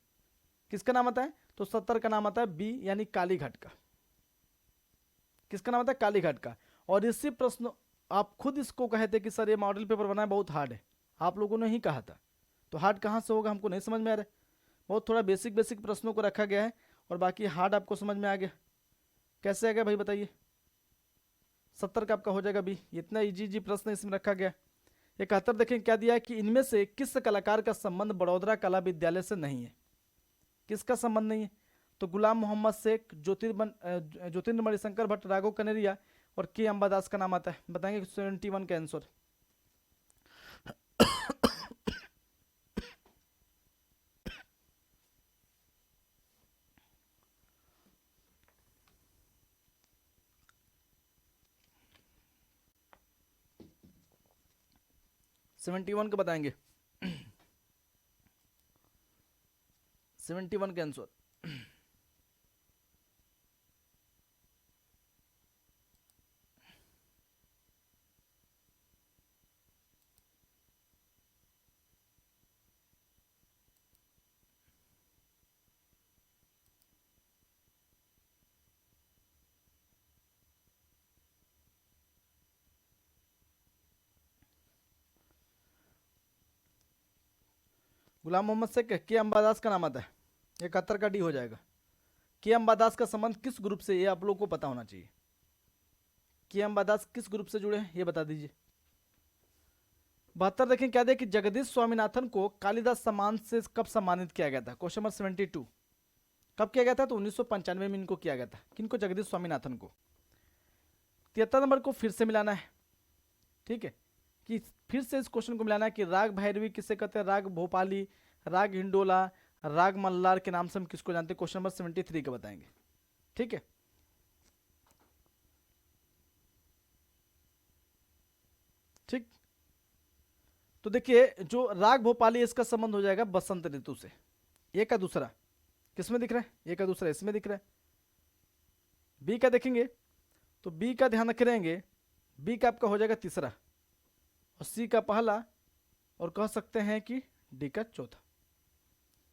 किसका नाम आता है, तो 70 का नाम आता है बी, यानी कालीघाट का। किसका नाम आता है, कालीघाट का। और इसी प्रश्न आप खुद इसको कहे थे कि सर ये मॉडल पेपर बनाना बहुत हार्ड है, आप लोगों ने ही कहा था। तो हार्ड कहाँ से होगा, हमको नहीं समझ में आ रहा है। बहुत थोड़ा बेसिक बेसिक प्रश्नों को रखा गया है और बाकी हार्ड आपको समझ में आ गया। कैसे आ गया भाई बताइए। 70 का आपका हो जाएगा बी, इतना इजी प्रश्न इसमें रखा गया। 71 देखें क्या दिया है कि इनमें से किस कलाकार का संबंध बड़ौदा कला विद्यालय से नहीं है। किसका संबंध नहीं है, तो गुलाम मोहम्मद शेख, ज्योतिर्मणि मणिशंकर भट्ट, राघव कनेरिया और के अंबादास का नाम आता है। बताएंगे 71 का आंसर। सेवेंटी वन का बताएंगे, 71 का आंसर। गुलाम मोहम्मद से के अम्बादास का नाम आता है, 71 का डी हो जाएगा। के अम्बादास का संबंध किस ग्रुप से, ये आप लोग को पता होना चाहिए। के अम्बादास किस ग्रुप से जुड़े हैं ये बता दीजिए। 72 देखें क्या दिया कि जगदीश स्वामीनाथन को कालिदास सम्मान से कब सम्मानित किया गया था, क्वेश्चन नंबर 72। कब किया गया था, तो 1995 में इनको किया गया था। किनको, जगदीश स्वामीनाथन को। 73 नंबर को फिर से मिलाना है, ठीक है, कि फिर से इस क्वेश्चन को मिलाना है कि राग भैरवी किसे कहते हैं, राग भोपाली, राग हिंडोला, राग मल्लार के नाम से हम किसको जानते हैं, क्वेश्चन नंबर 73 का बताएंगे, ठीक है। ठीक, तो देखिए जो राग भोपाली इसका संबंध हो जाएगा बसंत ऋतु से। एक का दूसरा किसमें दिख रहा है, एक का दूसरा इसमें दिख रहा है। बी का देखेंगे तो बी का ध्यान रखे रहेंगे, बी का आपका हो जाएगा तीसरा, और सी का पहला, और कह सकते हैं कि डी का चौथा।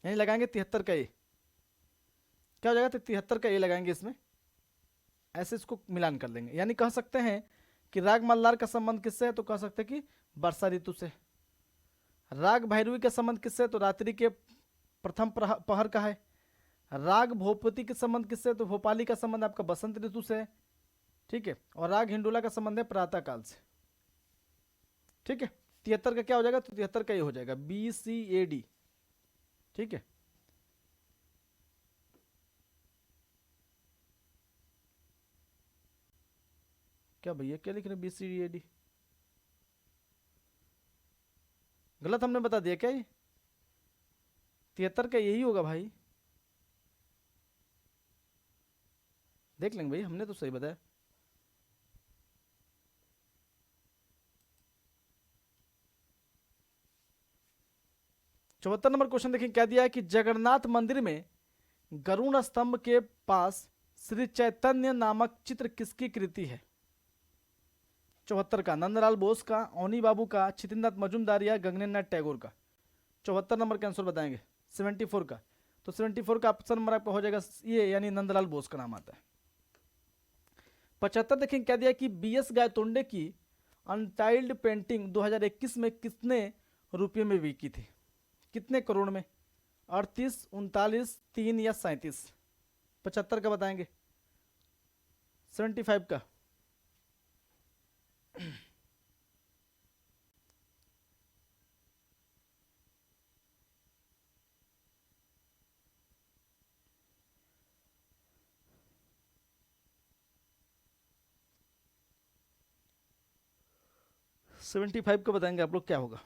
यानी लगाएंगे 73 का ए, क्या हो जाएगा, तो 73 का ए लगाएंगे इसमें, ऐसे इसको मिलान कर देंगे। यानी कह सकते हैं कि राग मल्लार का संबंध किससे है, तो कह सकते हैं कि वर्षा ऋतु से। राग भैरवी का संबंध किससे है, तो रात्रि के प्रथम पहर का है। राग भोपती के संबंध किससे, तो भोपाली का संबंध आपका बसंत ऋतु से है, ठीक है। और राग हिंडोला का संबंध है प्रातः काल से, ठीक है। 73 का क्या हो जाएगा, तो 73 का ये हो जाएगा BCAD, ठीक है। क्या भैया क्या लिख रहे हैं BCAD, गलत हमने बता दिया क्या, ये 73 का यही होगा भाई, देख लेंगे भाई, हमने तो सही बताया। चौहत्तर नंबर क्वेश्चन देखिए क्या दिया है कि जगन्नाथ मंदिर में गरुण स्तंभ के पास श्री चैतन्य नामक चित्र किसकी कृति है। 74 का नंदलाल बोस का, औनी बाबू का, छितिंद्रनाथ मजूमदार या गगनेन्द्रनाथ टैगोर का। 74 नंबर का आंसर बताएंगे। 74 का, तो 74 का ऑप्शन नंबर आपका हो जाएगा ये, यानी नंदलाल बोस का नाम आता है। 75 देखें क्या दिया कि BS गायतोंडे की अनटाइल्ड पेंटिंग 2021 में कितने रुपये में बिकी थी, कितने करोड़ में, 38, 39, 3 या 37। 75 का बताएंगे, 75 का। सेवेंटी फाइव का बताएंगे आप लोग क्या होगा।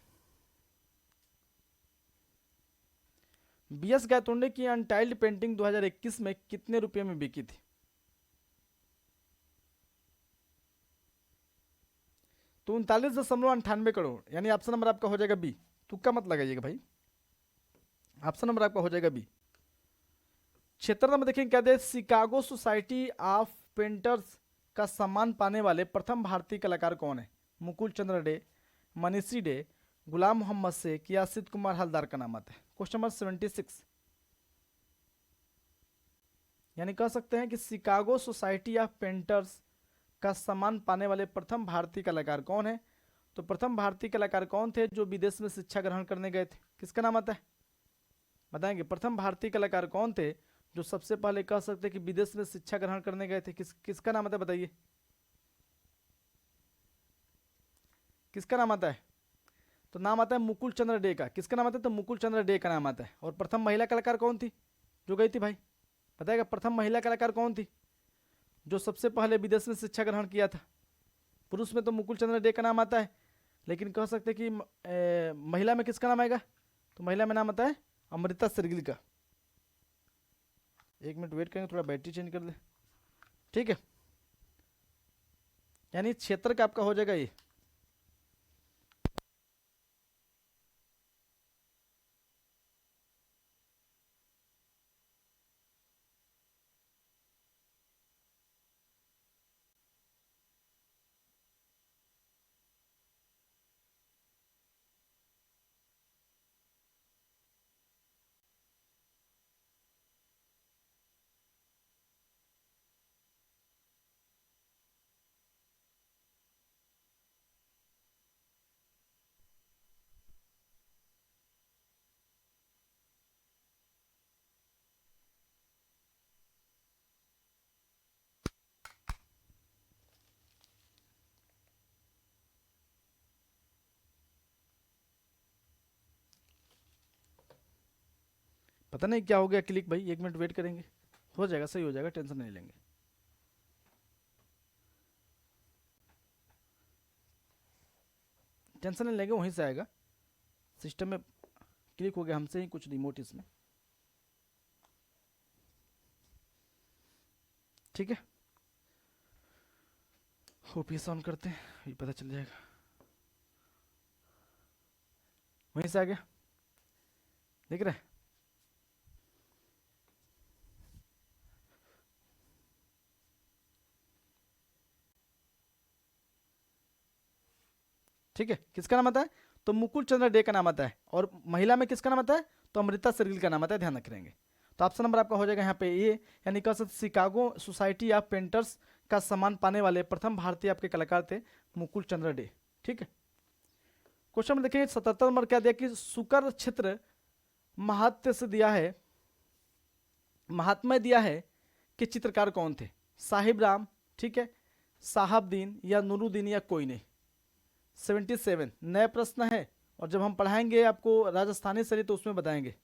BS गायतोंडे की अनटाइल्ड पेंटिंग 2021 में कितने रुपये में बिकी थी, तो 39.98 करोड़, यानी ऑप्शन नंबर आपका हो जाएगा बी। तुक्का मत लगाइएगा भाई, ऑप्शन नंबर आपका हो जाएगा बी। 76 नंबर देखें क्या दे, शिकागो सोसाइटी ऑफ पेंटर्स का सम्मान पाने वाले प्रथम भारतीय कलाकार कौन है। मुकुल चंद्र डे, मनीषी डे, गुलाम मोहम्मद शेख या सिद्ध कुमार हलदार का नाम आता है। क्वेश्चन नंबर 76, यानी कह सकते हैं कि शिकागो सोसाइटी ऑफ पेंटर्स का सम्मान पाने वाले प्रथम भारतीय कलाकार कौन है। तो प्रथम भारतीय कलाकार कौन थे जो विदेश में शिक्षा ग्रहण करने गए थे, किसका नाम आता है बताएंगे। प्रथम भारतीय कलाकार कौन थे जो सबसे पहले कह सकते हैं कि विदेश में शिक्षा ग्रहण करने गए थे, किसका नाम आता है बताइए, किसका नाम आता है। तो नाम आता है मुकुल चंद्र डे का। किसका नाम आता है, तो मुकुल चंद्र डे का नाम आता है। और प्रथम महिला कलाकार कौन थी जो गई थी भाई, बताएगा प्रथम महिला कलाकार कौन थी जो सबसे पहले विदेश में शिक्षा ग्रहण किया था। पुरुष में तो मुकुल चंद्र डे का नाम आता है, लेकिन कह सकते कि महिला में किसका नाम आएगा, तो महिला में नाम आता है अमृता शेरगिल का। एक मिनट वेट करेंगे, थोड़ा बैटरी चेंज कर दे, ठीक है। यानी क्षेत्र का आपका हो जाएगा ये। पता नहीं क्या हो गया क्लिक भाई, 1 मिनट वेट करेंगे, हो जाएगा, सही हो जाएगा, टेंशन नहीं लेंगे। टेंशन नहीं लेंगे, वहीं से आएगा सिस्टम में, क्लिक हो गया हमसे ही कुछ रिमोट इसमें। ठीक है, ओपीएस ऑन करते हैं, ये पता चल जाएगा, वहीं से आ गया, देख रहे हैं। ठीक है, किसका नाम आता है? तो मुकुल चंद्र डे का नाम आता है। और महिला में किसका नाम आता है? तो अमृता शेरगिल का नाम आता है, ध्यान रखेंगे। तो ऑप्शन नंबर आपका हो जाएगा यहाँ पे ये, यानी कह सकते शिकागो सोसाइटी ऑफ पेंटर्स का सम्मान पाने वाले प्रथम भारतीय आपके कलाकार थे मुकुल चंद्र डे। ठीक है, क्वेश्चन में देखिए 77 नंबर क्या दिया कि सुकर क्षेत्र महात्म्य से दिया है, महात्म्य दिया है कि चित्रकार कौन थे? साहिब राम, ठीक है, साहबदीन या नूरुद्दीन या कोई नहीं। 77 नया प्रश्न है, और जब हम पढ़ाएंगे आपको राजस्थानी शैली तो उसमें बताएंगे।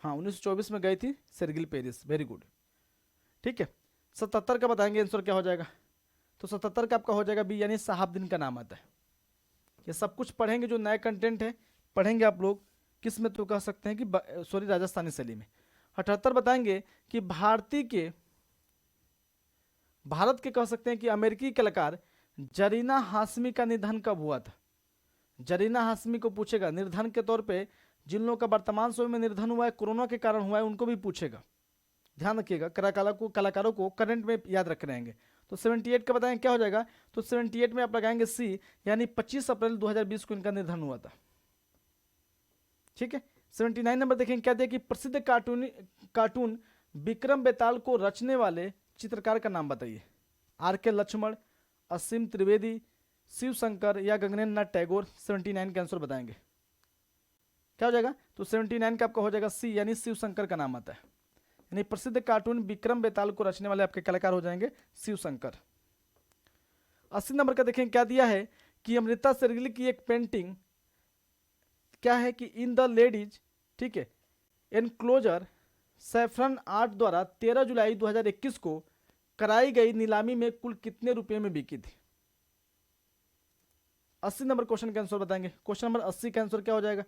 हाँ 1924 में गई थी शेरगिल पेरिस, वेरी गुड। ठीक है, 77 का बताएंगे आंसर क्या हो जाएगा। तो 77 का आपका हो जाएगा बी, यानी साहबदीन का नाम आता है। ये सब कुछ पढ़ेंगे, जो नया कंटेंट है पढ़ेंगे आप लोग, किस में तो कह सकते हैं कि सॉरी राजस्थानी शैली में। 78 बताएंगे कि भारत के कह सकते हैं कि अमेरिकी कलाकार जरीना हाशमी का निधन कब हुआ था? जरीना हाशमी को पूछेगा निर्धन के तौर पे, जिन लोगों का वर्तमान समय में निर्धन हुआ है कोरोना के कारण हुआ है उनको भी पूछेगा, ध्यान रखिएगा। कलाकारों को करंट में याद रख रहेंगे। तो 78 का बताएंगे क्या हो जाएगा? तो 78 में आप लगाएंगे सी, यानी 25 अप्रैल 2020 को इनका निधन हुआ था। ठीक है, 79 नंबर देखेंगे क्या दिया कि प्रसिद्ध कार्टून विक्रम बेताल को रचने वाले चित्रकार का नाम बताइए। आर के लक्ष्मण, असीम त्रिवेदी, शिव शंकर या गगनेन्द्र नाथ टैगोर। 79 का आंसर बताएंगे क्या हो जाएगा? तो 79 का आपका हो जाएगा सी, यानी शिव शंकर का नाम आता है, यानी प्रसिद्ध कार्टून विक्रम बेताल को रचने वाले आपके कलाकार हो जाएंगे शिव शंकर। 80 नंबर का देखें क्या दिया है कि अमृता शेरगिल की एक पेंटिंग क्या है कि इन द लेडीज, ठीक है, एनक्लोजर सैफरन आर्ट द्वारा 13 जुलाई 2021 को कराई गई नीलामी में कुल कितने रुपए में बिकी थी? 80 नंबर क्वेश्चन का आंसर बताएंगे। क्वेश्चन नंबर 80 का आंसर क्या हो जाएगा?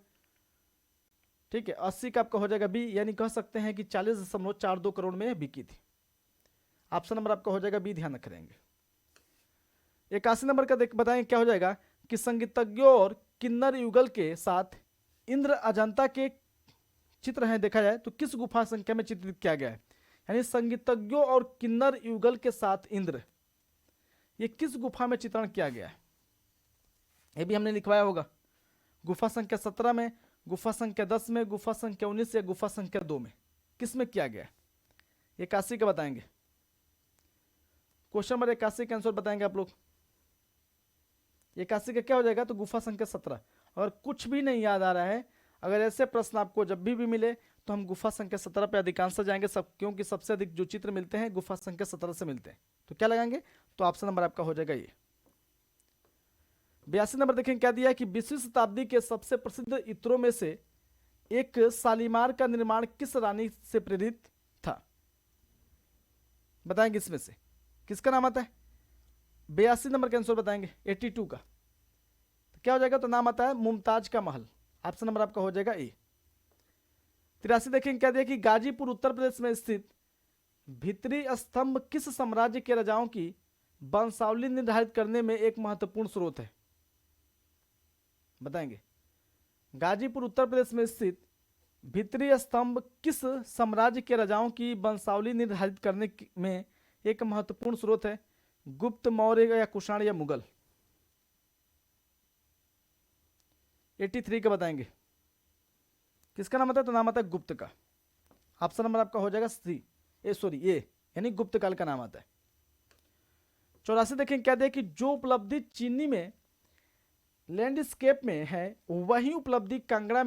ठीक है, 80 का आपका हो जाएगा बी, यानी कह सकते हैं कि 40.42 करोड़ में बिकी थी। ऑप्शन नंबर आपका हो जाएगा बी, ध्यान रख रहेंगे। 81 नंबर का बताएंगे क्या हो जाएगा कि संगीतज्ञों और किन्नर युगल के साथ इंद्र अजंता के चित्र हैं, देखा जाए तो किस गुफा संख्या में चित्रित किया गया है? यानी संगीतज्ञों और किन्नर युगल के साथ इंद्र, ये किस गुफा में चित्रण किया गया है? ये भी हमने लिखवाया होगा। गुफा संख्या 17 में, गुफा संख्या 10 में, गुफा संख्या 19 या गुफा संख्या 2 में, किस में किया गया है? 81 का बताएंगे। क्वेश्चन नंबर 81 का आंसर बताएंगे आप लोग। 81 का क्या हो जाएगा? तो गुफा संख्या 17। अगर कुछ भी नहीं याद आ रहा है, अगर ऐसे प्रश्न आपको जब भी मिले तो हम गुफा संख्या 17 पे अधिकांश जाएंगे सब, क्योंकि सबसे अधिक जो चित्र मिलते हैं गुफा संख्या 17 से मिलते हैं। तो क्या लगाएंगे? तो ऑप्शन नंबर आपका हो जाएगा ये। 82 नंबर देखें क्या दिया है कि 20वीं शताब्दी के सबसे प्रसिद्ध इत्रों में से एक शालीमार का निर्माण किस रानी से प्रेरित था? बताएंगे इसमें से किसका नाम आता है? 82 नंबर का आंसर बताएंगे 82 का। तो क्या हो जाएगा? तो नाम आता है मुमताज का महल। ऑप्शन नंबर आपका हो जाएगा ए। 83 देखेंगे क्या दिया कि गाजीपुर उत्तर प्रदेश में स्थित भित्री स्तंभ किस साम्राज्य के राजाओं की वंशावली निर्धारित करने में एक महत्वपूर्ण स्रोत है? बताएंगे। गाजीपुर उत्तर प्रदेश में स्थित भित्री स्तंभ किस साम्राज्य के राजाओं की वंशावली निर्धारित करने में एक महत्वपूर्ण स्रोत है? गुप्त, मौर्य या कुषाण या मुगल? 83 का बताएंगे किसका नाम आता है? तो नाम आता है गुप्त का। ऑप्शन नंबर आपका हो जाएगा सी, ए, यानी गुप्त काल का नाम आता है। 84 देखें क्या दिया कि जो उपलब्धि चीनी में लैंडस्केप में है वही उपलब्धि कांगड़ा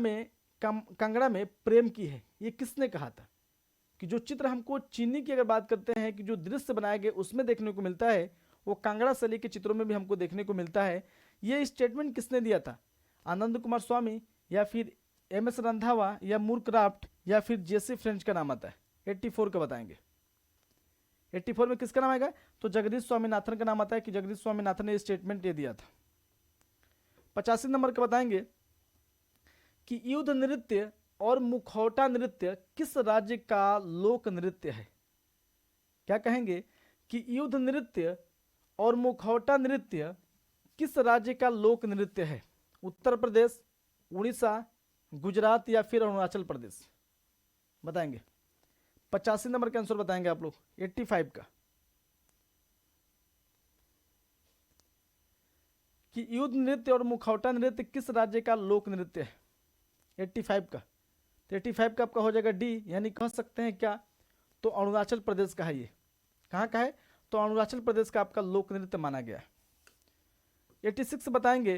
में प्रेम की है। ये किसने कहा था? कि जो चित्र हमको चीनी की अगर बात करते हैं कि जो दृश्य बनाए गए उसमें देखने को मिलता है, वो कांगड़ा शैली के चित्रों में भी हमको देखने को मिलता है। ये स्टेटमेंट किसने दिया था? आनंद कुमार स्वामी या फिर एम एस रंधावा या मूरक्राफ्ट या फिर जेसी फ्रेंच का नाम आता है? 84 का बताएंगे। 84 में किसका नाम आएगा? तो जगदीश स्वामीनाथन का नाम आता है कि जगदीश स्वामीनाथन ने स्टेटमेंट ये दिया था। 85 नंबर का बताएंगे कि युद्ध नृत्य और मुखौटा नृत्य किस राज्य का लोक नृत्य है? क्या कहेंगे कि युद्ध नृत्य और मुखौटा नृत्य किस राज्य का लोक नृत्य है? उत्तर प्रदेश, उड़ीसा, गुजरात या फिर अरुणाचल प्रदेश? बताएंगे। 85 नंबर का आंसर बताएंगे आप लोग। 85 का कि युद्ध नृत्य और मुखौटा नृत्य किस राज्य का लोक नृत्य है? 85 का। तो 85 का आपका हो जाएगा डी, यानी कह सकते हैं क्या? तो अरुणाचल प्रदेश का है ये। कहाँ का है? तो अरुणाचल प्रदेश का आपका लोक नृत्य माना गया है। 86 बताएंगे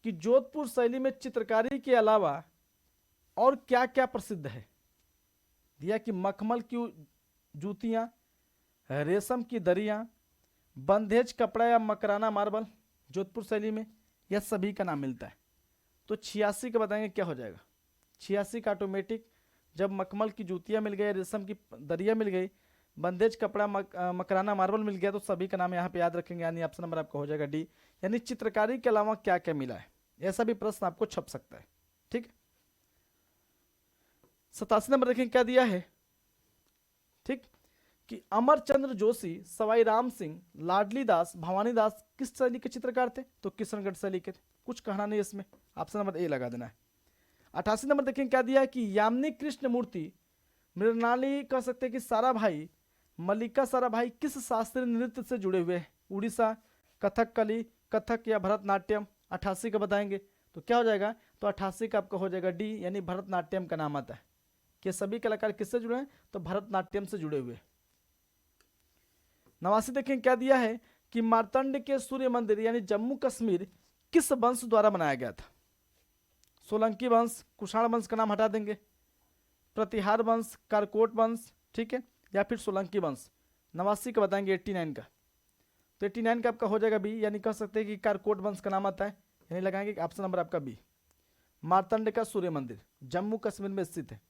कि जोधपुर शैली में चित्रकारी के अलावा और क्या क्या प्रसिद्ध है? दिया कि मखमल की जूतियां, रेशम की दरियां, बंधेज कपड़ा या मकराना मार्बल जोधपुर शैली में, यह सभी का नाम मिलता है। तो 86 का बताएंगे क्या हो जाएगा? 86 का ऑटोमेटिक, जब मखमल की जूतियां मिल गई, रेशम की दरिया मिल गई, बंदेज कपड़ा, मकराना मार्बल मिल गया, तो सभी का नाम यहाँ पे याद रखेंगे, यानी ऑप्शन नंबर आपका हो जाएगा डी। यानी चित्रकारी के अलावा क्या क्या मिला है, ऐसा भी प्रश्न आपको छप सकता है। ठीक है। 87 नंबर देखें क्या दिया है। ठीक, कि अमरचंद्र जोशी, सवाई राम सिंह, लाडली दास, भवानी दास किस शैली के चित्रकार थे? तो किशनगढ़ शैली के थे। कुछ कहना नहीं इसमें, ऑप्शन नंबर ए लगा देना है। 88 नंबर देखें क्या दिया है कि यामिनी कृष्ण मूर्ति, मृणाली कह सकते हैं कि साराभाई, मल्लिका साराभाई किस शास्त्रीय नृत्य से जुड़े हुए हैं? उड़ीसा, कथकली, कथक या भरतनाट्यम? 88 का बताएंगे तो क्या हो जाएगा? तो 88 का आपका हो जाएगा डी, यानी भरतनाट्यम का नाम आता है। कि सभी कलाकार किससे जुड़े हैं? तो भरतनाट्यम से जुड़े हुए। 89 देखें क्या दिया है कि मार्तंड के सूर्य मंदिर यानी जम्मू कश्मीर किस वंश द्वारा बनाया गया था? सोलंकी वंश, कुषाण वंश का नाम हटा देंगे, प्रतिहार वंश, कारकोट वंश, ठीक है, या फिर सोलंकी वंश? 89 का बताएंगे 89 का। तो 89 का आपका हो जाएगा बी, यानी कह सकते हैं कि कारकोट वंश का नाम आता है, यानी लगाएंगे ऑप्शन नंबर आपका बी। मार्तंड का सूर्य मंदिर जम्मू कश्मीर में स्थित है।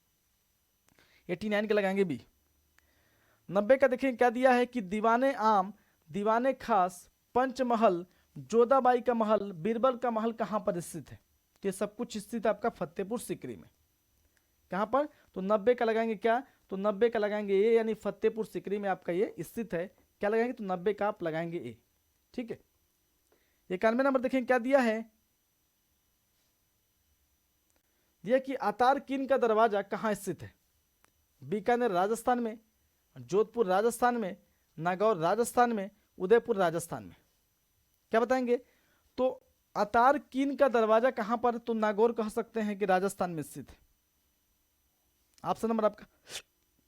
89 का लगाएंगे बी। 90 का देखें क्या दिया है कि दीवाने आम, दीवाने खास, पंचमहल, जोधाबाई का महल, बीरबल का महल कहां पर स्थित है? ये सब कुछ स्थित है आपका फतेहपुर सीकरी में। कहां पर? तो 90 का लगाएंगे क्या? तो 90 का लगाएंगे ए, यानी फतेहपुर सीकरी में आपका ये स्थित है। क्या लगाएंगे? तो 90 का आप लगाएंगे ए। ठीक है। 91 नंबर देखें क्या दिया है। दिया कि अतारकीन का दरवाजा कहां स्थित है? बीकानेर राजस्थान में, जोधपुर राजस्थान में, नागौर राजस्थान में, उदयपुर राजस्थान में? क्या बताएंगे? तो अतारकीन का दरवाजा कहां पर? तो नागौर कह सकते हैं कि राजस्थान में स्थित है। ऑप्शन नंबर आपका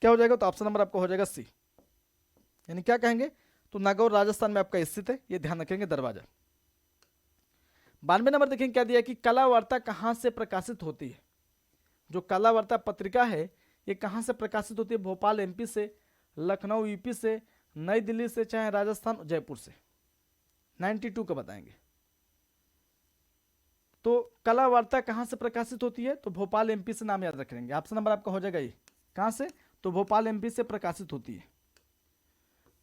क्या हो जाएगा? तो ऑप्शन नंबर आपका हो जाएगा सी, यानी क्या कहेंगे? तो नागौर राजस्थान में आपका स्थित है, ये ध्यान रखेंगे दरवाजा। 92 नंबर देखेंगे क्या दिया कि कला वार्ता कहां से प्रकाशित होती है? जो कला वार्ता पत्रिका है ये कहां से प्रकाशित होती है? भोपाल एमपी से, लखनऊ यूपी से, नई दिल्ली से, चाहे राजस्थान जयपुर से? 92 का बताएंगे। तो कला वार्ता कहां से प्रकाशित होती है? तो भोपाल एमपी से, नाम याद रखेंगे। ऑप्शन नंबर आपका हो जाएगा ये। कहां से? तो भोपाल एमपी से प्रकाशित होती है।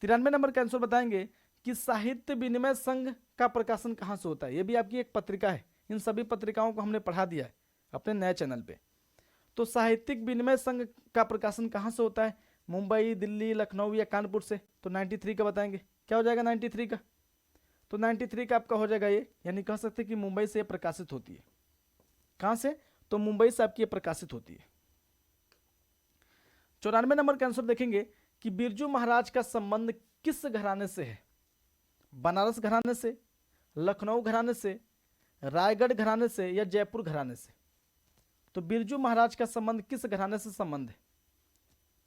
93 नंबर का आंसर बताएंगे कि साहित्य विनिमय संघ का प्रकाशन कहां से होता है? ये भी आपकी एक पत्रिका है। इन सभी पत्रिकाओं को हमने पढ़ा दिया है अपने नए चैनल पे। तो साहित्यिक विनिमय संघ का प्रकाशन कहां से होता है? मुंबई, दिल्ली, लखनऊ या कानपुर से? तो 93 का बताएंगे। क्या हो जाएगा 93 का? तो 93 का आपका हो जाएगा ये, यानी कह सकते हैं कि मुंबई से प्रकाशित होती है। कहां से? तो मुंबई से आपकी प्रकाशित होती है। 94 नंबर का आंसर देखेंगे कि बिरजू महाराज का संबंध किस घराने से है? बनारस घराने से, लखनऊ घराने से, रायगढ़ घराने से या जयपुर घराने से? तो बिरजू महाराज का संबंध किस घराने से संबंध है?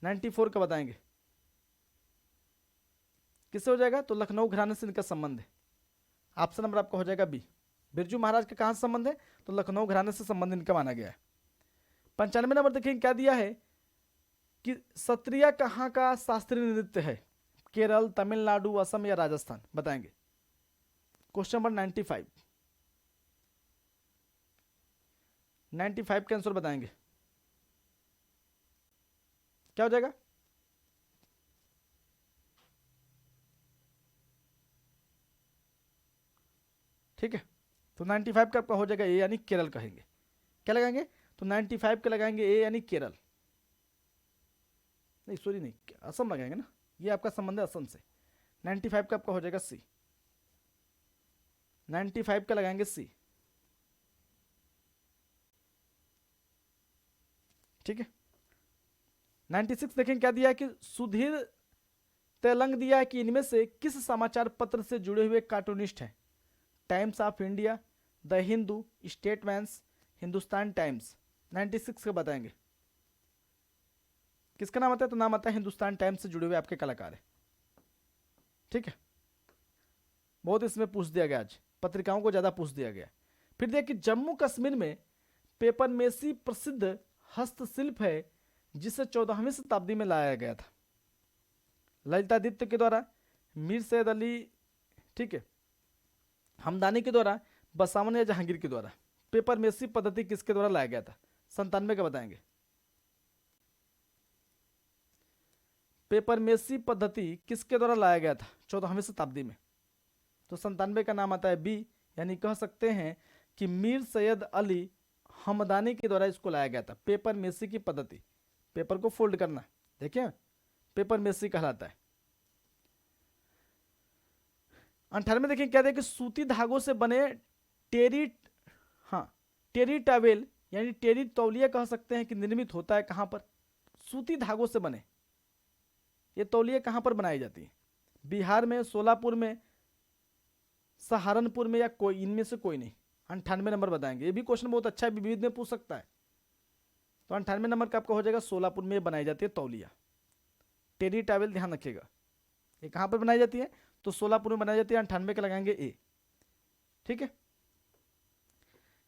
94 का बताएंगे। किससे हो जाएगा? तो लखनऊ घराने से इनका संबंध है। ऑप्शन नंबर आपका हो जाएगा बी। बिरजू महाराज का कहां से संबंध है? तो लखनऊ घराने से संबंध इनका माना गया है। 95 नंबर देखेंगे क्या दिया है कि सत्रिया कहां का शास्त्रीय नृत्य है? केरल, तमिलनाडु, असम या राजस्थान? बताएंगे। क्वेश्चन नंबर 95 का आंसर बताएंगे। क्या हो जाएगा? ठीक है, तो 95 का आपका हो जाएगा ए यानी केरल कहेंगे। क्या लगाएंगे? तो 95 का लगाएंगे ए यानी केरल, नहीं सॉरी नहीं, असम लगाएंगे ना, ये आपका संबंध है असम से। 95 का आपका हो जाएगा सी, 95 का लगाएंगे सी। ठीक है, 96 देखें क्या दिया है कि सुधीर तेलंग दिया है कि इनमें से किस समाचार पत्र से जुड़े हुए कार्टूनिस्ट हैं? Times of India, the Hindu, Statesmans, Hindustan Times. 96 का बताएंगे किसका नाम आता है? तो नाम आता है हिंदुस्तान टाइम्स से जुड़े हुए आपके कलाकार है। ठीक है, बहुत इसमें पूछ दिया गया, आज पत्रिकाओं को ज्यादा पूछ दिया गया। फिर देखिए जम्मू कश्मीर में पेपरमेसी प्रसिद्ध हस्तशिल्प है जिसे 14वीं शताब्दी में लाया गया था। ललितादित्य के द्वारा, मीर सैयद अली, ठीक है, हमदानी के द्वारा, बसावन या जहांगीर के द्वारा। पेपरमेसी पद्धति किसके द्वारा लाया गया था? 97 का बताएंगे। पेपरमेसी पद्धति किसके द्वारा लाया गया था 14वीं शताब्दी में? तो 97 का नाम आता है बी, यानी कह सकते हैं कि मीर सैयद अली हमदानी के द्वारा इसको लाया गया था। पेपरमेसी की पद्धति, पेपर को फोल्ड करना, देखिए पेपरमेसी कहलाता है। 98 देखिए क्या देखिए, सूती धागों से बने टेरी, हाँ टेरी टावेल यानी टेरी तौलिया कह सकते हैं कि निर्मित होता है कहां पर? सूती धागों से बने ये तौलिया कहां पर बनाई जाती है? बिहार में, सोलापुर में, सहारनपुर में, या कोई इनमें से कोई नहीं। 98 नंबर बताएंगे। ये भी क्वेश्चन बहुत अच्छा है, विविध में पूछ सकता है। तो 98 नंबर का आपका हो जाएगा सोलापुर में बनाई जाती है तौलिया, टेरी टावेल, ध्यान रखिएगा। ये कहां पर बनाई जाती है? तो सोलापुर में बनाई जाती है। 98 का लगाएंगे ए। ठीक है,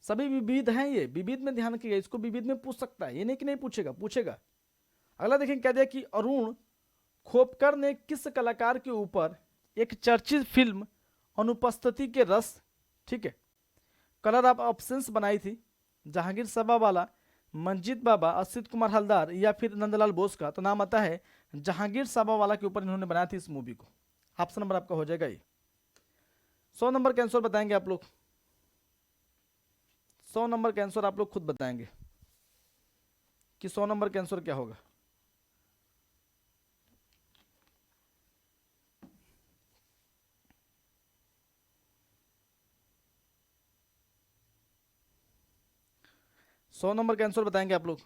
सभी विविध हैं, ये विविध में ध्यान रखिएगा, इसको विविध में पूछ सकता है, ये नहीं कि नहीं पूछेगा, पूछेगा। अगला देखें क्या दिया कि अरुण खोपकर ने किस कलाकार के ऊपर एक चर्चित फिल्म अनुपस्थिति के रस, ठीक है, कलर ऑफ ऑप्शंस बनाई थी? जहांगीर सभावाला, मंजीत बाबा, असित कुमार हलदार, या फिर नंदलाल बोस का? तो नाम आता है जहांगीर सभावाला के ऊपर इन्होंने बनाई थी इस मूवी को। ऑप्शन नंबर आपका हो जाएगा ये। 100 नंबर का आंसर बताएंगे आप लोग, 100 नंबर का आंसर आप लोग खुद बताएंगे कि 100 नंबर का आंसर क्या होगा। सौ नंबर का आंसर बताएंगे आप लोग।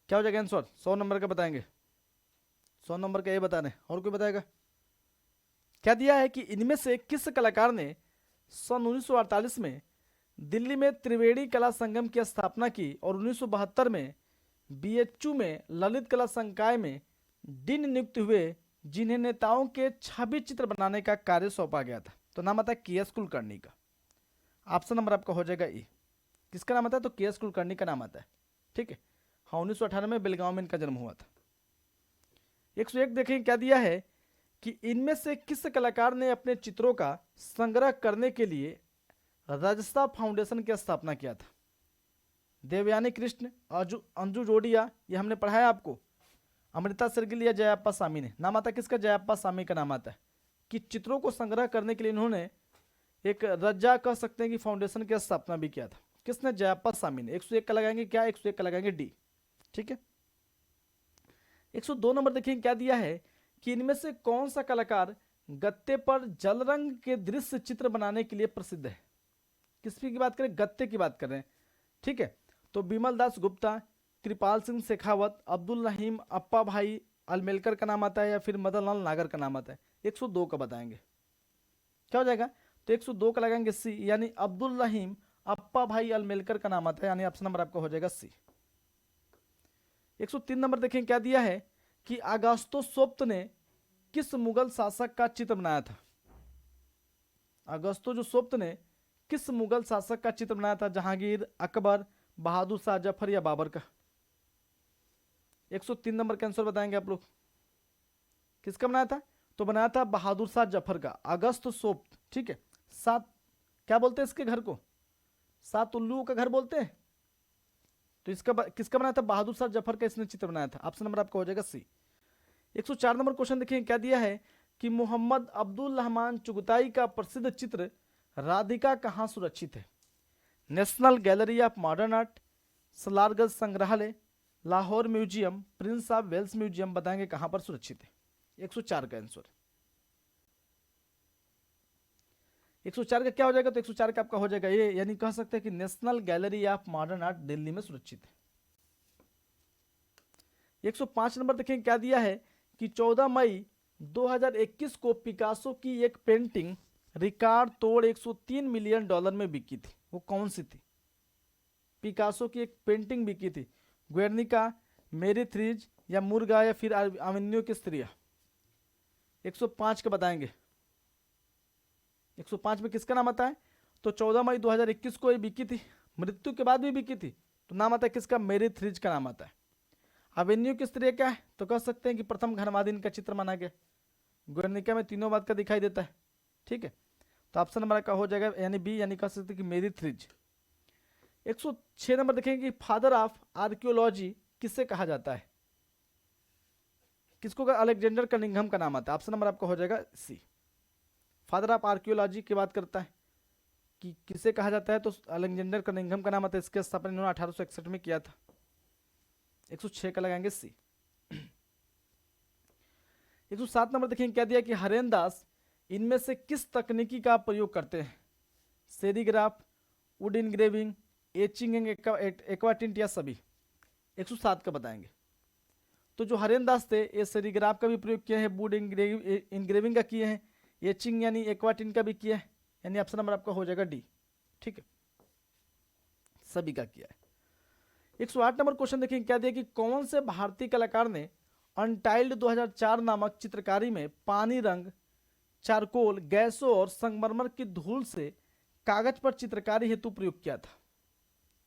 क्या हो जाएगा आंसर? 100 नंबर का बताएंगे, 100 नंबर का ये बताने, और कोई बताएगा? क्या दिया है कि इनमें से किस कलाकार ने सन 1948 में दिल्ली में त्रिवेणी कला संगम की स्थापना की और 1972 में बीएचयू में ललित कला संकाय में डीन नियुक्त हुए, जिन्हें नेताओं के छवि चित्र बनाने का कार्य सौंपा गया था? तो नाम आता है के एस कुलकर्णी का। ऑप्शन नंबर आपका हो जाएगा ई। किसका नाम आता है? तो के एस कुलकर्णी का नाम आता है। ठीक है, हाँ 1998 में बेलगांव में इनका जन्म हुआ था। 101 देखें क्या दिया है कि इनमें से किस कलाकार ने अपने चित्रों का संग्रह करने के लिए राजस्था फाउंडेशन की स्थापना किया था? देवयानी कृष्ण, अंजू जोड़िया, ये हमने पढ़ा है आपको, अमृता सरगिल, या जयाप्पा स्वामी ने? नाम आता है किसका? जयाप्पा स्वामी का नाम आता है कि चित्रों को संग्रह करने के लिए इन्होंने एक रज्जा कह सकते हैं कि फाउंडेशन की स्थापना भी किया था। किसने? जयाप्पा स्वामी ने। 101 का लगाएंगे क्या? 101 का लगाएंगे डी। ठीक है, 102 नंबर देखिए क्या दिया है कि इनमें से कौन सा कलाकार गत्ते पर जल रंग के दृश्य चित्र बनाने के लिए प्रसिद्ध है? किसकी की बात करें? गत्ते की बात कर रहे हैं। ठीक है, तो बिमल दास गुप्ता, कृपाल सिंह शेखावत, अब्दुल रहीम अप्पा भाई अलमेलकर का नाम आता है, या फिर मदन लाल नागर का नाम आता है? 102 का बताएंगे। क्या हो जाएगा? तो 102 का लगाएंगे सी, यानी अब्दुल रहीम अप्पा भाई अलमेलकर का नाम आता है, यानी ऑप्शन नंबर आपका हो जाएगा सी। 103 नंबर देखें क्या दिया है कि अगास्तो सोप्त ने किस मुगल शासक का चित्र बनाया था? अगस्तो जो सोप्त ने किस मुगल शासक का चित्र बनाया था? जहांगीर, अकबर, बहादुर शाह जफर या बाबर का? 103 नंबर का आंसर बताएंगे आप लोग। किसका बनाया था? तो बनाया था बहादुर शाह जफर का, अगस्त सोप्त। ठीक है, सात, क्या बोलते हैं इसके घर को? सात उल्लुओं का घर बोलते हैं। तो इसका किसका बनाया था? बहादुर शाह जफर का इसने चित्र बनाया था। ऑप्शन नंबर आपका हो जाएगा सी। 104 नंबर क्वेश्चन देखिए क्या दिया है कि मोहम्मद अब्दुल रहमान चुगताई का प्रसिद्ध चित्र राधिका कहाँ सुरक्षित है? National Gallery of Modern Art, Salarganj संग्रहालय, Lahore museum, Prince of Wales museum, बताएंगे कहां पर सुरक्षित है? 104 का आंसर। 104 का क्या हो जाएगा? तो 104 का आपका हो जाएगा ये, यानी कह सकते हैं कि national Gallery of Modern art Delhi में सुरक्षित है। 105 नंबर देखें क्या दिया है कि 14 मई 2021 को पिकासो की एक पेंटिंग रिकॉर्ड तोड़ 103 मिलियन डॉलर में बिकी थी। वो कौन सी थी? पिकासो की एक पेंटिंग बिकी थी, ग्वेर्निका, मेरी थ्रीज या मुर्गा या फिर अवेन्यू की स्त्रियां? 105 का बताएंगे। 105 में किसका नाम आता है? तो 14 मई 2021 को ये बिकी थी, मृत्यु के बाद भी बिकी थी, तो नाम आता है किसका? मेरी थ्रीज का नाम आता है। अवेन्यू की स्त्री क्या है? तो कह सकते हैं कि प्रथम घनवादिन का चित्र माना गया। ग्वेर्निका में तीनों बात का दिखाई देता है। ठीक है, तो ऑप्शन नंबर का हो जाएगा यानी बी, यानी कह सकते हैं कि मेरी थ्रीज। 106 नंबर देखेंगे कि फादर ऑफ आर्कियोलॉजी किससे कहा जाता है? किसको? अलेक्जेंडर कनिंघम का नाम आता है। ऑप्शन नंबर आपका हो जाएगा सी। फादर ऑफ आर्कियोलॉजी की बात करता है कि किसे कहा जाता है, तो अलेक्जेंडर कनिंघम का नाम आता है। इसके स्थापना इन्होंने 1861 में किया था। 106 का लगाएंगे सी। 107 नंबर देखेंगे क्या दिया कि हरेन दास इनमें से किस तकनीकी का प्रयोग करते हैं? सेरीग्राफ, would engraving, etching and aquatint या सभी? 107 का बताएंगे। तो जो हरेन दास थे ये सेरीग्राफ का भी प्रयोग किया है, वुड इनग्रेविंग का किए हैं, एचिंग यानी एक्वाटिंट का भी किया है, यानी ऑप्शन नंबर आपका हो जाएगा डी। ठीक है, सभी का किया है। 108 नंबर क्वेश्चन देखिए क्या दिया कि कौन से भारतीय कलाकार ने अनटाइल्ड 2004 नामक चित्रकारी में पानी रंग, चारकोल, गैसों और संगमरमर की धूल से कागज पर चित्रकारी हेतु प्रयोग किया था?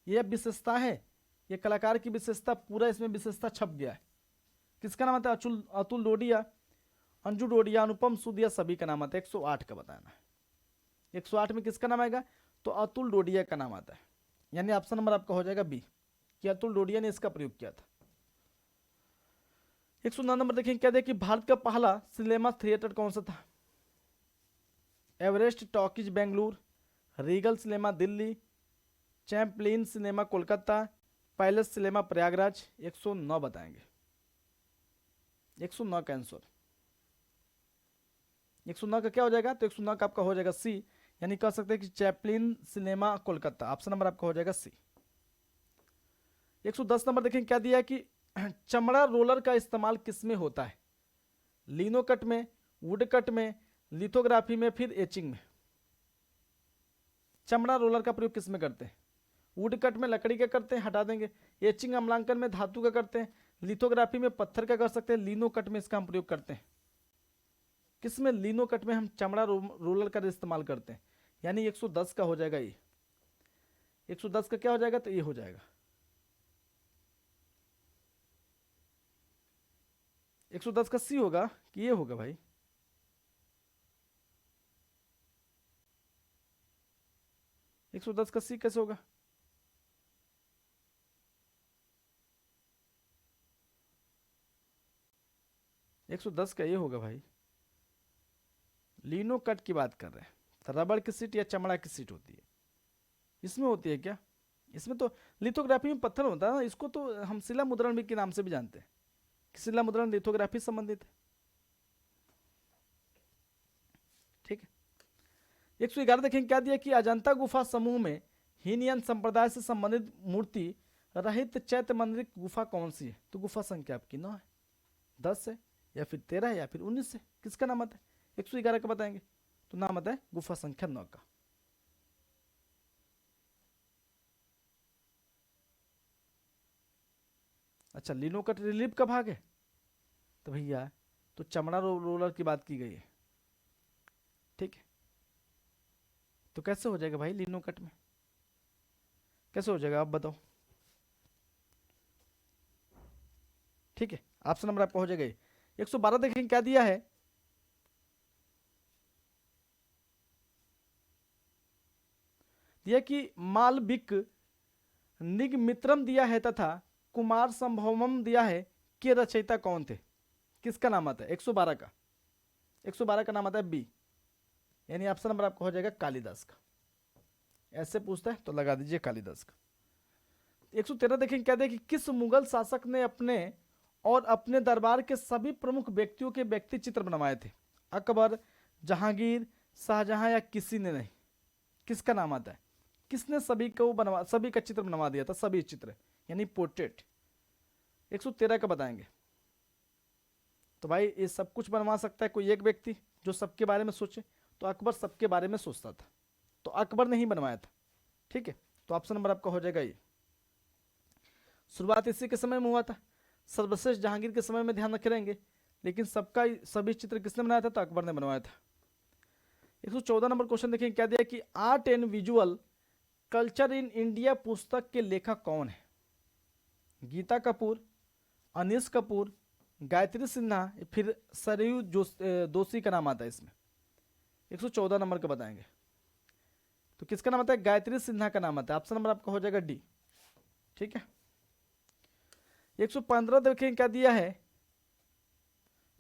यह विशेषता है, यह कलाकार की विशेषता, पूरा इसमें विशेषता छप गया है। किसका नाम आता है? अतुल डोडिया, अंजू डोडिया, अनुपम सूद या सभी का नाम आता है? 108 का बताना है। 108 में किसका नाम आएगा? तो अतुल डोडिया का नाम आता है, यानी ऑप्शन नंबर आपका हो जाएगा बी, कि अतुल डोडिया ने इसका प्रयोग किया था। 109 नंबर देखें क्या देखिए भारत का पहला सिनेमा थिएटर कौन सा था? Everest talkies Bengaluru, Regal cinema Delhi, Chaplin cinema Kolkata, Palace cinema Prayagraj? 109 बताएंगे। 109 का आंसर। 109 का क्या हो जाएगा? तो 109 का आपका हो जाएगा सी, यानी कह सकते हैं कि Chaplin cinema Kolkata. Option number आपका हो जाएगा सी। 110 नंबर देखें क्या दिया है कि चमड़ा रोलर का इस्तेमाल किसमें होता है? लिनो कट में, वुड कट में, लिथोग्राफी में, फिर एचिंग में? चमड़ा रोलर का प्रयोग किसमें करते हैं? वुड कट में लकड़ी का करते हैं, हटा देंगे। एचिंग अम्लांकन में धातु का करते हैं। लिथोग्राफी में पत्थर का कर सकते हैं। लिनो कट में इसका हम प्रयोग करते हैं। किसमें? लिनो कट में हम चमड़ा रोलर का इस्तेमाल करते हैं, यानी 110 का हो जाएगा ये। 110 का क्या हो जाएगा? तो ये हो जाएगा 110 का सी होगा कि ये होगा भाई? 110 का सी कैसे होगा? एक 110 का ये होगा भाई। लिनो कट की बात कर रहे हैं, तो रबड़ की सीट या चमड़ा की सीट होती है, इसमें होती है क्या? इसमें तो लिथोग्राफी में पत्थर होता है ना, इसको तो हम शिला मुद्रण भी के नाम से भी जानते हैं कि शिला मुद्रण लिथोग्राफी संबंधित है। ठीक है, 111 देखें क्या दिया कि अजंता गुफा समूह में हीनयान संप्रदाय से संबंधित मूर्ति रहित चैत्य मंदिर की गुफा कौन सी है? तो गुफा संख्या आपकी 9 है, 10 है, या फिर 13 है, या फिर 19 है? किसका नाम आता है? 111 का बताएंगे, तो नाम आता है गुफा संख्या 9 का। अच्छा, लिनो कट रिलीफ का भाग है, तो भैया तो चमड़ा रोलर की बात की गई है। ठीक है, तो कैसे हो जाएगा भाई लीनो कट में, कैसे हो जाएगा आप बताओ। ठीक है, ऑप्शन नंबर आपका हो जाएगा 112। देखेंगे क्या दिया है, दिया कि मालविक निगमित्रम दिया है तथा कुमार संभवम दिया है, के रचयिता कौन थे, किसका नाम आता है 112 का, 112 का नाम आता है बी, यानी ऑप्शन नंबर आपका हो जाएगा कालिदास का। ऐसे पूछता है तो लगा दीजिए कालिदास का। 113 देखेंगे क्या दिया कि किस मुगल शासक ने अपने और अपने दरबार के सभी प्रमुख व्यक्तियों के व्यक्ति चित्र बनवाए थे, अकबर, जहांगीर, शाहजहां या किसी ने नहीं, किसका नाम आता है, किसने सभी को बनवा, सभी का चित्र बनवा दिया था, सभी चित्र यानी पोर्ट्रेट। 113 का बताएंगे। तो भाई ये सब कुछ बनवा सकता है कोई एक व्यक्ति जो सबके बारे में सोचे, तो अकबर सबके बारे में सोचता था, तो अकबर ने ही बनवाया था। ठीक है, तो ऑप्शन नंबर आपका हो जाएगा ये। शुरुआत इसी के समय में हुआ था, सर्वश्रेष्ठ जहांगीर के समय में ध्यान रखे रहेंगे, लेकिन सबका सभी चित्र किसने बनाया था, तो अकबर ने बनवाया था। 114 नंबर क्वेश्चन देखें क्या दिया कि art and visual culture in India पुस्तक के लेखक कौन है, गीता कपूर, अनीस कपूर, गायत्री सिन्हा, फिर सरयू दोषी का नाम आता है इसमें। 114 नंबर का बताएंगे, तो किसका नाम आता है, गायत्री सिन्हा का नाम आता है, ऑप्शन नंबर आपका हो जाएगा डी। ठीक है, 115 देखें क्या दिया है,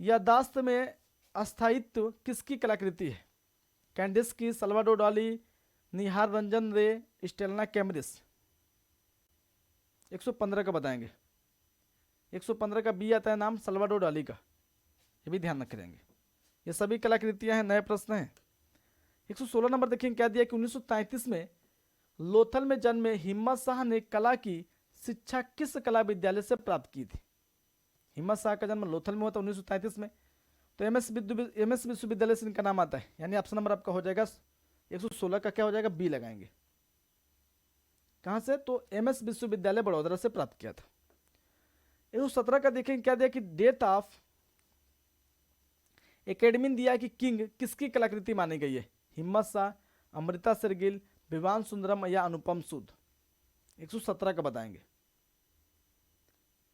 यादाश्त में अस्थायित्व किसकी कलाकृति है, कैंडिस की, सल्वाडोर डाली, निहार रंजन रे, स्टेलना कैमरिस। 115 का बताएंगे, 115 का बी आता है नाम सल्वाडोर डाली का, ये भी ध्यान रखेंगे, ये सभी कलाकृतियां हैं, नए प्रश्न हैं। 116 नंबर देखेंगे क्या दिया कि 1933 में लोथल में जन्मे हिम्मत शाह ने कला की शिक्षा किस कला विद्यालय से प्राप्त की थी, हिम्मत शाह का जन्म लोथल में हुआ था 1933 में, तो एमएस विश्वविद्यालय से इनका नाम आता है, यानी ऑप्शन नंबर आपका हो जाएगा 116 का क्या हो जाएगा, बी लगाएंगे। कहां से, तो एमएस विश्वविद्यालय बड़ौदा से प्राप्त किया था। 117 का देखेंगे क्या दिया कि डेट ऑफ एकेडमी दिया कि किंग किसकी कलाकृति मानी गई है, हिम्मत शाह, अमृता शेरगिल, विवान सुंदरम या अनुपम सूद। 117 का बताएंगे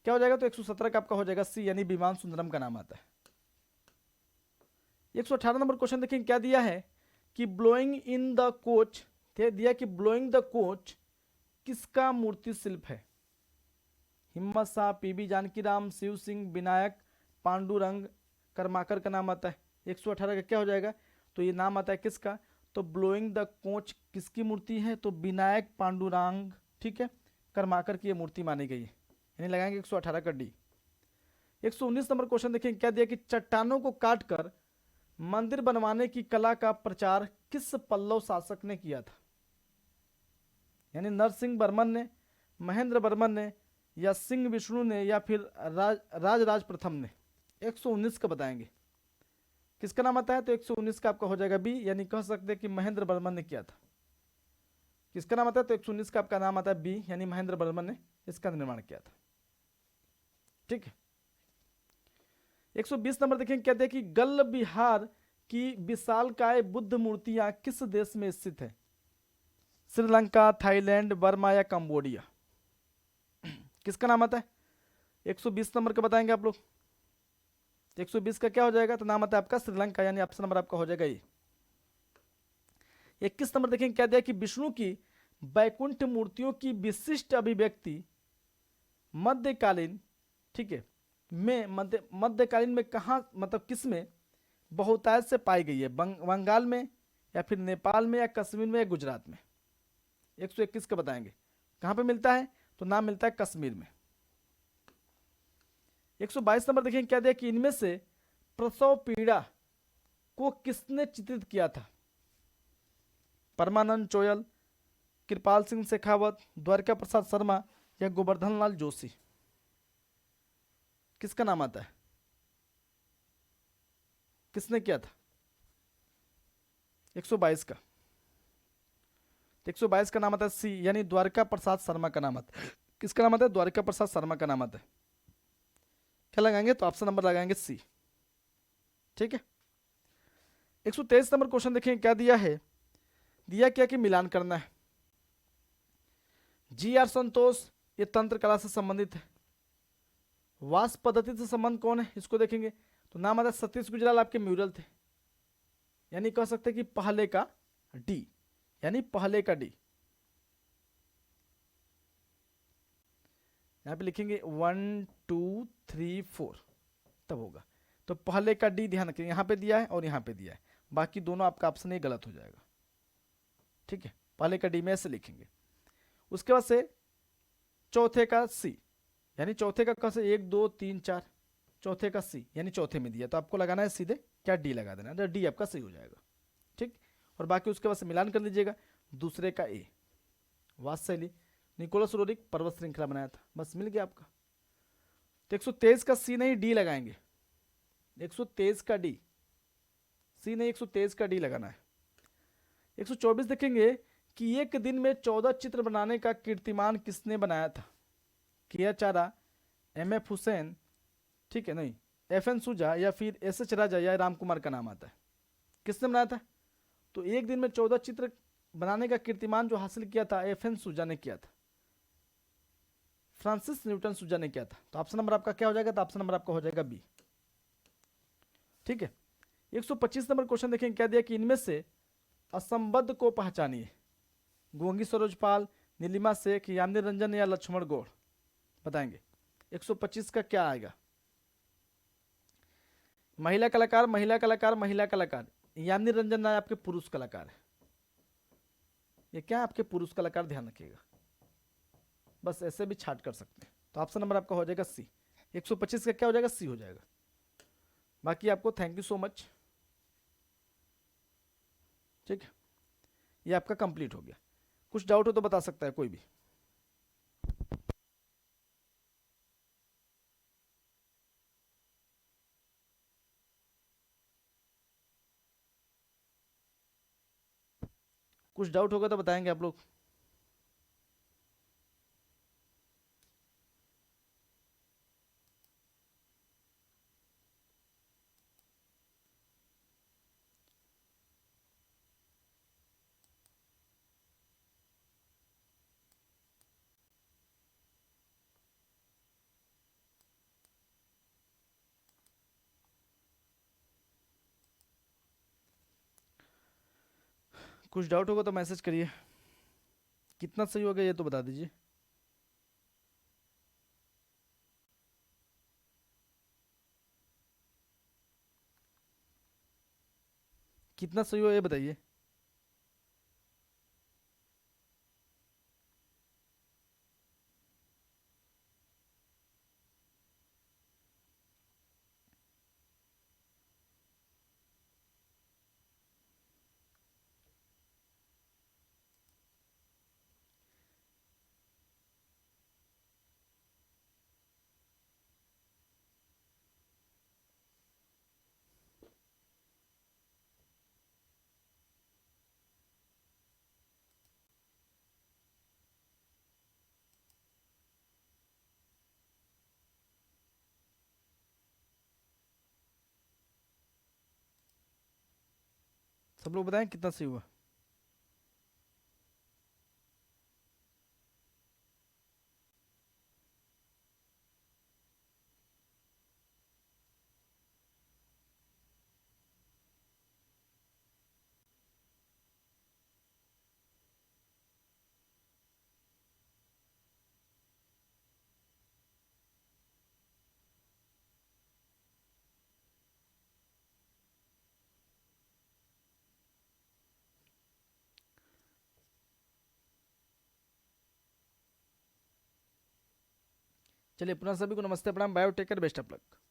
क्या हो जाएगा, तो 117 का आपका हो जाएगा सी, यानी विवान सुंदरम का नाम आता है। 118 नंबर क्वेश्चन देखेंगे क्या दिया है कि ब्लोइंग इन द कोच, दिया कि ब्लोइंग द कोच किसका मूर्ति शिल्प है, हिम्मत शाह, पीबी जानकीराम, शिव सिंह, विनायक, पांडुरंग, कर्माकर का नाम आता है। 118 का क्या हो जाएगा, तो ये नाम आता है किसका, तो ब्लोइंग द कोच किसकी मूर्ति है, तो विनायक, पांडुरंग, ठीक है, कर्माकर की ये मूर्ति मानी गई है, यानी लगाएंगे 118 का डी। 119 नंबर क्वेश्चन देखें क्या दिया कि चट्टानों को काटकर मंदिर बनवाने की कला का प्रचार किस पल्लव शासक ने किया था, यानी नरसिंह वर्मन ने, महेंद्र वर्मन ने, या सिंह विष्णु ने, या फिर राज प्रथम ने। 119 का बताएंगे किसका नाम आता है, तो 119 का आपका हो जाएगा बी, यानी कह सकते हैं कि महेंद्र वर्मन ने किया था। किसका नाम आता है, तो 119 का आपका नाम आता है बी, यानी महेंद्र वर्मन ने इसका निर्माण किया था। ठीक है, 120 नंबर देखें क्या देखिए गल्ल बिहार की विशालकाय बुद्ध मूर्तियां किस देश में स्थित है, श्रीलंका, थाईलैंड, बर्मा या कंबोडिया। किसका नाम आता है, 120 नंबर का बताएंगे आप लोग। 120 का क्या हो जाएगा, तो नाम आता है आपका श्रीलंका, यानी ऑप्शन नंबर आपका हो जाएगा ये। 21 नंबर देखेंगे क्या दिया कि विष्णु की वैकुंठ मूर्तियों की विशिष्ट अभिव्यक्ति मध्यकालीन, ठीक है, में मध्यकालीन में कहाँ, मतलब किस में बहुतायत से पाई गई है, बंगाल में या फिर नेपाल में या कश्मीर में या गुजरात में। 121 का बताएंगे कहाँ पे मिलता है, तो नाम मिलता है कश्मीर में। 122 नंबर देखेंगे क्या दिया कि इनमें से प्रसव पीड़ा को किसने चित्रित किया था, परमानंद चोयल, कृपाल सिंह शेखावत, द्वारका प्रसाद शर्मा या गोवर्धन लाल जोशी। किसका नाम आता है, किसने किया था 122 का, 122 का नाम आता है सी, यानी द्वारका प्रसाद शर्मा का नाम आता है। किसका नाम आता है, द्वारका प्रसाद शर्मा का नाम आता है। क्या लगाएंगे, तो ऑप्शन नंबर लगाएंगे सी। ठीक है, 123 नंबर क्वेश्चन देखें क्या दिया है दिया क्या कि मिलान करना है। जी आर संतोष, ये तंत्र कला से संबंधित है। वाष्प पद्धति से संबंध कौन है, इसको देखेंगे तो नाम आता है सतीश गुजराल, आपके म्यूरल थे। यानी कह सकते हैं कि पहले का डी, यानी पहले का डी। यहां पे लिखेंगे 1 2 3 4, तब होगा। तो पहले का डी ध्यान रखिए, यहां पे दिया है और यहां पे दिया है, बाकी दोनों आपका ऑप्शन ये गलत हो जाएगा। ठीक है, पहले का डी में ऐसे लिखेंगे। उसके बाद से चौथे का सी, यानी चौथे का कैसे 1 2 3 4, चौथे का सी यानी चौथे में दिया, तो आपको लगाना है सीधे क्या डी लगा देना, तो डी आपका सही हो जाएगा। ठीक, और बाकी उसके बाद से मिलान कर लीजिएगा। दूसरे का ए, वात्सल्य, निकोलस रोरिक पर्वत श्रृंखला बनाया था, बस मिल गया आपका। तो 123 का सी नहीं डी लगाएंगे, 123 का डी, सी नहीं 123 का डी लगाना है। 124 देखेंगे कि एक दिन में 14 चित्र बनाने का कीर्तिमान किसने बनाया था। किया चारा, एम एफ हुसैन, ठीक है, नहीं एफ एन सुजा, या फिर एस एच राजा, या राम कुमार का नाम आता है। किसने बनाया था, तो एक दिन में 14 चित्र बनाने का कीर्तिमान जो हासिल किया था एफ एन सुजा ने किया था, फ्रांसिस न्यूटन सुजा ने किया था। तो ऑप्शन नंबर आपका क्या हो जाएगा, तो ऑप्शन नंबर आपका हो जाएगा बी। ठीक है, 125 नंबर क्वेश्चन देखेंगे, क्या दिया कि इनमें से असंबद्ध को पहचानिए। गोंगी सरोजपाल, नीलिमा शेख, यामिनी रंजन या लक्ष्मण गौड़, बताएंगे। 125 का क्या आएगा, महिला कलाकार, महिला कलाकार, महिला कलाकार। यामिनी रंजन ना आपके पुरुष कलाकार है, ये क्या है आपके पुरुष कलाकार, ध्यान रखिएगा, बस ऐसे भी छाट कर सकते हैं। तो ऑप्शन नंबर आपका हो जाएगा सी, 125 का क्या हो जाएगा, सी हो जाएगा। बाकी आपको थैंक यू सो मच। ठीक है, ये आपका कंप्लीट हो गया। कुछ डाउट हो तो बता सकता है कोई भी। कुछ डाउट होगा तो बताएंगे आप लोग। कुछ डाउट होगा तो मैसेज करिए। कितना सही होगा ये तो बता दीजिए। कितना सही हो ये बताइए। सब लोग बताएं कितना सही हुआ। चलिए पुनः सभी को नमस्ते प्रणाम, बायोटेकर, बेस्ट ऑफ लक।